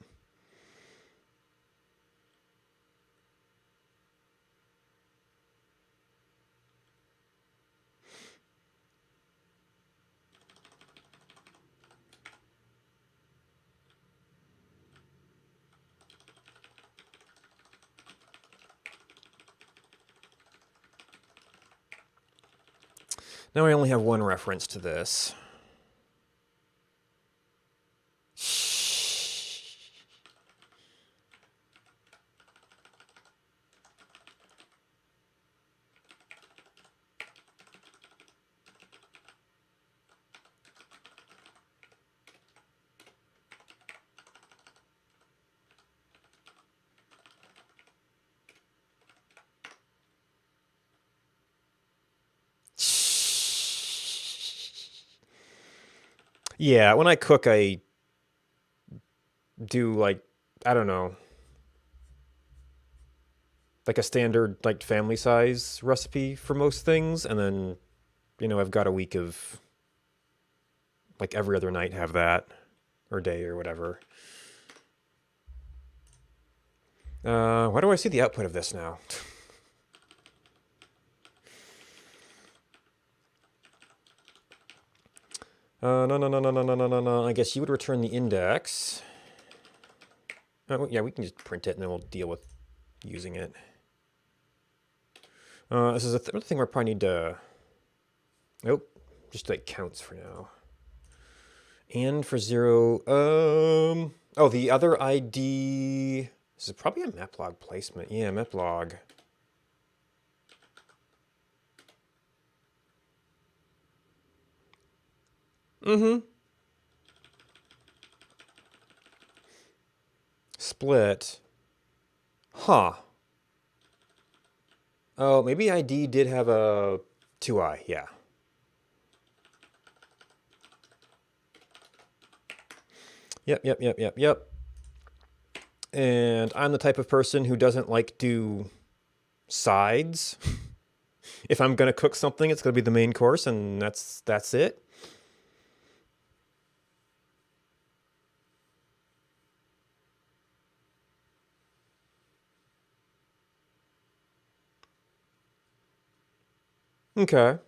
Now I only have one reference to this. Yeah, when I cook, I do like, I don't know, like a standard like family size recipe for most things, and then, you know, I've got a week of like every other night have that, or day or whatever. Why do I see the output of this now? No. I guess you would return the index. Yeah, we can just print it and then we'll deal with using it. This is another thing we probably need to... Nope, just like counts for now. And for 0, oh, the other ID... This is probably a maplog placement. Yeah, maplog. Mm-hmm. Split. Huh. Oh, maybe ID did have a 2i, yeah. Yep. And I'm the type of person who doesn't like do sides. If I'm gonna cook something, it's gonna be the main course, and that's it. Okay.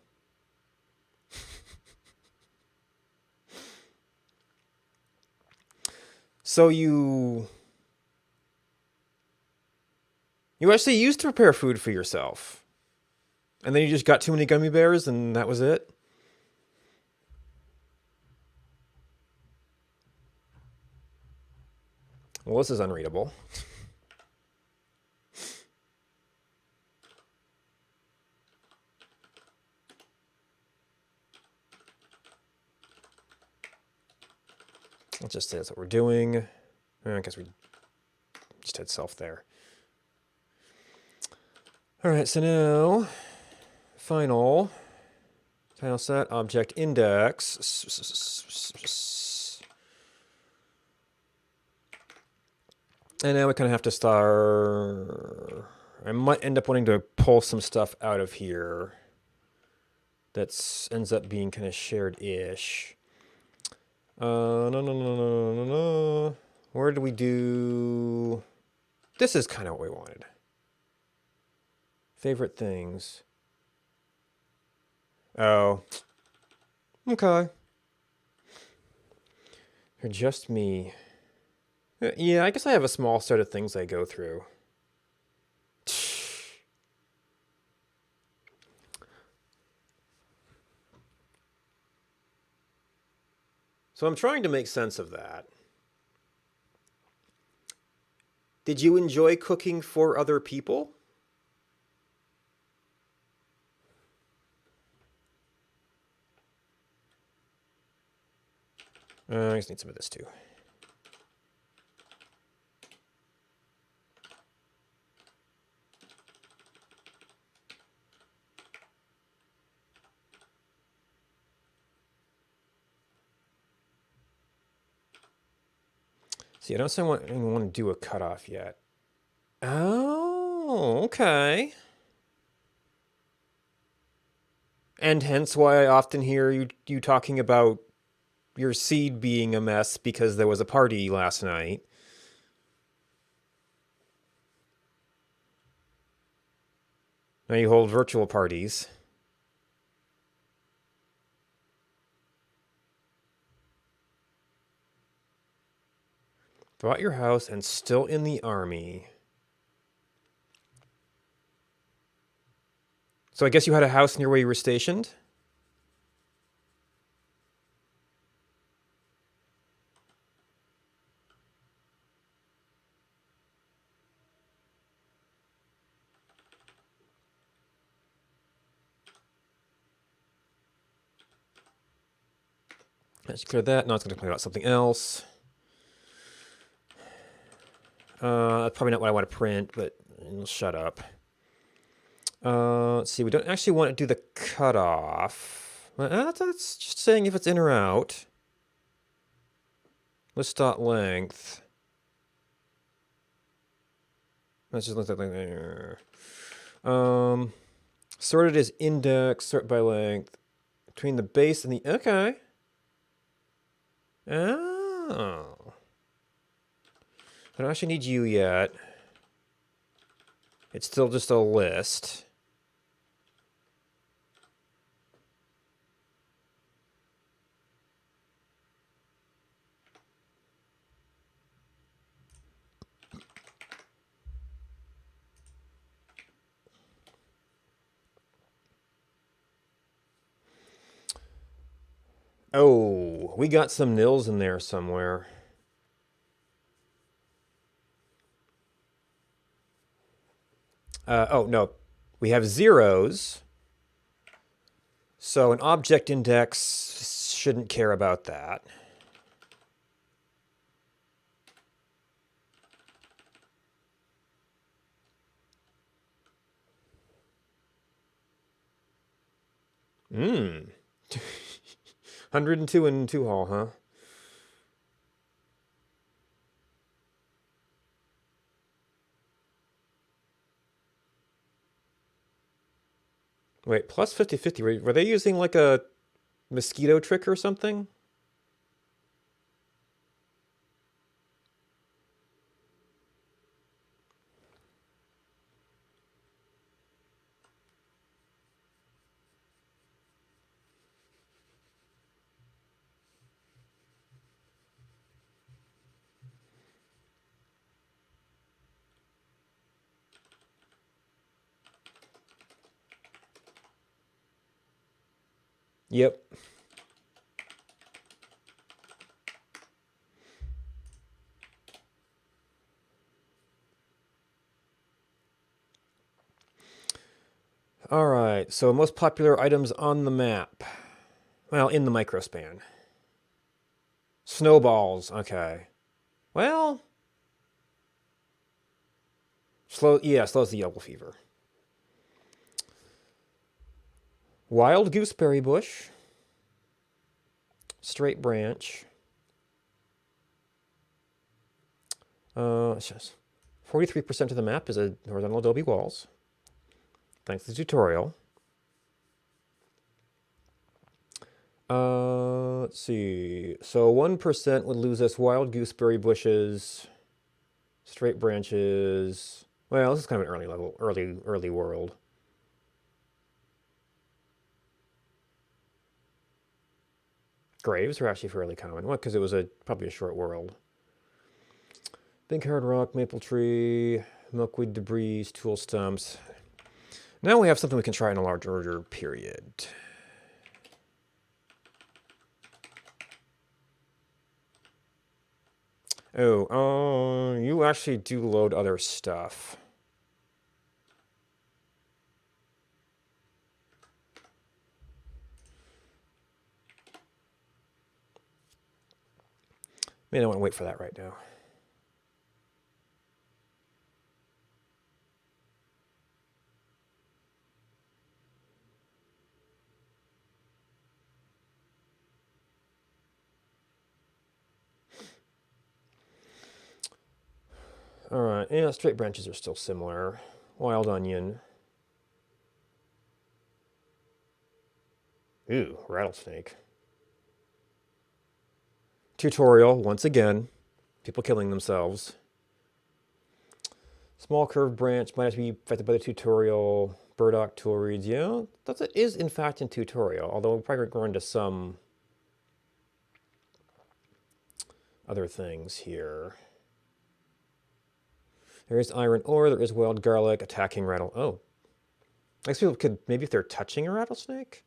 So you actually used to prepare food for yourself, and then you just got too many gummy bears, and that was it? Well, this is unreadable. Let's just say that's what we're doing. I guess we just had self there. All right, so now final set object index. And now we kind of have to start. I might end up wanting to pull some stuff out of here that ends up being kind of shared-ish. No. Where do we do... This is kind of what we wanted. Favorite things. Oh. Okay. You're just me. Yeah, I guess I have a small set of things I go through. So I'm trying to make sense of that. Did you enjoy cooking for other people? I just need some of this too. See, I don't want to do a cutoff yet. Oh, okay. And hence why I often hear you talking about your seed being a mess because there was a party last night. Now you hold virtual parties. Bought your house and still in the army. So I guess you had a house near where you were stationed? Let's clear that. Now it's going to complain about something else. That's probably not what I want to print, but shut up. Let's see. We don't actually want to do the cutoff. That's just saying if it's in or out. List dot length. Let's just look at that there. Sorted as index, sort by length. Between the base and the... Okay. Oh. I don't actually need you yet. It's still just a list. Oh, we got some nils in there somewhere. Oh, no. We have zeros. So an object index shouldn't care about that. Hmm. 102 in 2 hall, huh? Wait, plus 50-50. Were they using like a mosquito trick or something? Yep. All right, so most popular items on the map. Well, in the microspan. Snowballs, okay. Well, slows the yellow fever. Wild gooseberry bush. Straight branch. 43% of the map is a horizontal adobe walls. Thanks to the tutorial. Let's see. So 1% would lose us wild gooseberry bushes, straight branches. Well, this is kind of an early level, early world. Graves are actually fairly common. What? Because it was probably a short world. Big hard rock, maple tree, milkweed debris, tool stumps. Now we have something we can try in a larger period. Oh, you actually do load other stuff. Maybe I don't want to wait for that right now. Alright, yeah, straight branches are still similar. Wild onion. Ooh, rattlesnake. Tutorial, once again. People killing themselves. Small curved branch might have to be affected by the tutorial. Burdock tool reads, yeah, it is in fact in tutorial, although we're probably going to go into some other things here. There is iron ore, there is wild garlic, attacking rattle. Oh. I guess people could, maybe if they're touching a rattlesnake?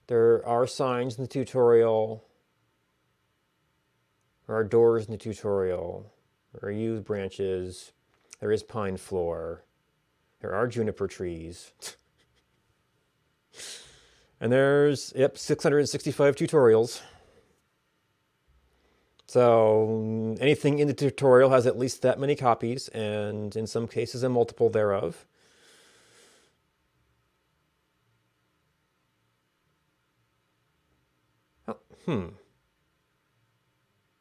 There are signs in the tutorial. There are doors in the tutorial. There are yew branches. There is pine floor. There are juniper trees. And there's, yep, 665 tutorials. So anything in the tutorial has at least that many copies, and in some cases a multiple thereof. Oh,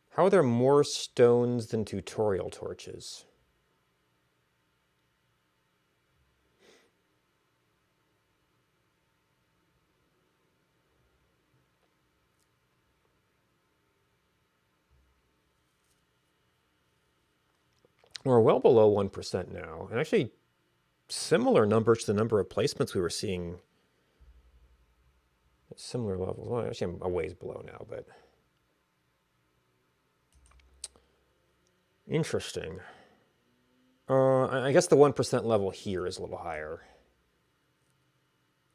How are there more stones than tutorial torches? We're well below 1% now, and actually similar numbers to the number of placements we were seeing at similar levels. Well, actually, I'm a ways below now, but interesting. I guess the 1% level here is a little higher.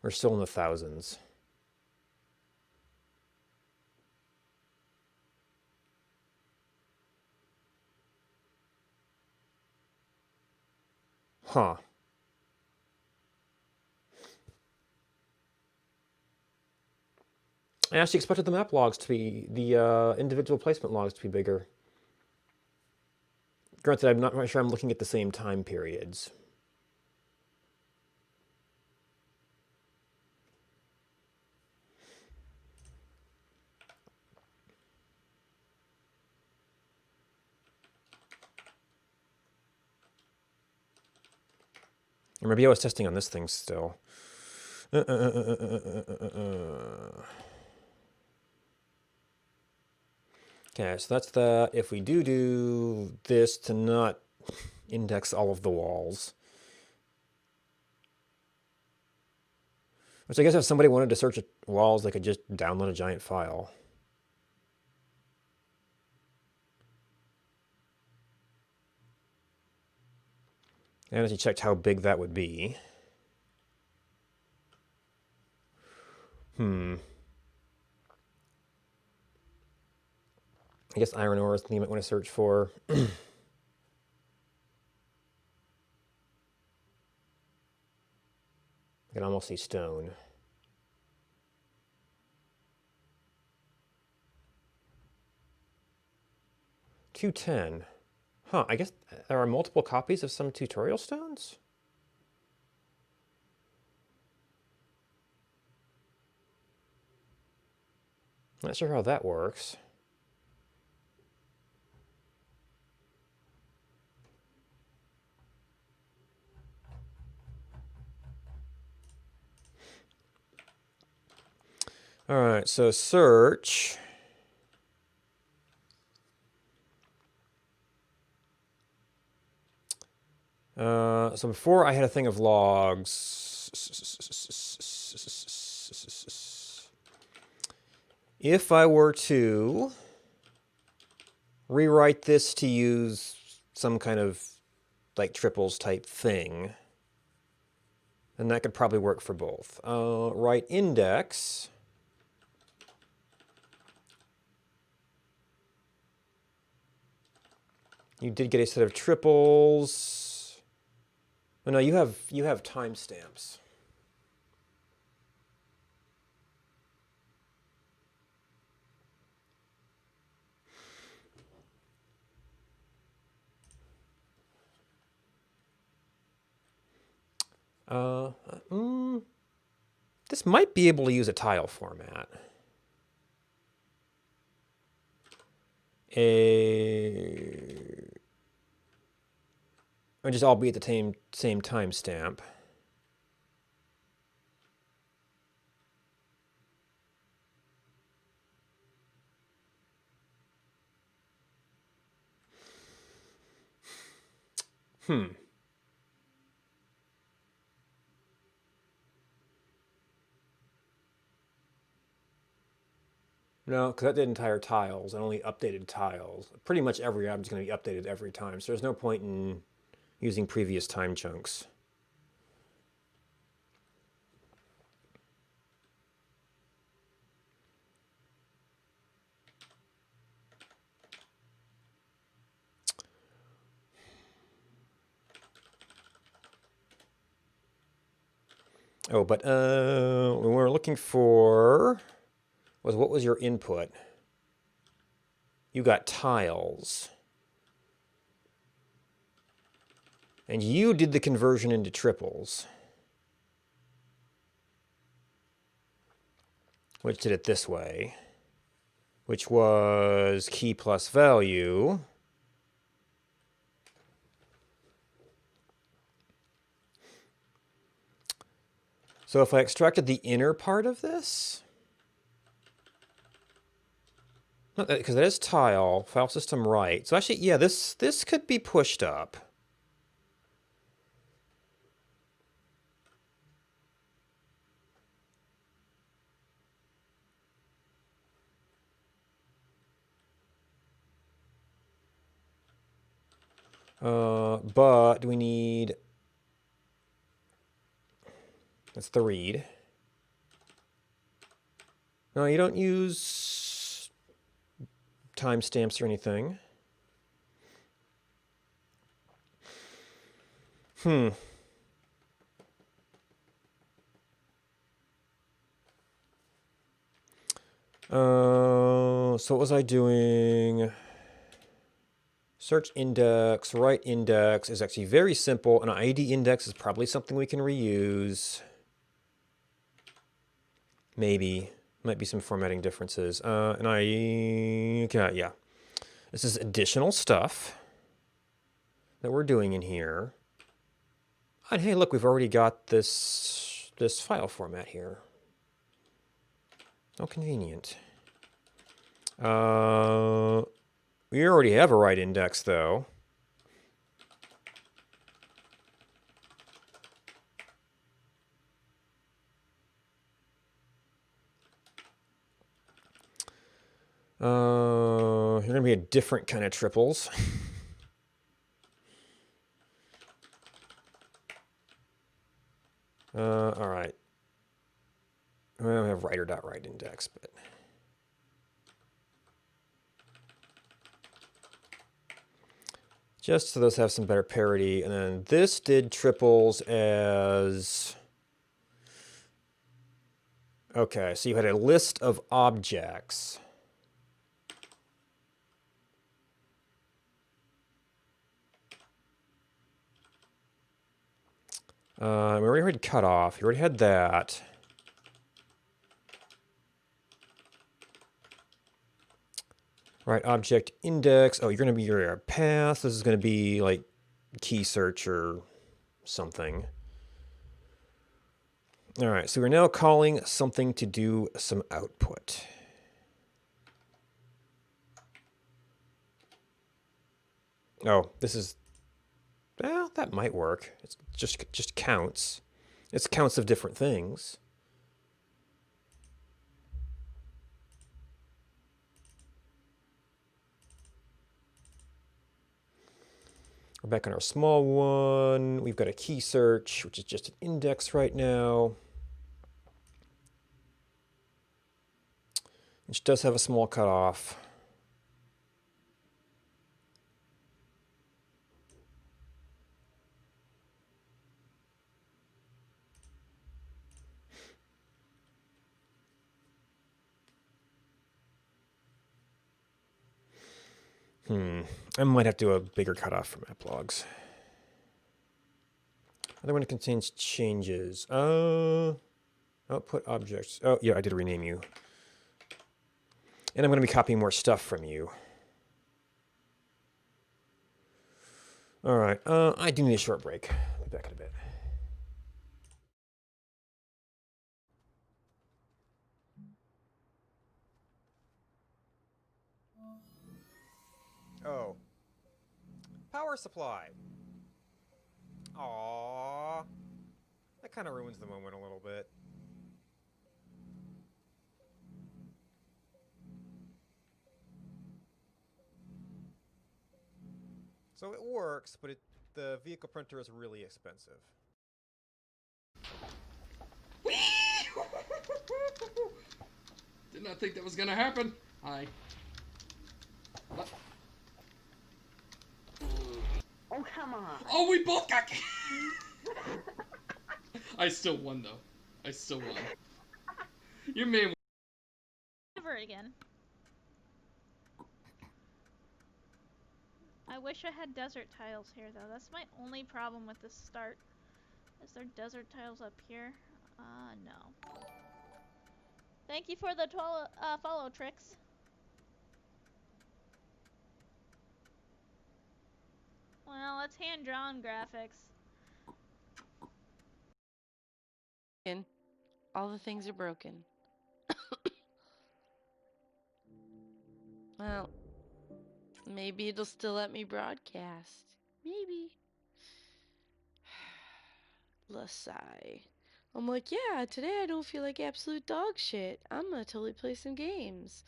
We're still in the thousands. Huh. I actually expected the map logs to be, the individual placement logs to be bigger. Granted, I'm not quite sure I'm looking at the same time periods. Or maybe I was testing on this thing still. Okay, so that's that. If we do this to not index all of the walls. Which I guess if somebody wanted to search walls, they could just download a giant file. I actually checked how big that would be. I guess iron ore is something you might want to search for. I can almost see stone. $210. Huh, I guess there are multiple copies of some tutorial stones? Not sure how that works. All right, so search. So before I had a thing of logs. If I were to rewrite this to use some kind of like triples type thing, then that could probably work for both. Write index. You did get a set of triples. Oh no, you have timestamps. This might be able to use a tile format. Or just all be at the same timestamp. No, because that did entire tiles and only updated tiles. Pretty much every object is going to be updated every time, so there's no point in using previous time chunks. Oh, but when we're looking for what was your input? You got tiles. And you did the conversion into triples. Which did it this way. Which was key plus value. So if I extracted the inner part of this, because that is tile, file system right. So actually, yeah, this could be pushed up. But do we need... That's the read. No, you don't use timestamps or anything. So what was I doing? Search index, write index is actually very simple. An ID index is probably something we can reuse. Maybe. Might be some formatting differences. Yeah. This is additional stuff that we're doing in here. And hey, look, we've already got this file format here. How convenient. We already have a write index, though. You're going to be a different kind of triples. All right. Well, we have writer.write index, but... just so those have some better parity. And then this did triples as... Okay, so you had a list of objects. We already had cutoff. You already had that. Right, object index. Oh, you're going to be your path. This is going to be like key search or something. All right, so we're now calling something to do some output. Oh, this is... Well, that might work. It's just counts. It's counts of different things. We're back on our small one. We've got a key search, which is just an index right now. Which does have a small cutoff. I might have to do a bigger cutoff for map logs. Other one contains changes. Output objects. Oh, yeah, I did rename you. And I'm going to be copying more stuff from you. All right. I do need a short break. I'll be back in a bit. Oh. Power supply. Aww. That kind of ruins the moment a little bit. So it works, but the vehicle printer is really expensive. Did not think that was gonna happen. Hi. What? Oh, come on. Oh, we both got. I still won though. I still won. Your man. Never again. I wish I had desert tiles here, though. That's my only problem with this start. Is there desert tiles up here? No. Thank you for the follow, Trix. Well, it's hand-drawn graphics. All the things are broken. Well, maybe it'll still let me broadcast. Maybe. Lasai. I'm like, yeah, today I don't feel like absolute dog shit. I'm gonna totally play some games.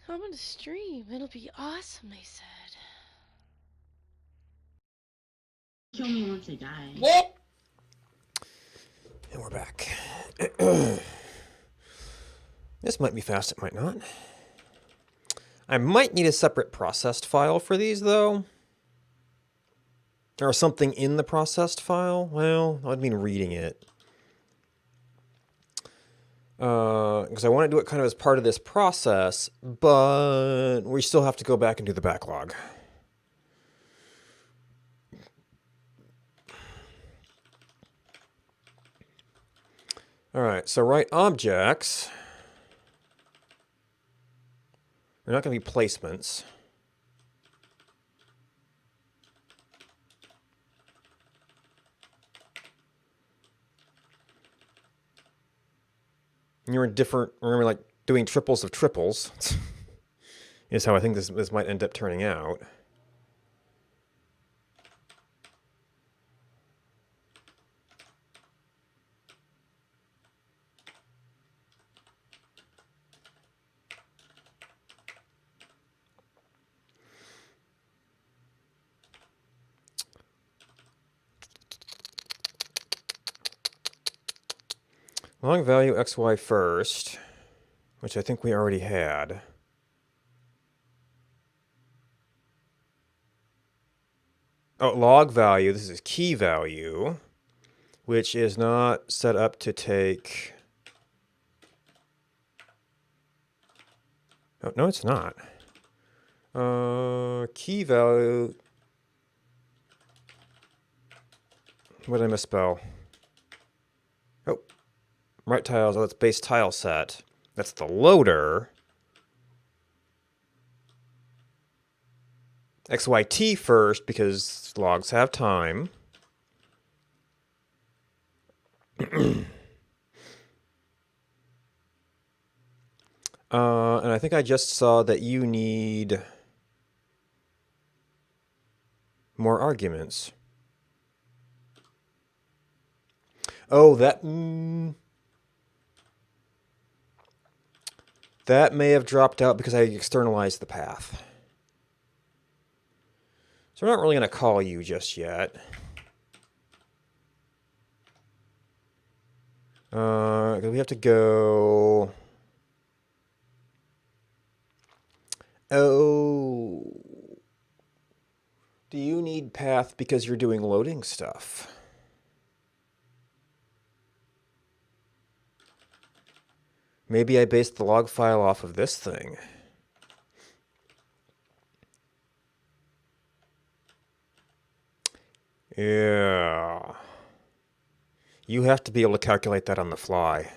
I'm gonna stream. It'll be awesome, they said. Kill me once I die. Whoa! And we're back. This might be fast, it might not. I might need a separate processed file for these, though. Or something in the processed file. Well, I mean reading it. Because I want to do it kind of as part of this process, but we still have to go back and do the backlog. All right, so write objects. They're not going to be placements. You're in different, remember, like doing triples of triples is how I think this might end up turning out. Log value xy first, which I think we already had. Oh, log value, this is key value, which is not set up to take... Oh, no, it's not. Key value... What did I misspell? Oh. Right tiles, oh, that's base tile set. That's the loader. XYT first, because logs have time. And I think I just saw that you need more arguments. Oh, that... That may have dropped out because I externalized the path. So we're not really going to call you just yet. We have to go... Oh... Do you need path because you're doing loading stuff? Maybe I based the log file off of this thing. Yeah. You have to be able to calculate that on the fly.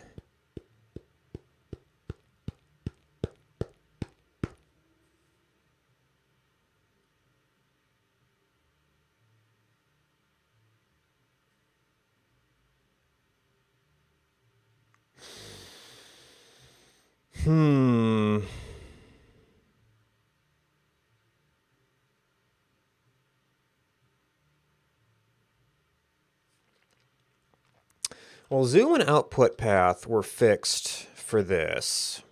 Hmm. Well, zoom and output path were fixed for this.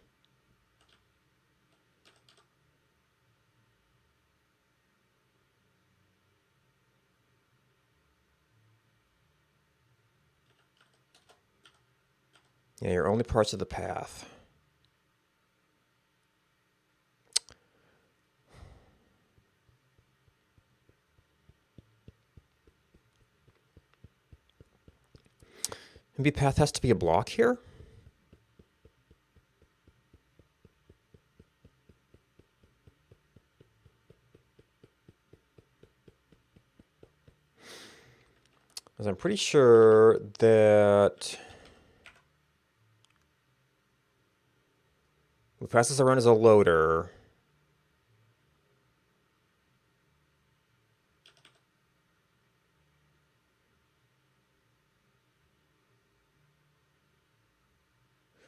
Yeah, you're only parts of the path. Maybe path has to be a block here? Because I'm pretty sure that we pass this around as a loader.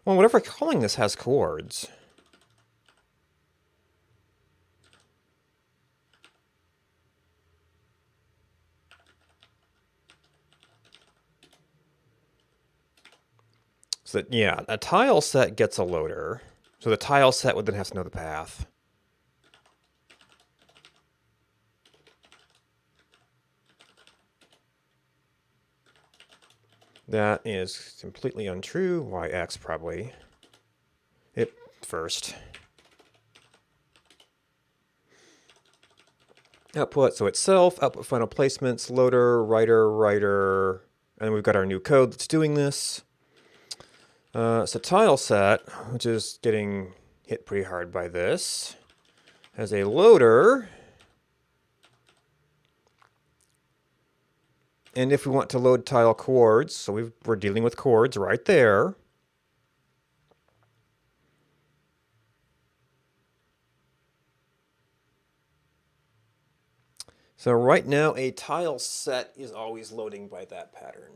Well, whatever we're calling this has chords. So that, yeah, a tile set gets a loader. So the tile set would then have to know the path. That is completely untrue. YX probably. It first. Output, so itself, output final placements, loader, writer, and then we've got our new code that's doing this. So tile set, which is getting hit pretty hard by this, has a loader. And if we want to load tile chords, so we're dealing with chords right there. So right now, a tile set is always loading by that pattern.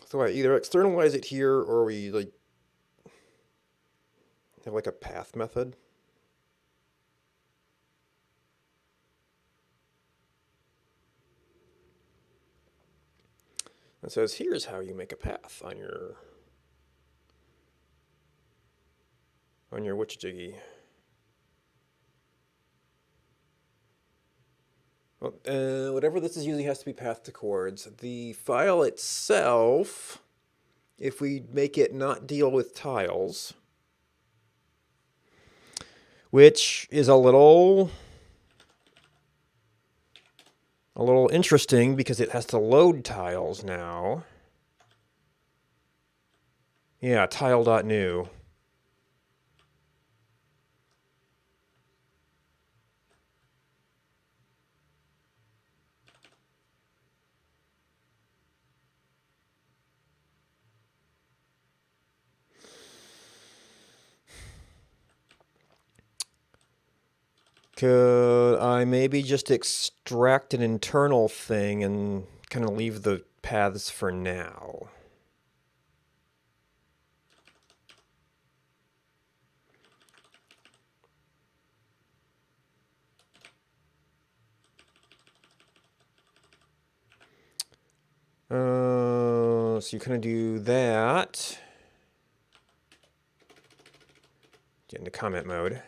So I either externalize it here or we like have like a path method. It says here's how you make a path on your witchjiggy. Well, whatever this is usually has to be pathed to chords. The file itself, if we make it not deal with tiles, which is a little interesting because it has to load tiles now. Yeah, tile.new. Could I maybe just extract an internal thing and kind of leave the paths for now? So you kind of do that. Get into comment mode.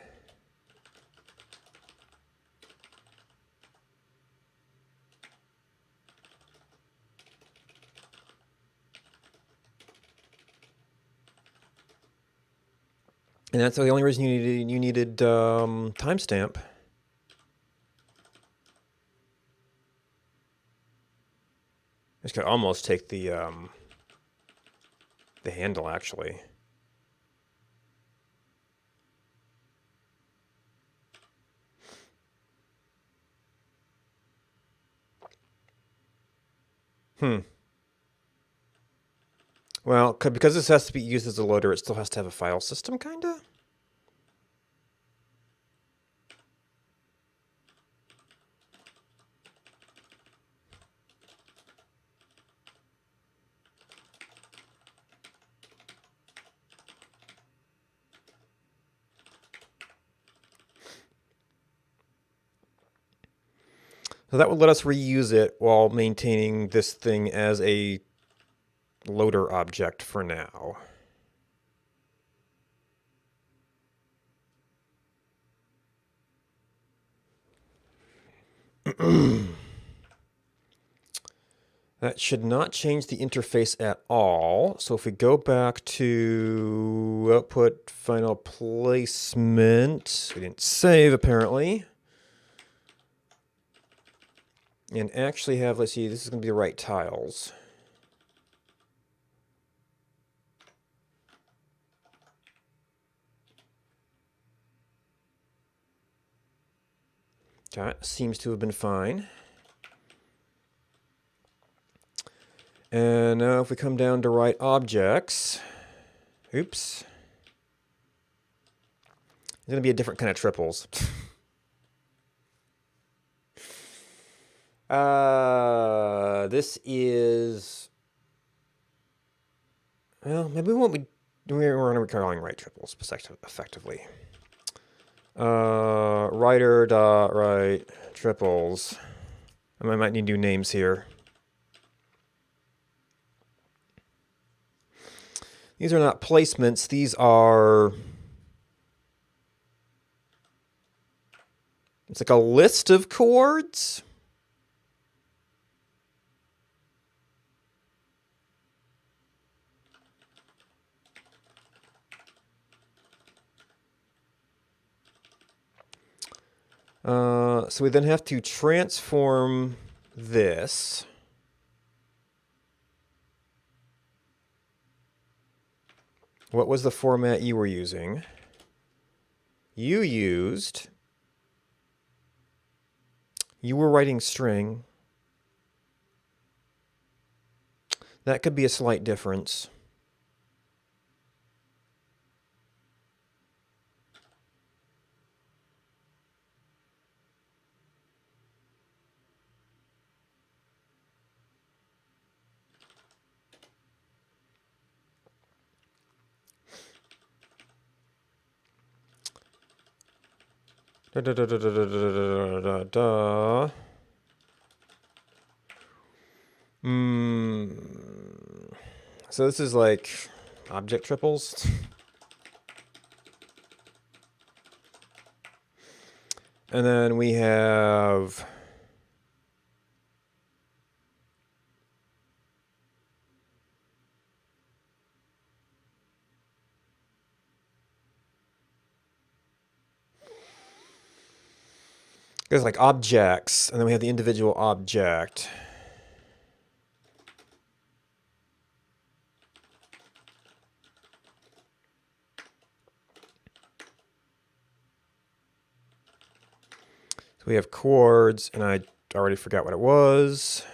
And that's the only reason you needed timestamp. This could almost take the handle actually. Well, because this has to be used as a loader, it still has to have a file system, kinda? So that would let us reuse it while maintaining this thing as a loader object for now. That should not change the interface at all. So if we go back to output final placement, we didn't save apparently. And actually have, let's see, this is going to be the right tiles. That seems to have been fine. And now if we come down to write objects, oops. It's going to be a different kind of triples. This is, well, maybe we won't be, we're going to be calling right triples effectively. Writer dot write triples. I might need new names here. These are not placements, these are, it's like a list of chords. So we then have to transform this. What was the format you were using? You were writing string. That could be a slight difference. Da, da, da, da, da, da, da, da, da. So this is like object triples. And then we have there's like objects, and then we have the individual object. So we have chords, and I already forgot what it was.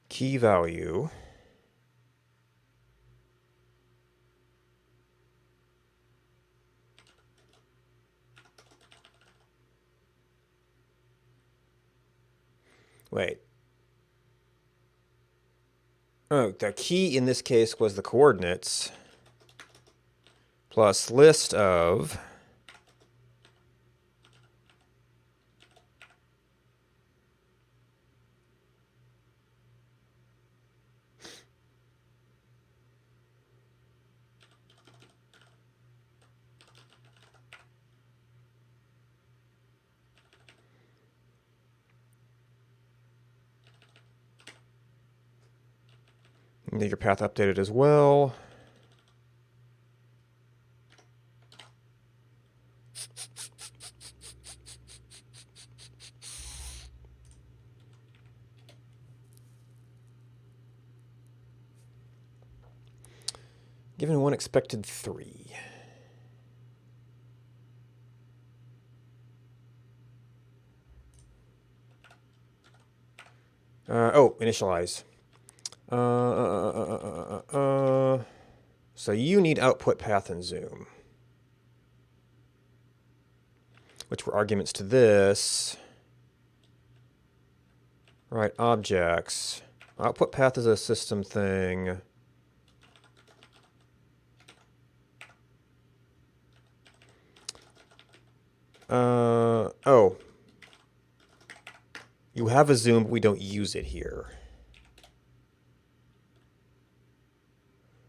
Key value. Wait. Oh, the key in this case was the coordinates plus list of you need your path updated as well. Given 1 expected 3. Oh, initialize. So you need output path and zoom, which were arguments to this. Right, objects. Output path is a system thing. Oh. You have a zoom, but we don't use it here.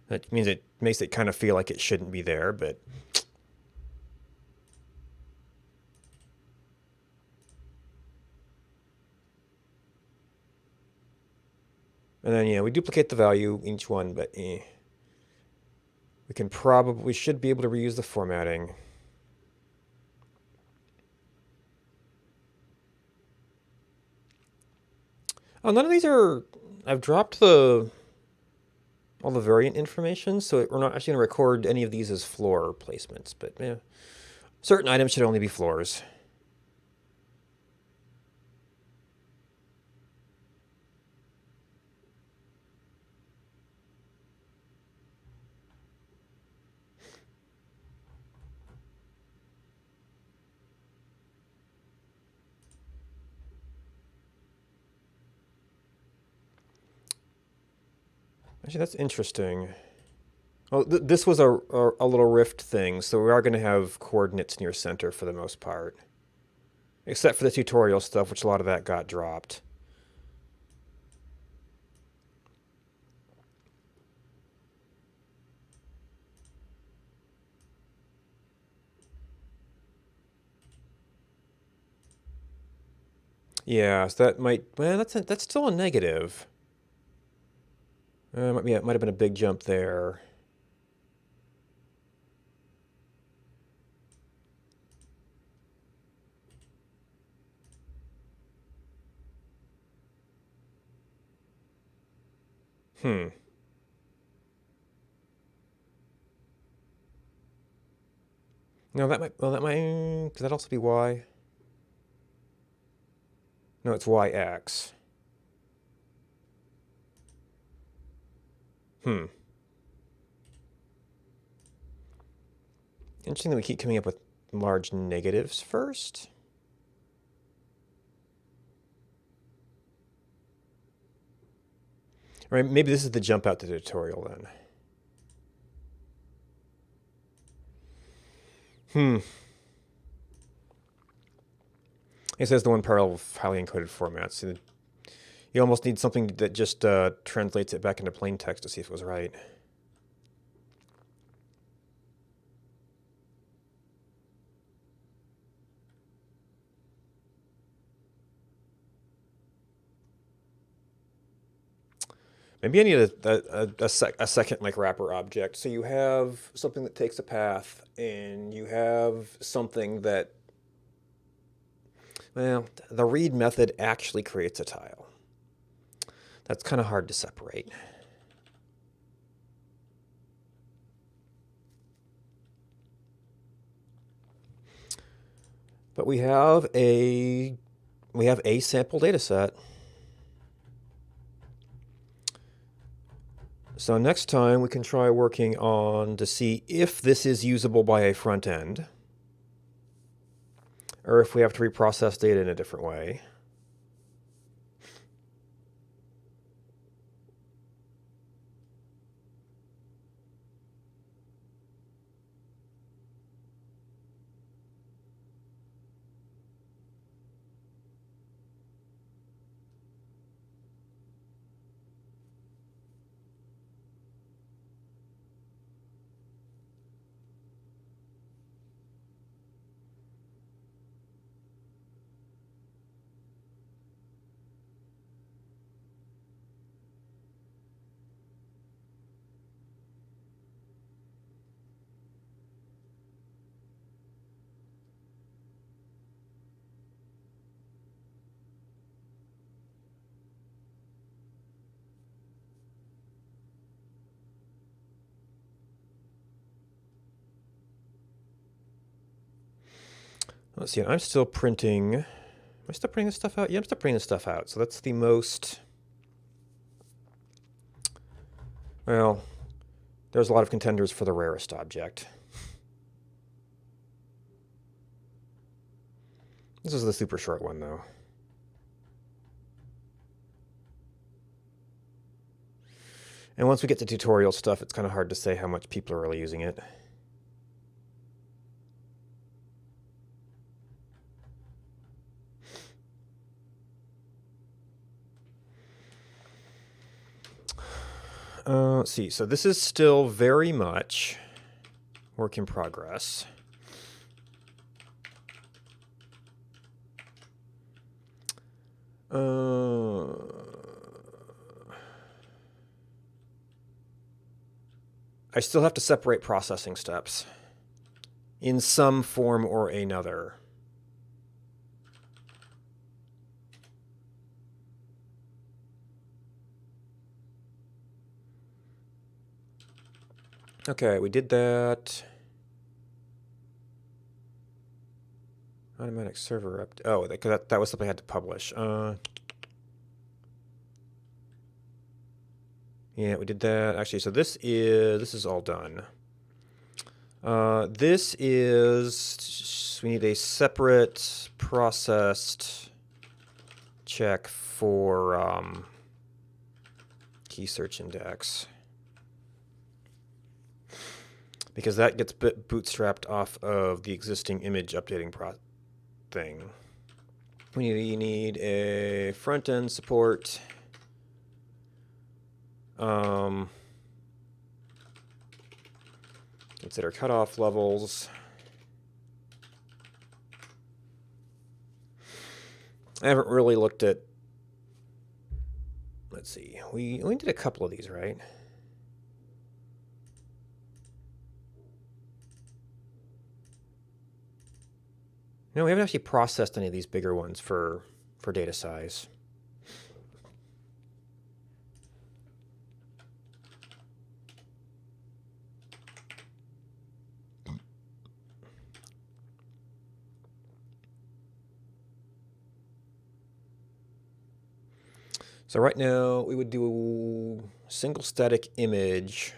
That means it makes it kind of feel like it shouldn't be there, but... And then, yeah, we duplicate the value in each one, but we should be able to reuse the formatting. Oh, none of these are... I've dropped all the variant information, so we're not actually going to record any of these as floor placements, but yeah. Certain items should only be floors. Actually, that's interesting. Oh, this was a little Rift thing, so we are going to have coordinates near center for the most part. Except for the tutorial stuff, which a lot of that got dropped. Yeah, so that might... Well, that's still a negative. It might have been a big jump there. No, that might... Well, that might... Could that also be Y? No, it's YX. Interesting that we keep coming up with large negatives first. Or maybe this is the jump out to the tutorial then. It says the one parallel of highly encoded formats. You almost need something that just translates it back into plain text to see if it was right. Maybe I need a second like wrapper object. So you have something that takes a path, and you have something that, well, the read method actually creates a tile. That's kind of hard to separate. But we have a sample data set. So next time we can try working on to see if this is usable by a front end, or if we have to reprocess data in a different way. Let's see, I'm still printing... Am I still printing this stuff out? Yeah, I'm still printing this stuff out. So that's the most Well, there's a lot of contenders for the rarest object. This is the super short one, though. And once we get to tutorial stuff, it's kind of hard to say how much people are really using it. Let's see. So this is still very much work in progress. I still have to separate processing steps in some form or another. Okay, we did that. Automatic server up. Oh, that was something I had to publish. Yeah, we did that. Actually, so this is all done. This is, we need a separate processed check for key search index. Because that gets bootstrapped off of the existing image updating thing. We need a front-end support. Consider cutoff levels. I haven't really looked at. Let's see. We did a couple of these, right? No, we haven't actually processed any of these bigger ones for data size. So right now we would do a single static image.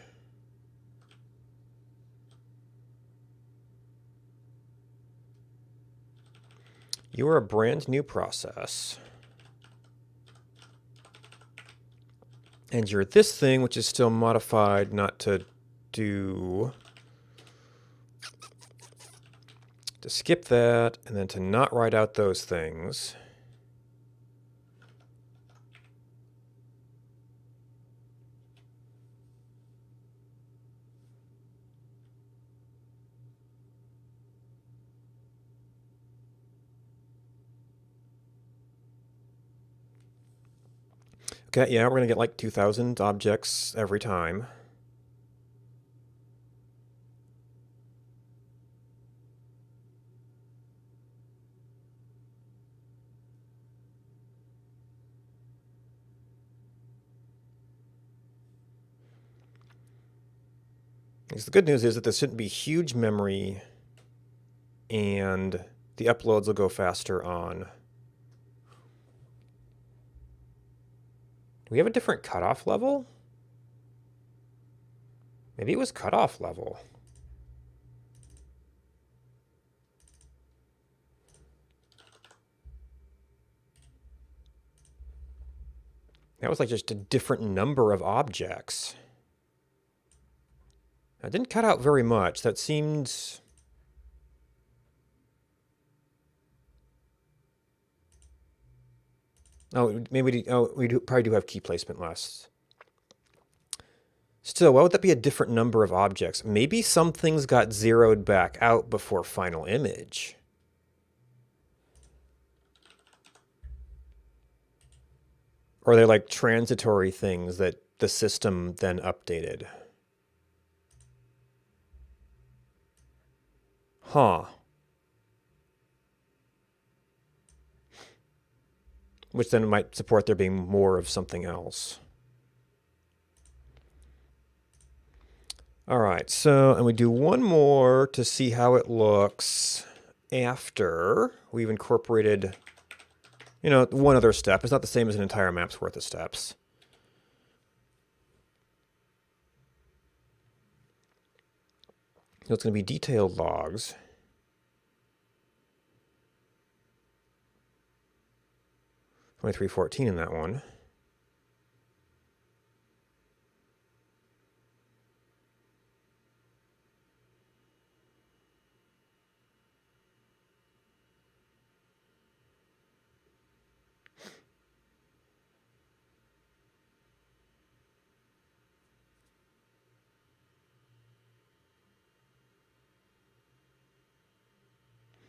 You are a brand new process. And you're this thing, which is still modified not to do, to skip that, and then to not write out those things. Okay, yeah, we're going to get like 2,000 objects every time. Because the good news is that there shouldn't be huge memory, and the uploads will go faster on. Do we have a different cutoff level? Maybe it was cutoff level. That was like just a different number of objects. I didn't cut out very much. That seemed... Oh, maybe we probably do have key placement less. Still, why would that be a different number of objects? Maybe some things got zeroed back out before final image. Or they're like transitory things that the system then updated. Huh. Which then might support there being more of something else. All right, so, and we do one more to see how it looks after we've incorporated, you know, one other step. It's not the same as an entire map's worth of steps. So it's going to be detailed logs. $23.14 in that one.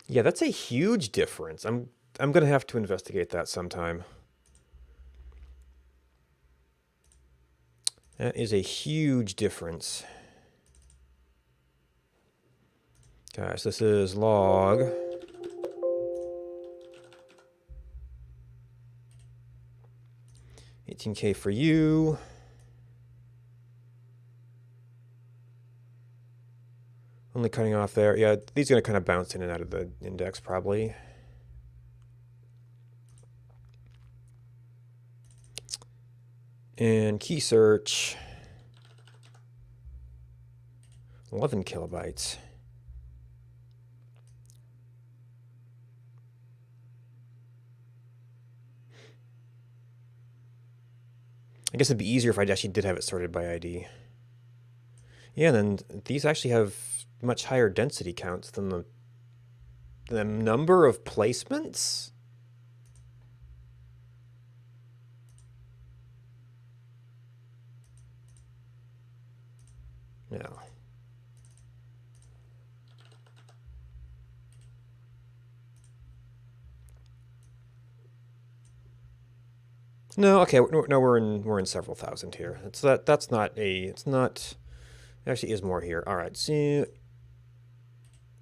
Yeah, that's a huge difference. I'm going to have to investigate that sometime. That is a huge difference. Guys, this is log. $18K for you. Only cutting off there. Yeah, these are going to kind of bounce in and out of the index probably. And key search. 11 kilobytes. I guess it'd be easier if I actually did have it sorted by ID. Yeah, then these actually have much higher density counts than the number of placements. No. No, okay, no, we're in several thousand here. That's not a, it's not, it actually is more here. All right, so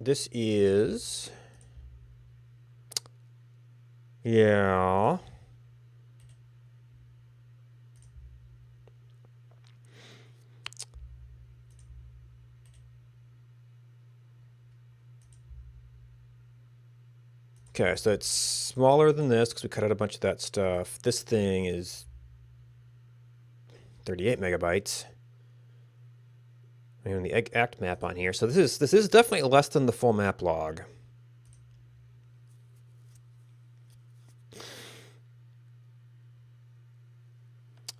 this is, yeah. Okay, so it's smaller than this because we cut out a bunch of that stuff. This thing is 38 megabytes. And the act map on here. So this is definitely less than the full map log.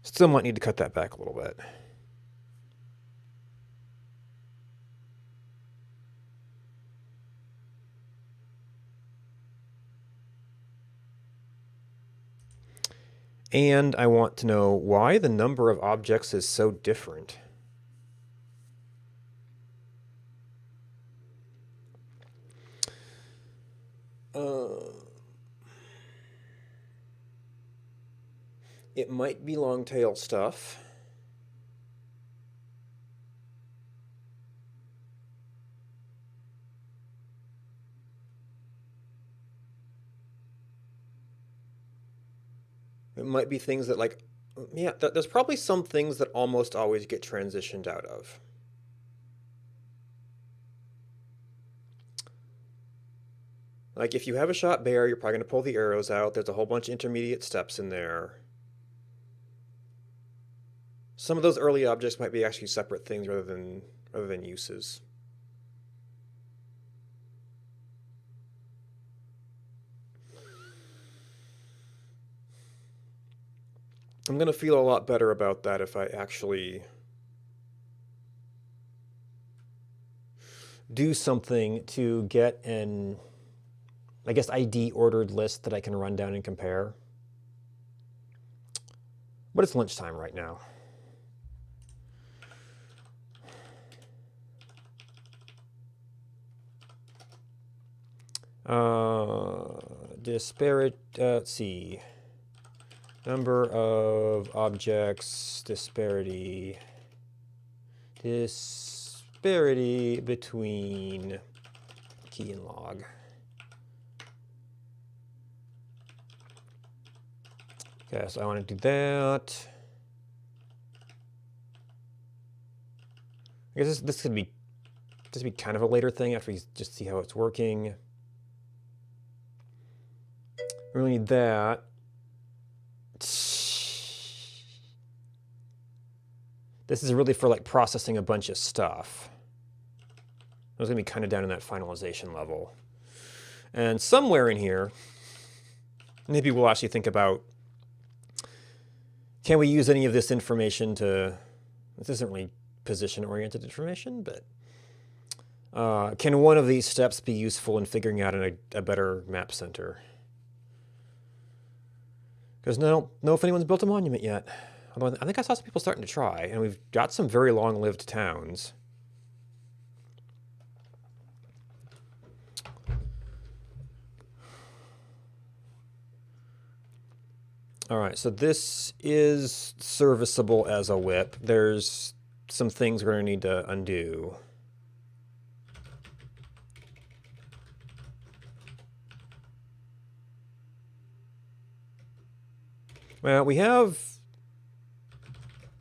Still might need to cut that back a little bit. And I want to know why the number of objects is so different. It might be long tail stuff. It might be things that, like, yeah, there's probably some things that almost always get transitioned out of. Like, if you have a shot bear, you're probably going to pull the arrows out. There's a whole bunch of intermediate steps in there. Some of those early objects might be actually separate things rather than uses. I'm going to feel a lot better about that if I actually do something to get an, I guess, ID ordered list that I can run down and compare. But it's lunchtime right now. Disparate, let's see. Number of objects, disparity between key and log. Okay, so I want to do that. I guess this could be kind of a later thing after we just see how it's working. We really need that. This is really for like processing a bunch of stuff. I was going to be kind of down in that finalization level. And somewhere in here, maybe we'll actually think about, can we use any of this information to, this isn't really position-oriented information, but can one of these steps be useful in figuring out a better map center? Because I don't know if anyone's built a monument yet. Although I think I saw some people starting to try, and we've got some very long-lived towns. All right, so this is serviceable as a whip. There's some things we're going to need to undo. Well, we have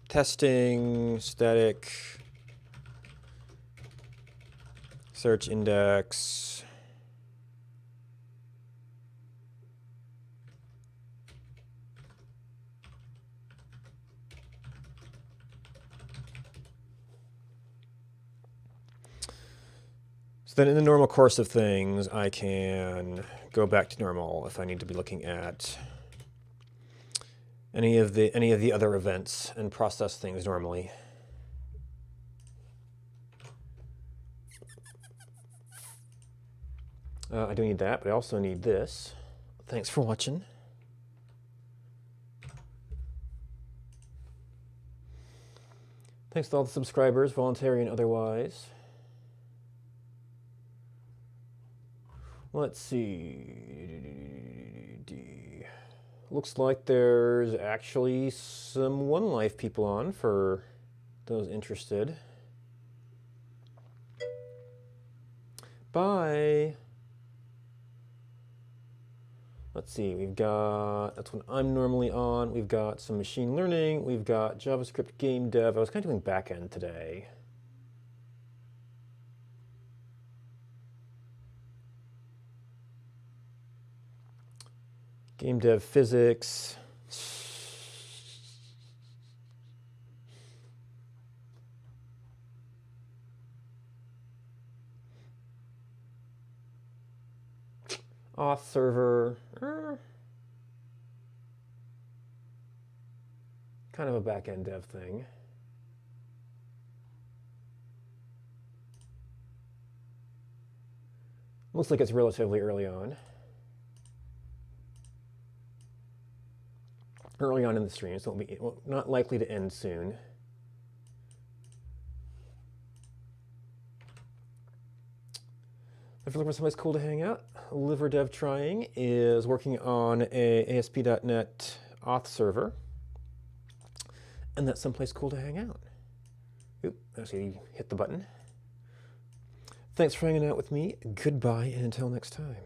testing, static, search index. So then in the normal course of things, I can go back to normal if I need to be looking at any of the other events and process things normally. I do need that, but I also need this. Thanks for watching. Thanks to all the subscribers, voluntary and otherwise. Let's see. Looks like there's actually some One Life people on for those interested. Bye. Let's see, we've got, that's what I'm normally on. We've got some machine learning. We've got JavaScript game dev. I was kind of doing back end today. Game dev physics. Auth server. Kind of a back-end dev thing. Looks like it's relatively early on. Early on in the stream, so it'll be not likely to end soon. If you're looking for someplace cool to hang out, LiverDev Trying is working on a ASP.NET auth server, and that's someplace cool to hang out. Oop, actually hit the button. Thanks for hanging out with me. Goodbye, and until next time.